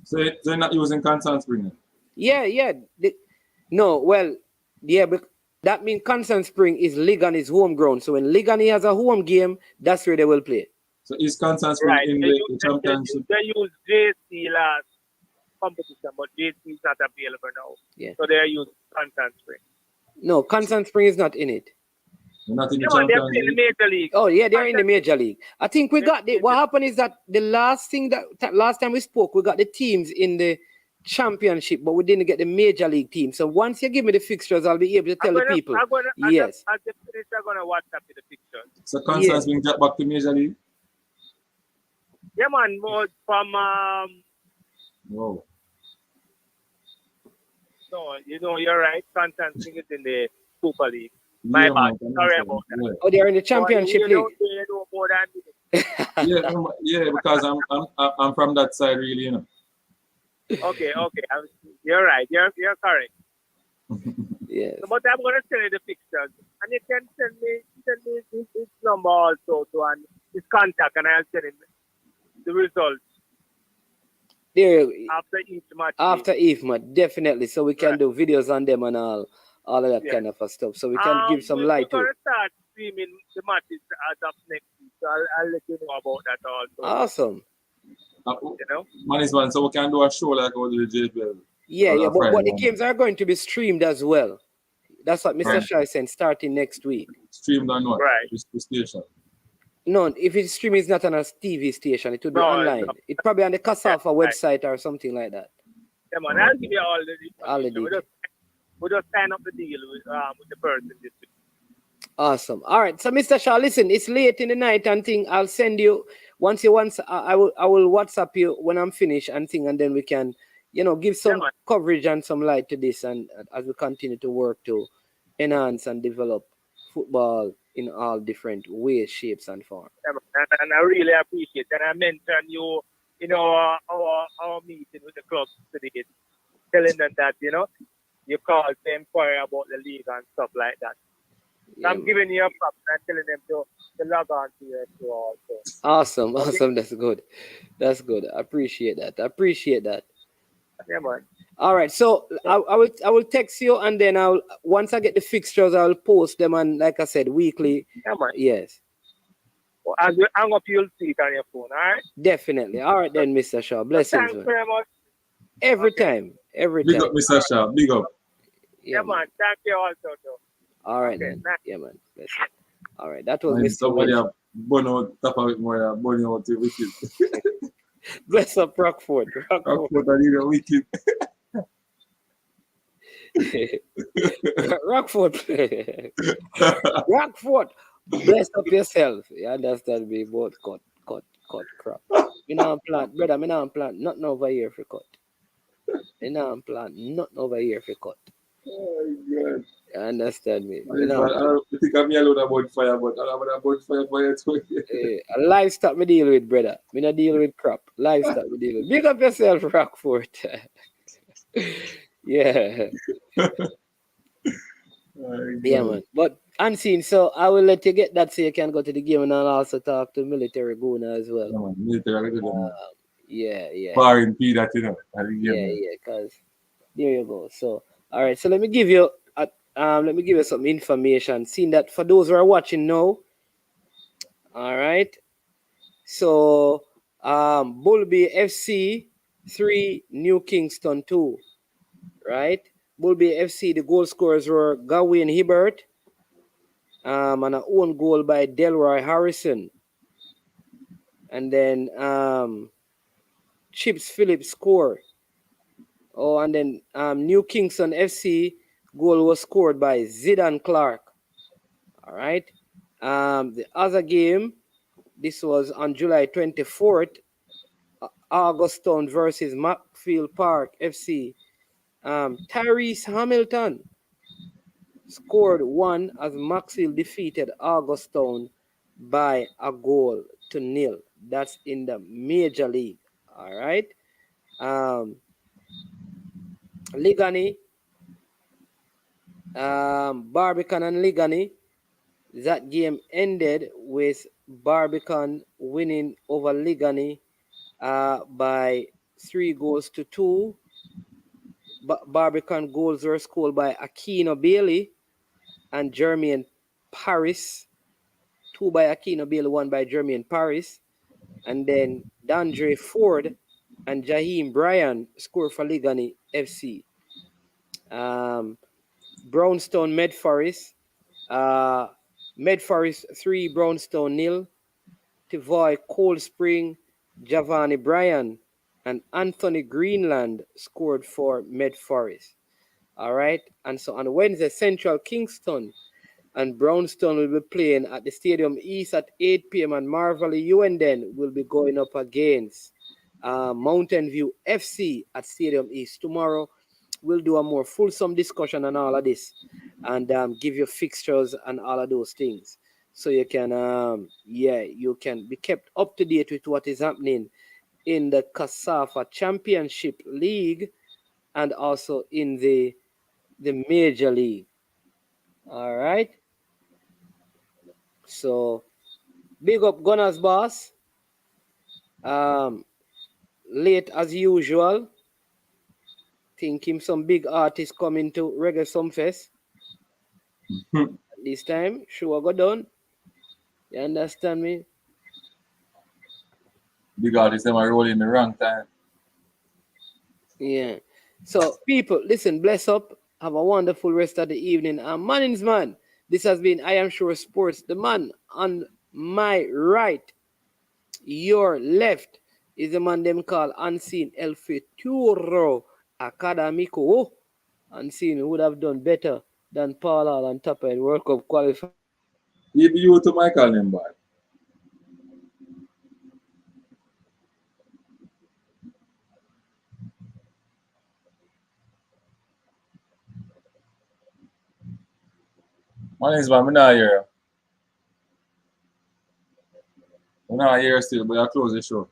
So they're not using Constant Spring? Yeah. But that means Constant Spring is Ligani's home ground. So when Ligani has a home game, that's where they will play. So is Constant Spring in the championship? They use JC last competition, but JC is not available now. Yeah. So they use Constant Spring. No, Constant Spring is not in it. They're not in the They're Champions in the Major League. Oh yeah, they're in the Major League. I think we got what happened is that the last time we spoke, we got the teams in the Championship, but we didn't get the Major League team. So once you give me the fixtures, I'll be able to tell the people. Yes. At the finish, I'm gonna WhatsApp you the pictures. So Constance being dropped back to Major League? Yeah, man. More from Whoa. No, you're right. Constance is in the Super League. My bad. Sorry about that. Yeah. Oh, they're in the Championship League. You know more than me. yeah, because I'm from that side, really, Okay. You're right. You're correct. Yes. But I'm gonna send you the pictures, and you can send me his number also and his contact, and I'll send him the results. There. After each match. After each match, definitely. So we can do videos on them and all of that kind of stuff. So we can give some light to it. We're gonna start streaming the matches as of next week. So I'll let you know about that also. Awesome. Man is one, so we can do a show like all the JPL. Yeah, but the games are going to be streamed as well. That's what Mr. Shai said, starting next week. Streamed on what? Right. The station. No, if it's streaming, it's not on a TV station. It would be online. No. It's probably on the Casafa website or something like that. Yeah, man, I'll give you all the details. We'll just sign up the deal with the person this week. Awesome. All right. So, Mr. Shaw, listen, it's late in the night and thing. I'll send you I will WhatsApp you when I'm finished and thing, and then we can, give some coverage and some light to this, and as we continue to work to enhance and develop football in all different ways, shapes, and forms. And I really appreciate that. I mentioned you, our meeting with the club today, telling them that, you called to inquire about the league and stuff like that. So I'm giving you a props and telling them to log on to your show also. Awesome. That's good. I appreciate that. Yeah, man. All right, so I will text you, and then I'll once I get the fixtures, I'll post them, and like I said, weekly. Yeah, man. Yes, Well, as you hang up, you'll see it on your phone, all right? definitely. All right then, Mr. Shaw. So Blessings, thanks man. very much. Every Okay. time, every Big up, time. Mr. Shaw. Big up. Yeah, Yeah, man. man. Thank you also, too. All right Okay. then. Nice. Yeah, man. Blessings. All right, that was And Mr. somebody Welch. have burn out, tap out more than burn out the wicked. Bless up Rockford. Rock Rockford. foot and even wicked. Rockford. Rockford. Bless up yourself. You understand me? Both cut crap. Me now plant, brother. Me now plant nothing over here for cut. Me now plant nothing over here for cut. Oh, God. You understand me? I don't think I'm alone about fire, but I don't about fire for you too. Livestock me deal with, brother. Me not deal with crap. Livestock me deal with. Big up yourself, Rockford. Yeah. Yeah, man. But unseen, so I will let you get that so you can go to the game, and I'll also talk to military Guna as well. Yeah, man. Military, I do them. Yeah. Bar in P that, you know. Yeah, cause there you go. So all right, so let me give you some information. Seeing that for those who are watching now, all right. So Bulby FC 3, New Kingston 2, right? Bulby FC, the goal scorers were Gawain Hibbert, and an own goal by Delroy Harrison. And then Chips Phillips score. Oh, and then New Kingston FC goal was scored by Zidane Clark. All right. The other game, this was on July 24th, Augustone versus Macfield Park FC. Tyrese Hamilton scored one as Maxfield defeated Augustone by a goal to nil. That's in the Major League. All right. Ligani, Barbican and Ligani. That game ended with Barbican winning over Ligani by 3-2. Barbican goals were scored by Aquino Bailey and Jermaine Paris. 2 by Aquino Bailey, 1 by Jermaine Paris. And then Dandre Ford and Jaheim Bryan scored for Ligani FC. Brownstone Medforest. Medforest 3, Brownstone 0. Tivoy Cold Spring, Giovanni Bryan, and Anthony Greenland scored for Medforest. All right. And so on Wednesday, Central Kingston and Brownstone will be playing at the Stadium East at 8 p.m. and Marvally Uenden will be going up against Mountain View FC at Stadium East. Tomorrow, we'll do a more fulsome discussion on all of this and give you fixtures and all of those things. So you can, you can be kept up to date with what is happening in the CASAFA Championship League and also in the Major League. All right. So big up Gunners boss. Late as usual. Think him some big artists coming to Reggae Sumfest. This time, sure go done. You understand me? Big artists, them are rolling the wrong time. Yeah. So people, listen, bless up. Have a wonderful rest of the evening. And Mannings man, this has been I Am Sure Sports. The man on my right, your left, is the man them called Unseen El Futuro Academico. Oh, Unseen would have done better than Paul Hall and Tapper in World Cup qualifier. If you to my call him back. My name is man, I'm not here. I'm not here still, but I'll close the show.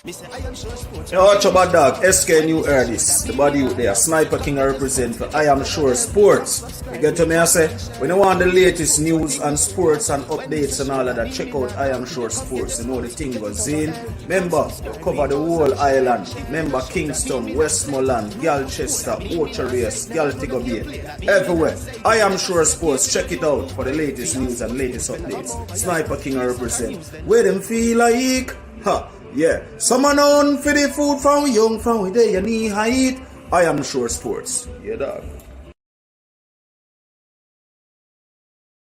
Yo, watch about dog, SK New heard this. The body out there, Sniper King I represent for I Am Sure Sports. You get to me, I say, when you want the latest news and sports and updates and all of that, check out I Am Sure Sports. You know the thing goes in. Remember, cover the whole island. Remember Kingston, Westmoreland, Galchester, Ocho-Rios, Galtigo Bay. Everywhere. I Am Sure Sports. Check it out for the latest news and latest updates. Sniper King I represent. Where them feel like? Ha. Yeah, someone on for the food from young, from where they knee height. I Am Sure Sports. Yeah, dog.